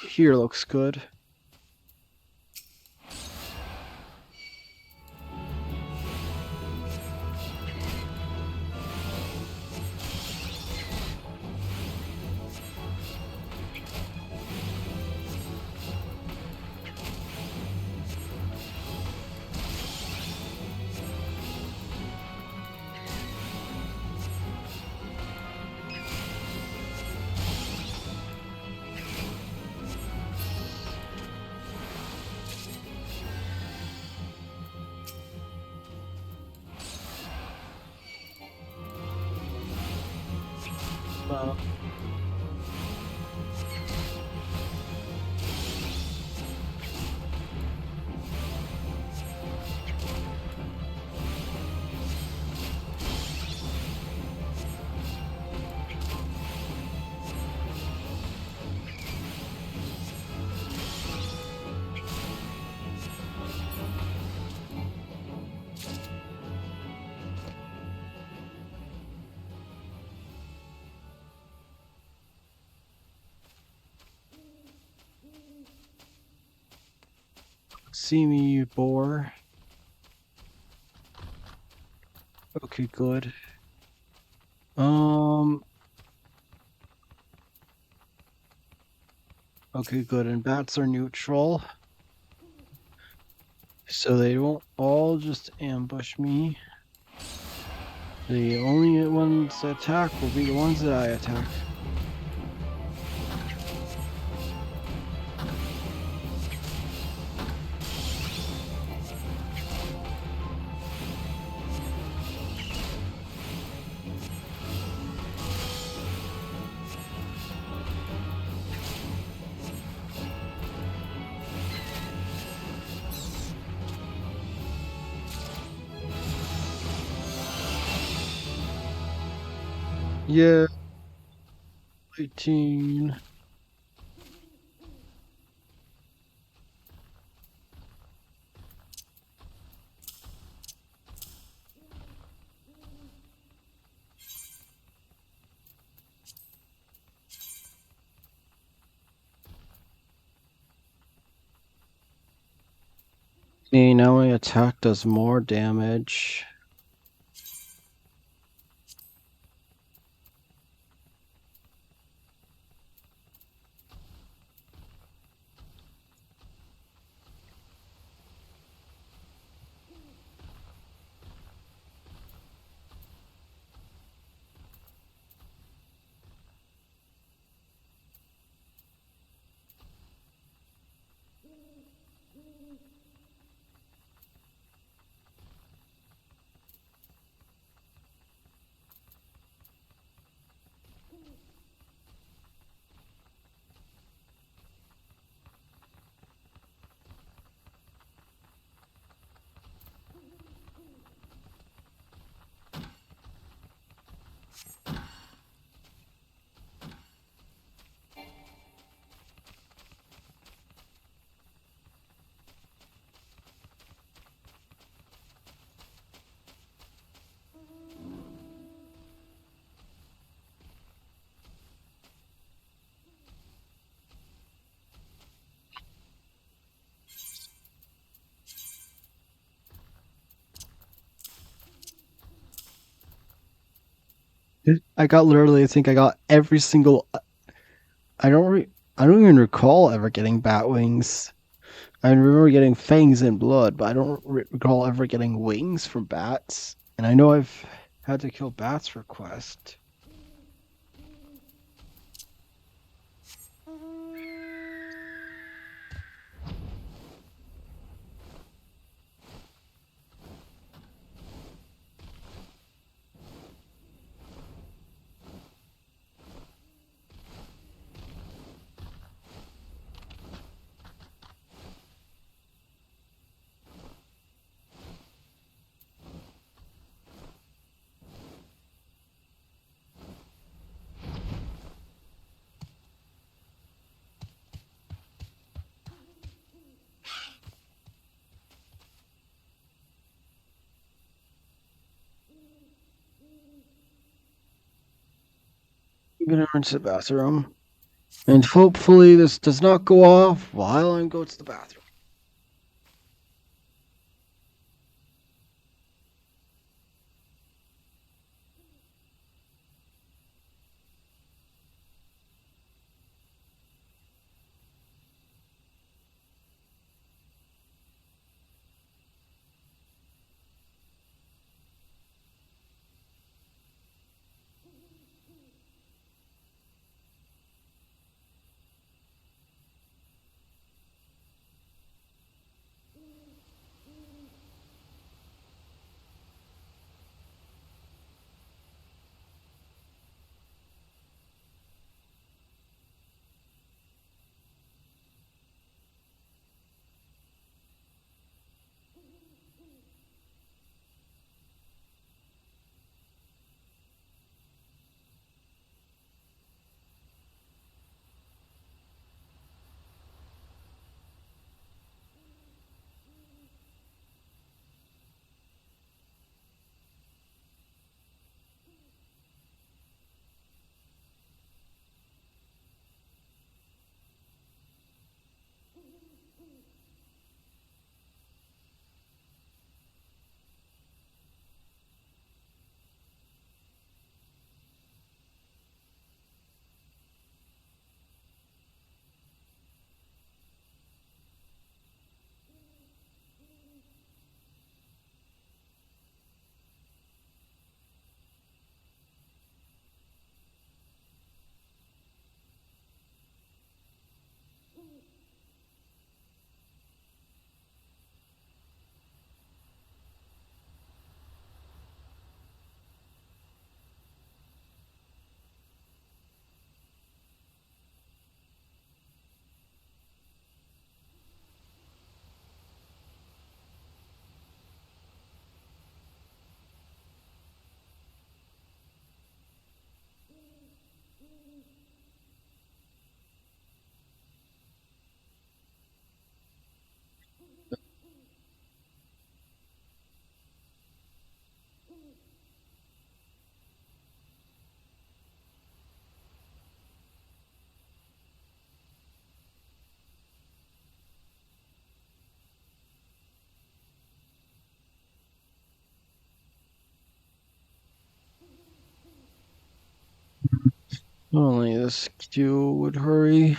Here looks good. Uh, See me, you boar. Okay, good. Um. Okay, good. And bats are neutral, so they won't all just ambush me. The only ones that attack will be the ones that I attack. Yeah, 18. Okay, now my attack does more damage. I got literally, I think I got every single. I don't even recall ever getting bat wings. I remember getting fangs and blood, but I don't recall ever getting wings from bats. And I know I've had to kill bats for quest. gonna run to the bathroom. And hopefully this does not go off while I go to the bathroom. Only this queue would hurry.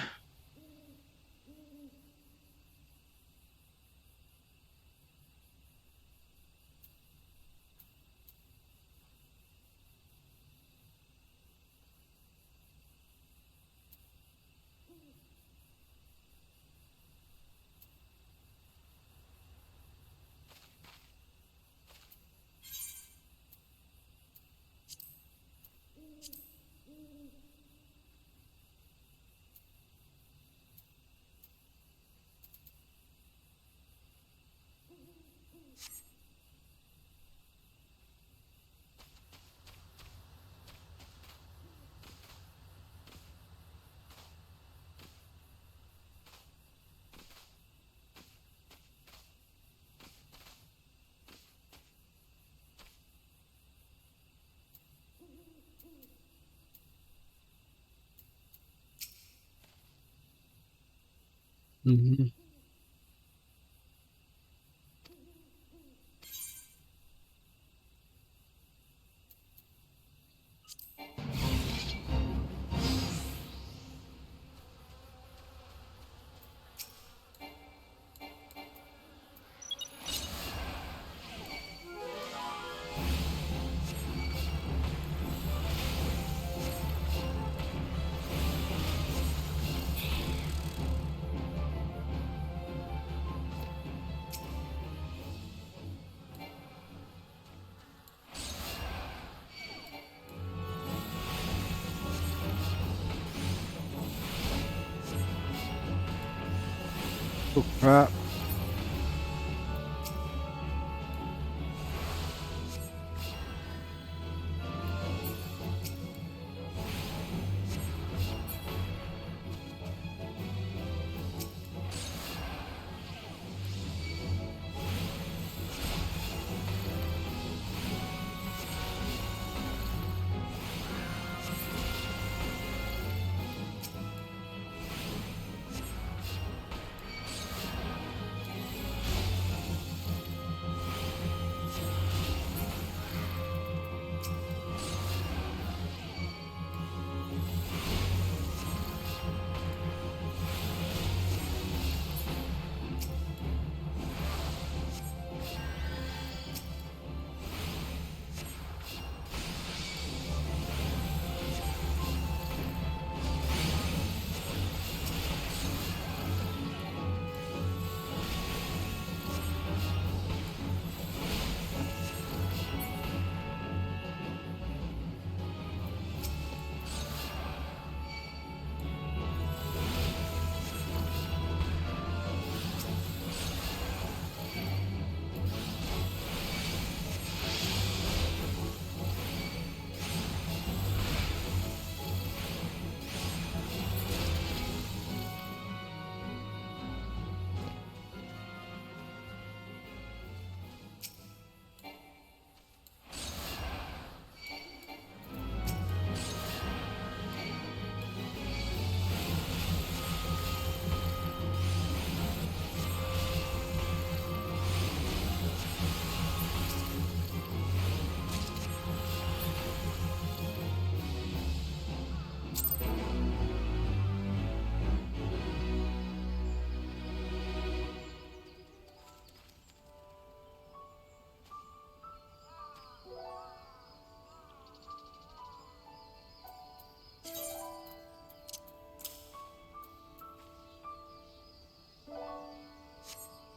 Mm-hmm. Oh crap.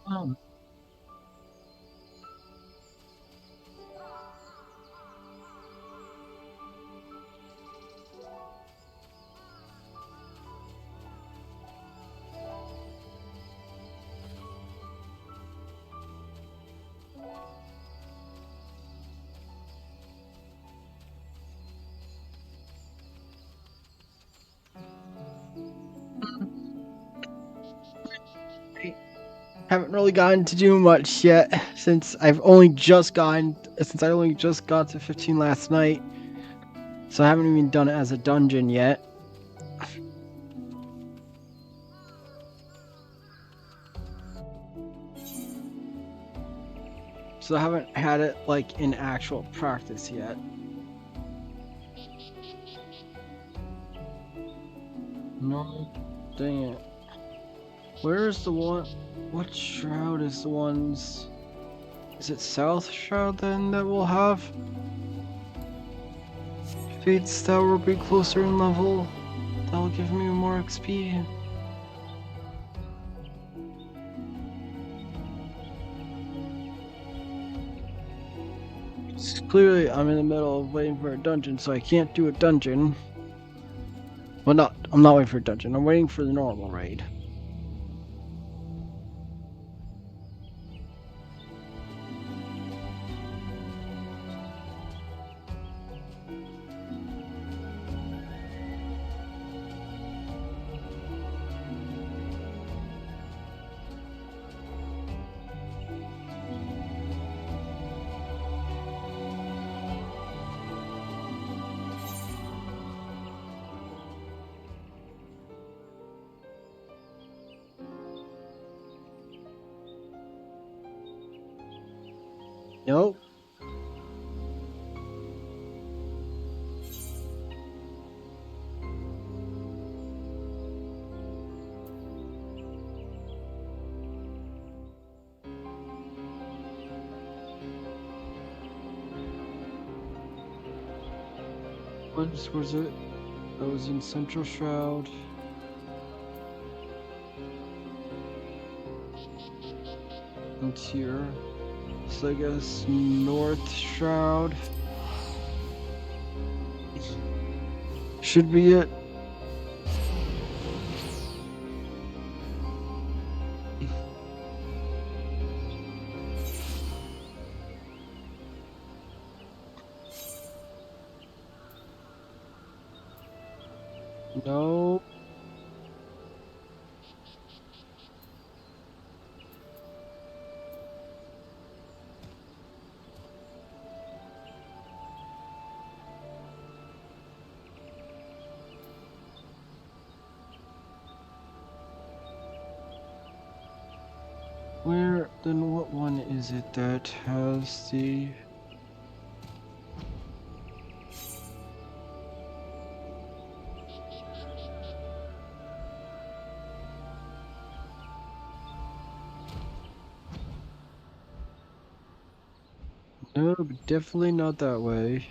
Oh. Haven't really gotten to do much yet since I only just got to 15 last night. So I haven't even done it as a dungeon yet. So I haven't had it like in actual practice yet. No, dang it. Where's the one? What shroud is the ones? Is it South Shroud then that we'll have? Fate's that will be closer in level. That'll give me more XP. Clearly, I'm in the middle of waiting for a dungeon, so I can't do a dungeon. Well, I'm not waiting for a dungeon. I'm waiting for the normal raid. Nope. What was it? I was in Central Shroud. And here. So I guess North Shroud. Should be it. No. Where, then what one is it that has the... No, definitely not that way.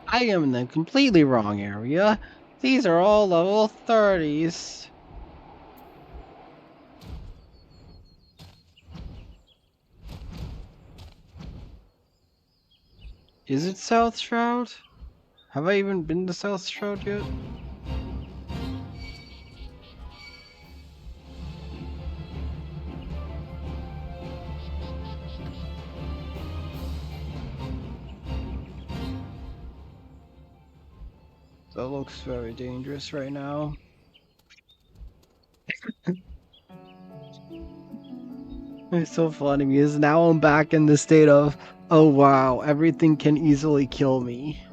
I am in the completely wrong area. These are all level 30s. Is it South Shroud? Have I even been to South Shroud yet? That looks very dangerous right now. It's so funny because now I'm back in the state of, oh wow, everything can easily kill me.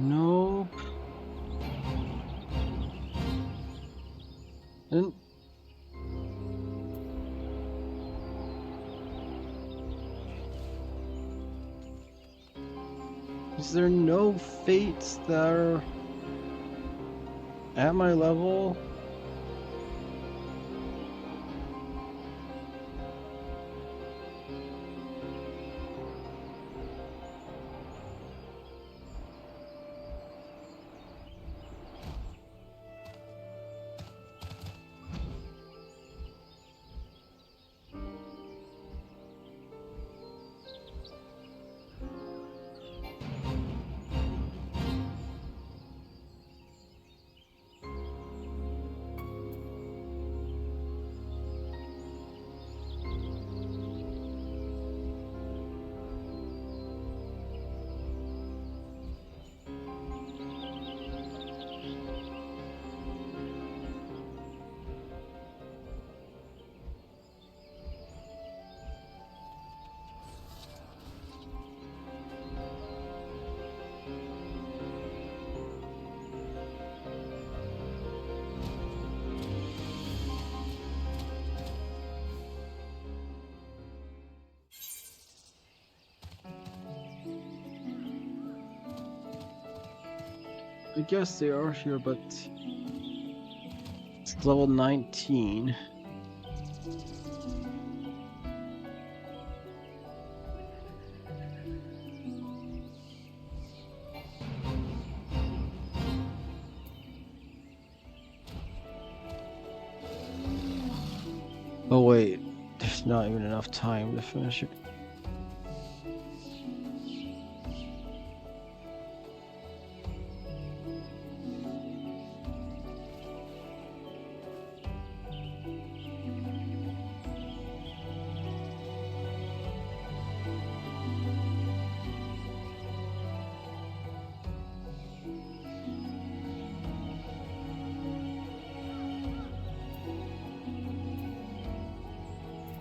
Nope. And is there no fates that are at my level? I guess they are here, but it's level 19. Oh wait, there's not even enough time to finish it.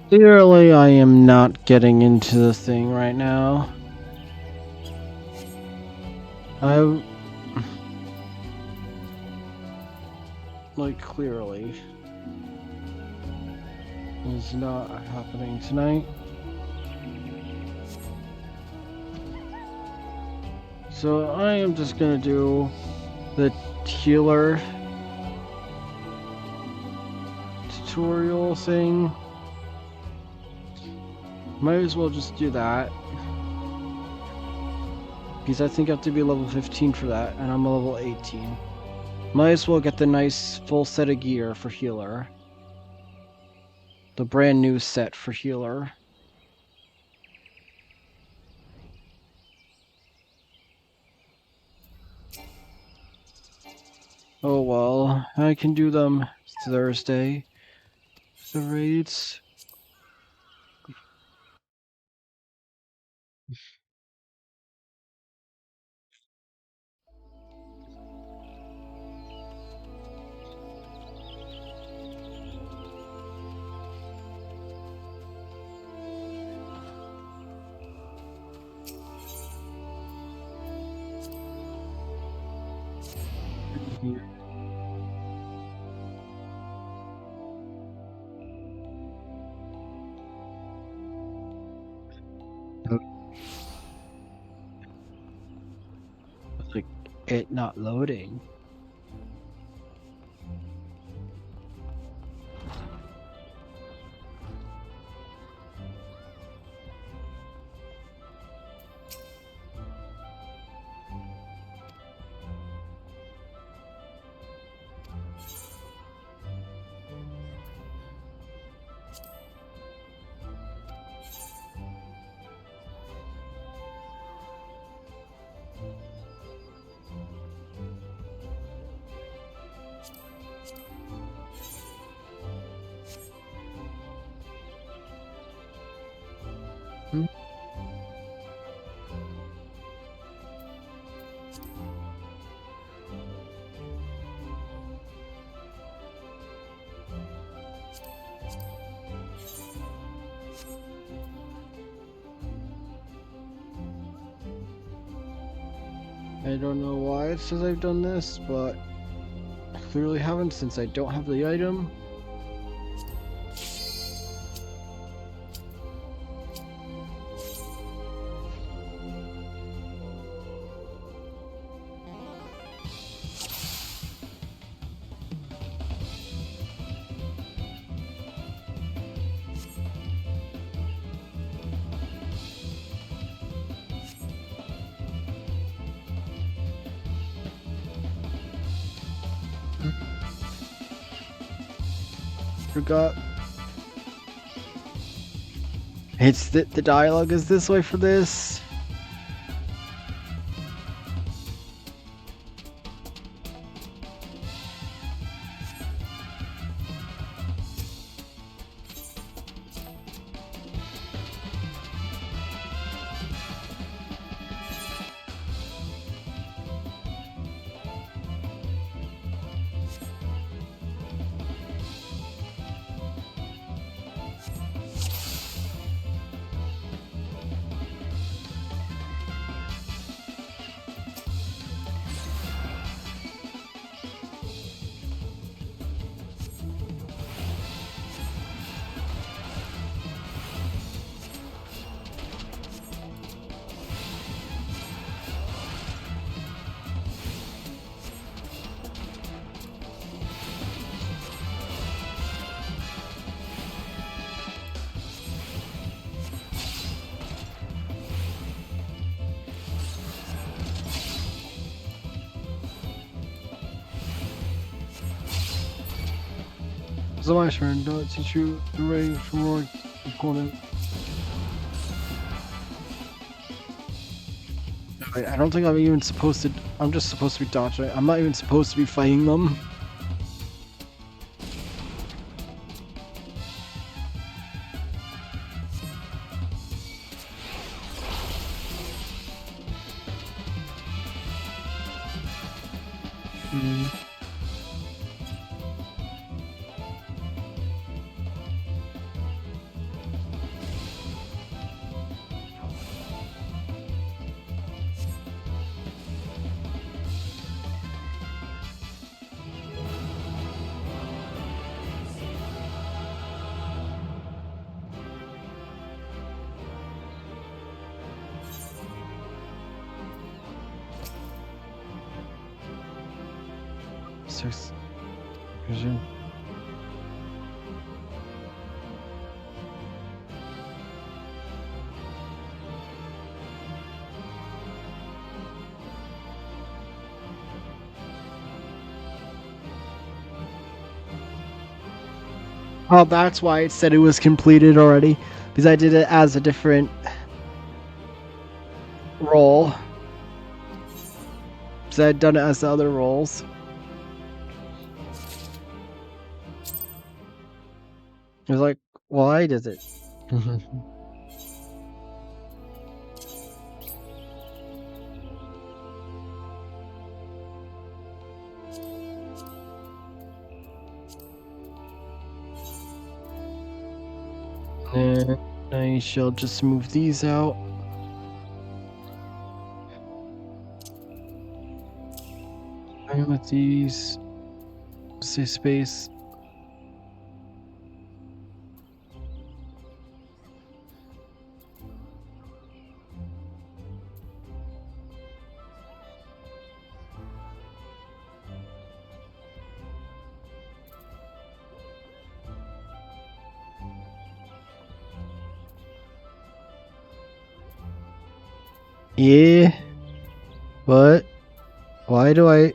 Clearly, I am not getting into the thing right now. Clearly, is not happening tonight. So I am just gonna do the healer tutorial thing. Might as well just do that. Because I think I have to be level 15 for that, and I'm a level 18. Might as well get the nice full set of gear for healer. The brand new set for healer. Oh well, I can do them Thursday. The raids. Like it not loading. I don't know why it says I've done this, but I clearly haven't since I don't have the item. Forgot. It's the dialogue is this way for this. It's my turn. Don't teach you the range from your opponent. I don't think I'm even supposed to. I'm just supposed to be dodging. I'm not even supposed to be fighting them. Six vision. Oh, that's why it said it was completed already, because I did it as a different role. Because I had done it as the other roles. It was like, why does it? And I shall just move these out. And with these, say space. Yeah, but why do I...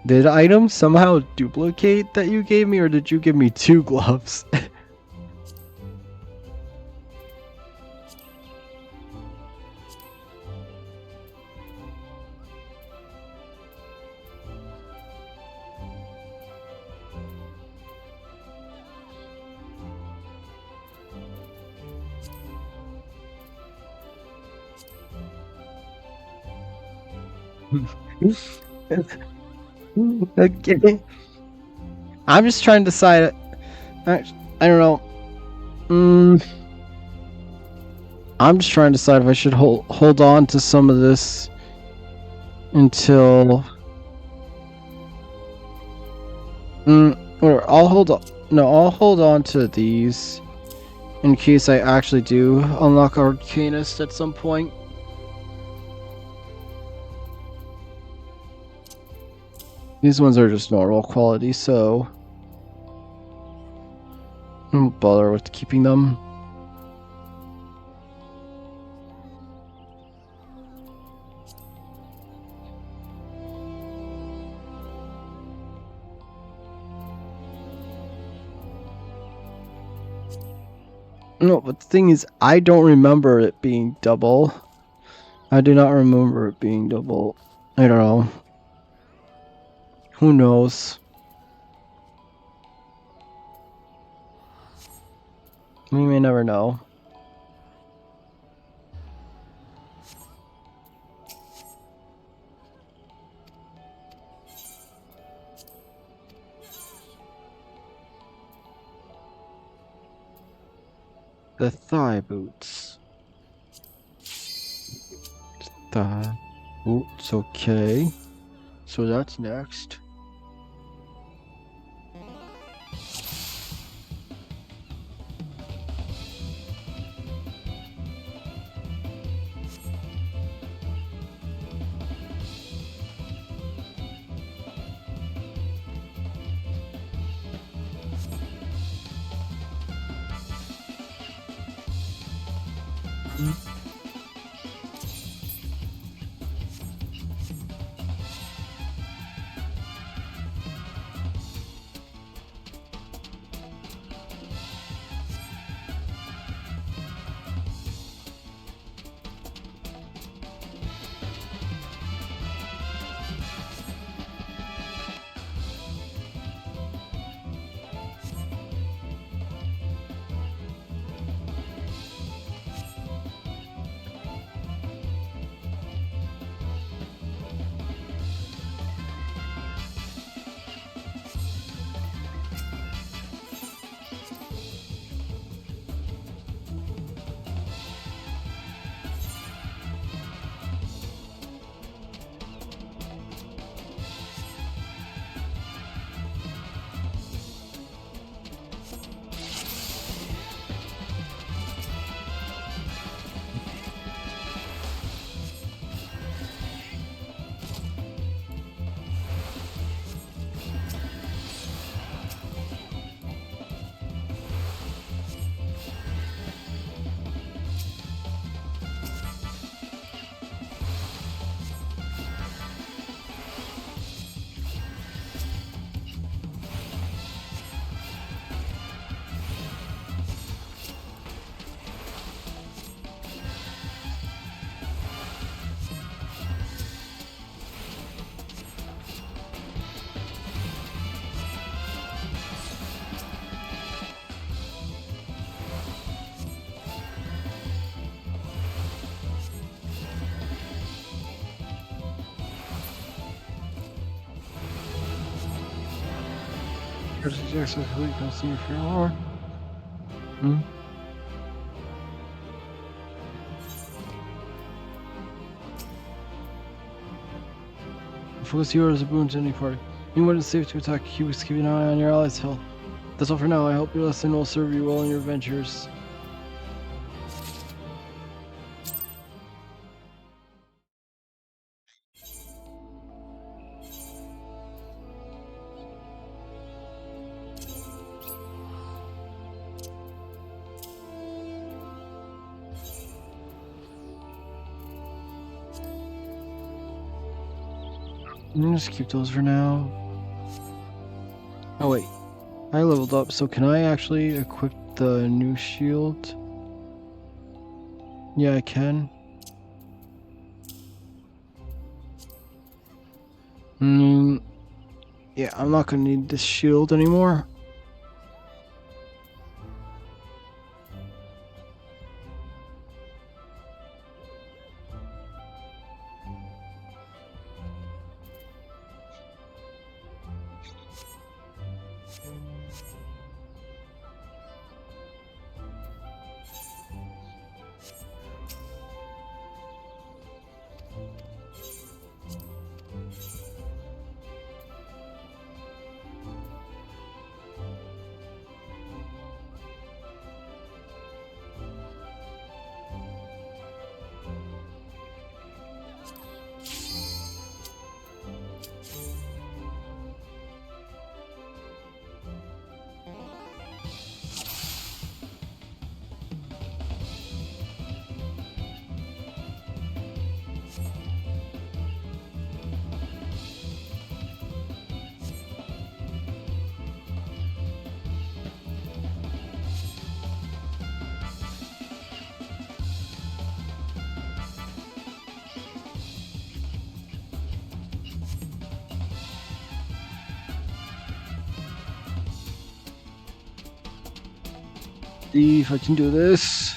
Did items somehow duplicate that you gave me, or did you give me 2 gloves? Okay. I'm just trying to decide. I don't know. I'm just trying to decide if I should hold on to some of this until. Or I'll hold on. No, I'll hold on to these in case I actually do unlock Arcanist at some point. These ones are just normal quality, so I don't bother with keeping them. No, but the thing is, I don't remember it being double. I do not remember it being double. I don't know. Who knows? We may never know. The thigh boots. Thigh boots, okay. So that's next. Percy Jackson, who you can see if you're more. Focus yours as a boon to any party. Anyone is safe to attack, keep keeping an eye on your allies' health. That's all for now. I hope your lesson will serve you well in your ventures. I'm gonna just keep those for now. Oh wait, I leveled up, so can I actually equip the new shield? Yeah, I can. Yeah, I'm not gonna need this shield anymore. See if I can do this.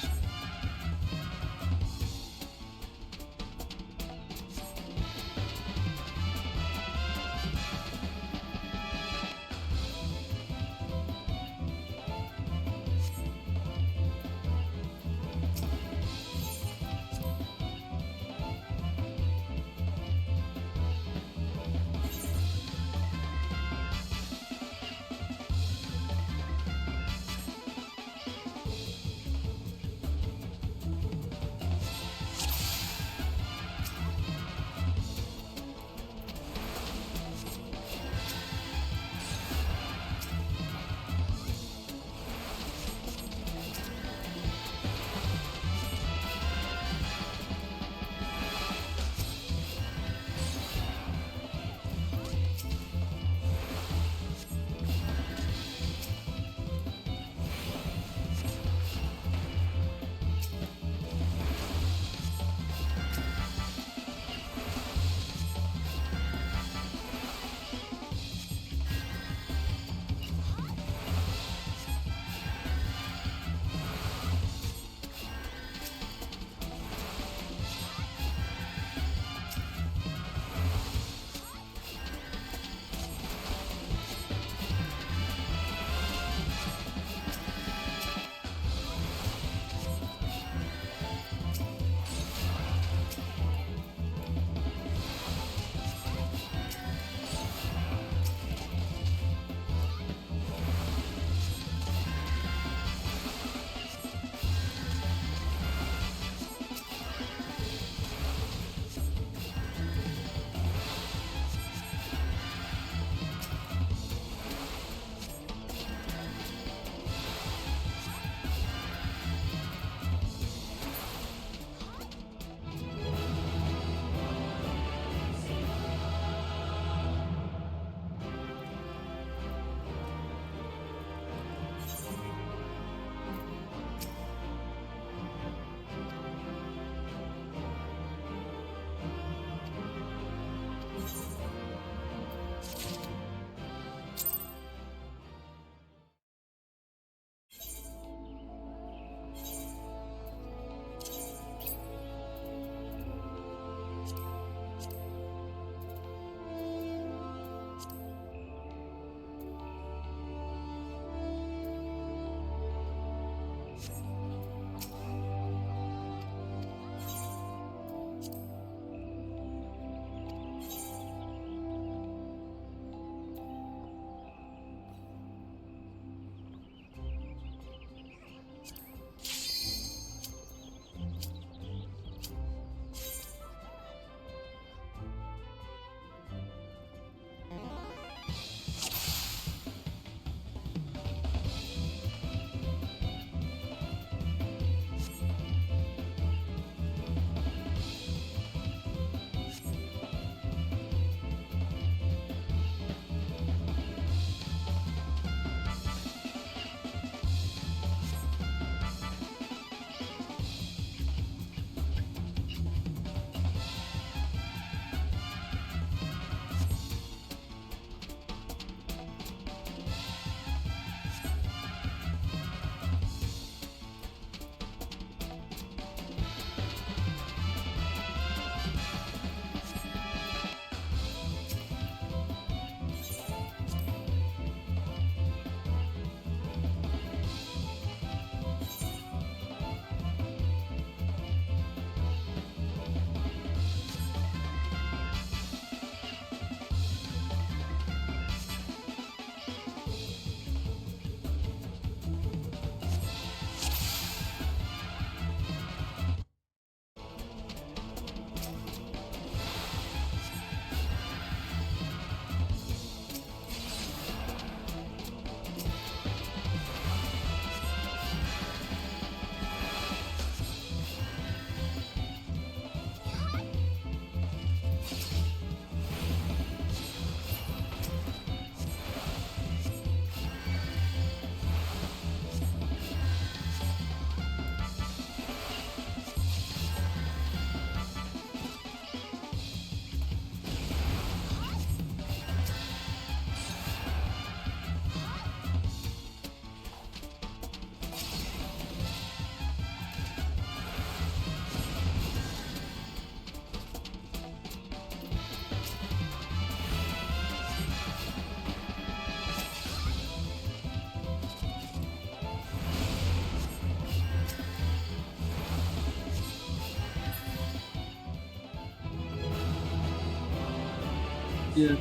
Yeah.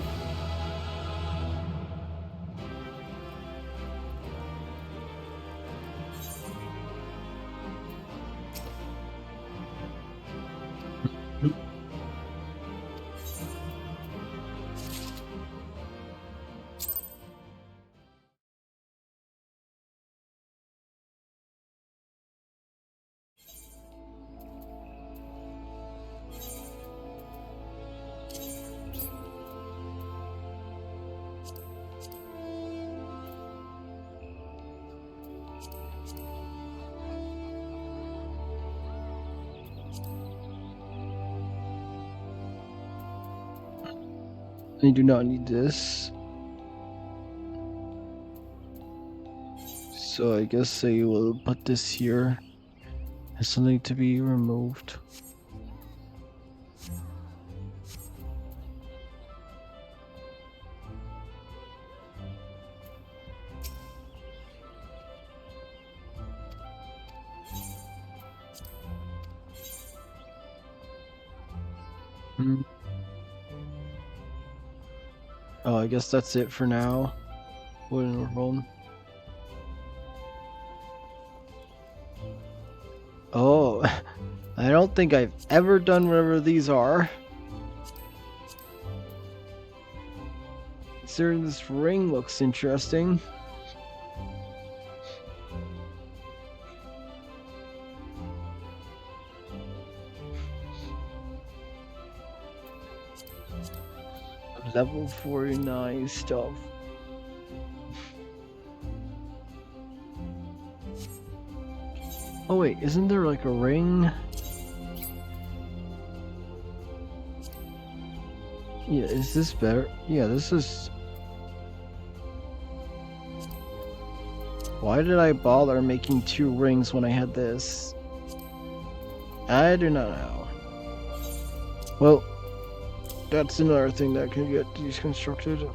I do not need this. So I guess I will put this here as something to be removed. Oh, I guess that's it for now. Wooden roll. Oh, I don't think I've ever done whatever these are. Considering this ring looks interesting. Level 49 stuff. Oh wait, isn't there like a ring? Yeah, is this better? Yeah, this is... Why did I bother making 2 rings when I had this? I do not know. Well, that's another thing that can get deconstructed.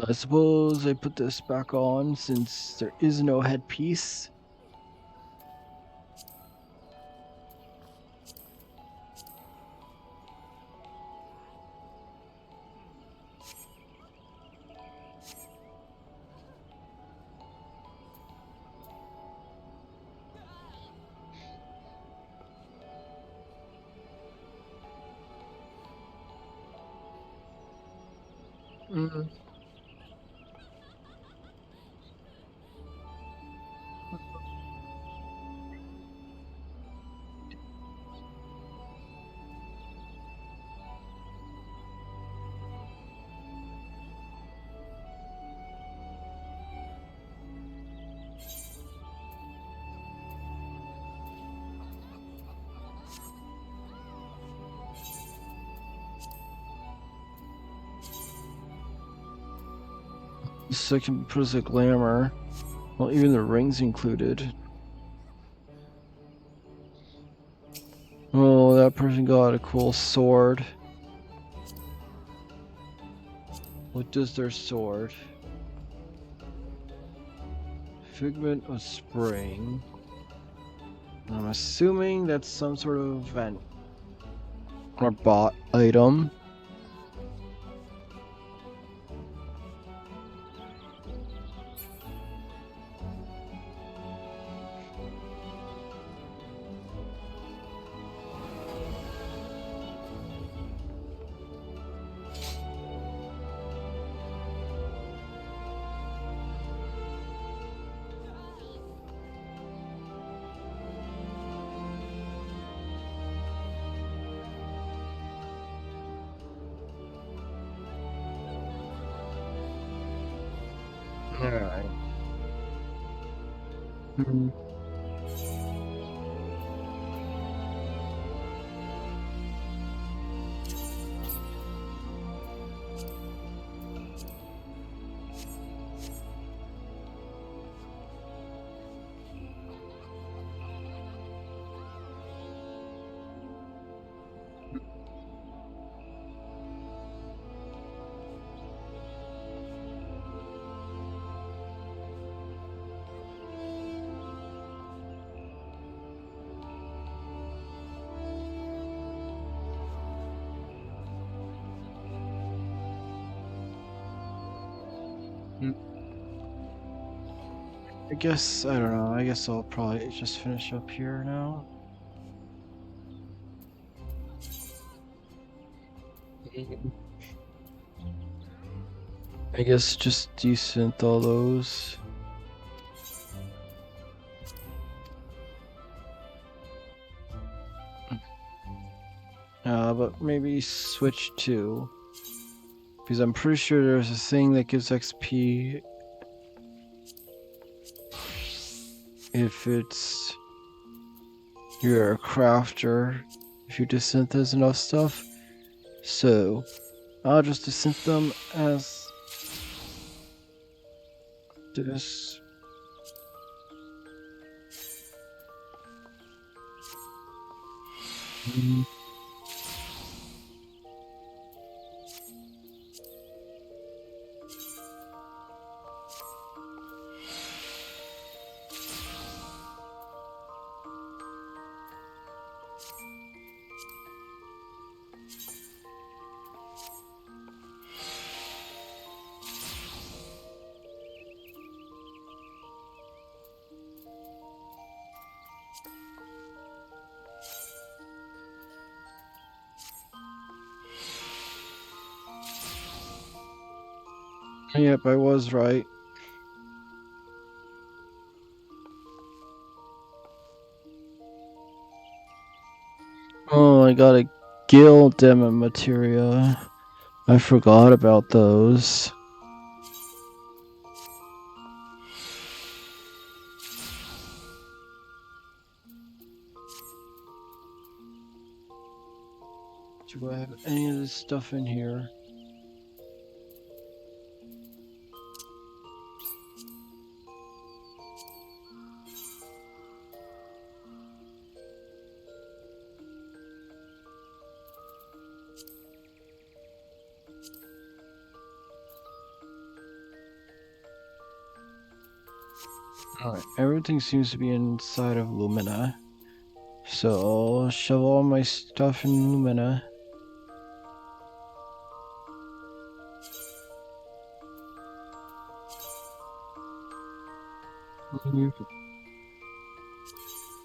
I suppose I put this back on since there is no headpiece. Mm. So I can put as a glamour. Well, even the rings included. Oh, that person got a cool sword. What does their sword? Figment of spring. I'm assuming that's some sort of event or bot item. Alright. I guess, I don't know, I guess I'll probably just finish up here now. I guess just desynth all those. But maybe switch to, because I'm pretty sure there's a thing that gives XP if it's you're a crafter, if you desynthesize enough stuff. So I'll just desynth them as this. Yep, I was right. Oh, I got a guild demo materia. I forgot about those. Do I have any of this stuff in here? Alright, everything seems to be inside of Lumina. So I'll shove all my stuff in Lumina.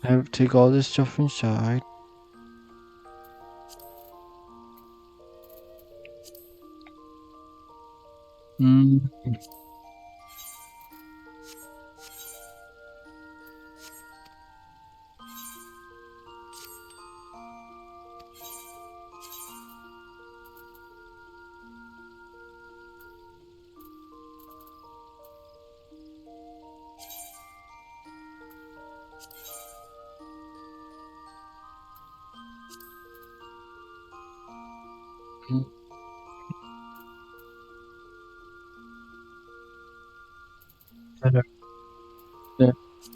I have to take all this stuff inside. Mm.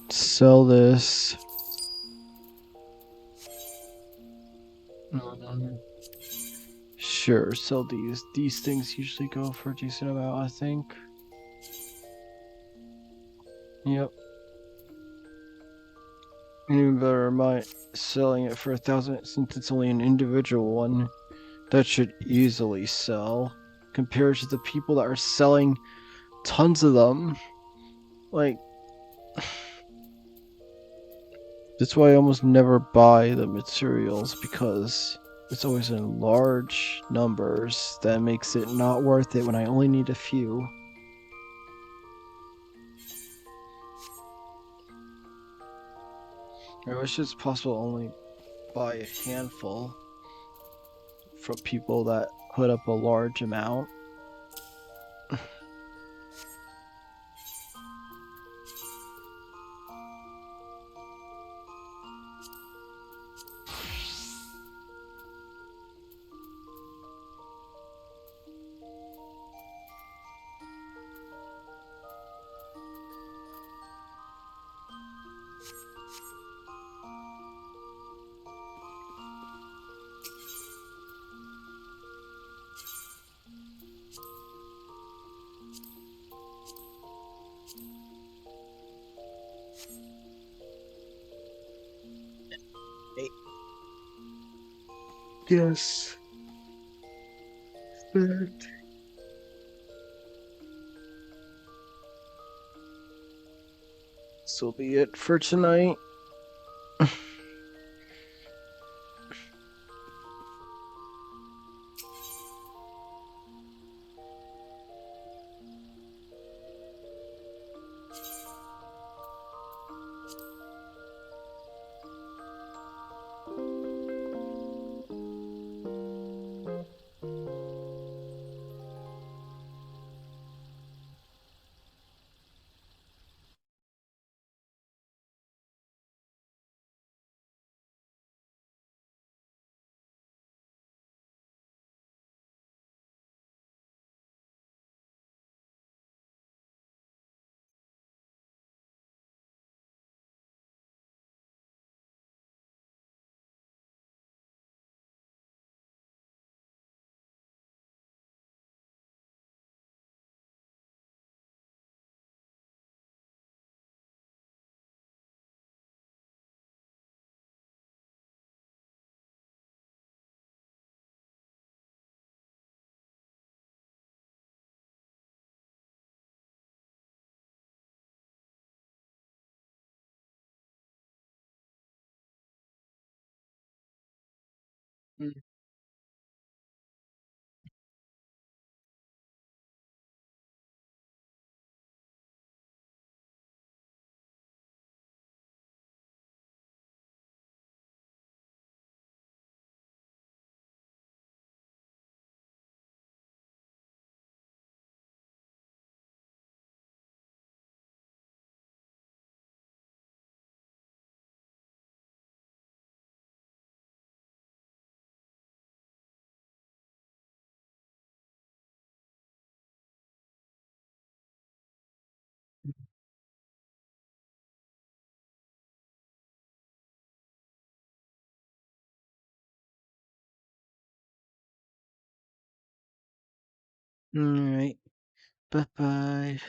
Sell this. Sure, sell these. These things usually go for a decent amount, I think. Yep. Even better, my selling it for 1,000 since it's only an individual one. That should easily sell compared to the people that are selling tons of them. Like, that's why I almost never buy the materials, because it's always in large numbers. That makes it not worth it when I only need a few. I wish it's possible to only buy a handful from people that put up a large amount. Yes. But this will be it for tonight. Alright. Bye bye.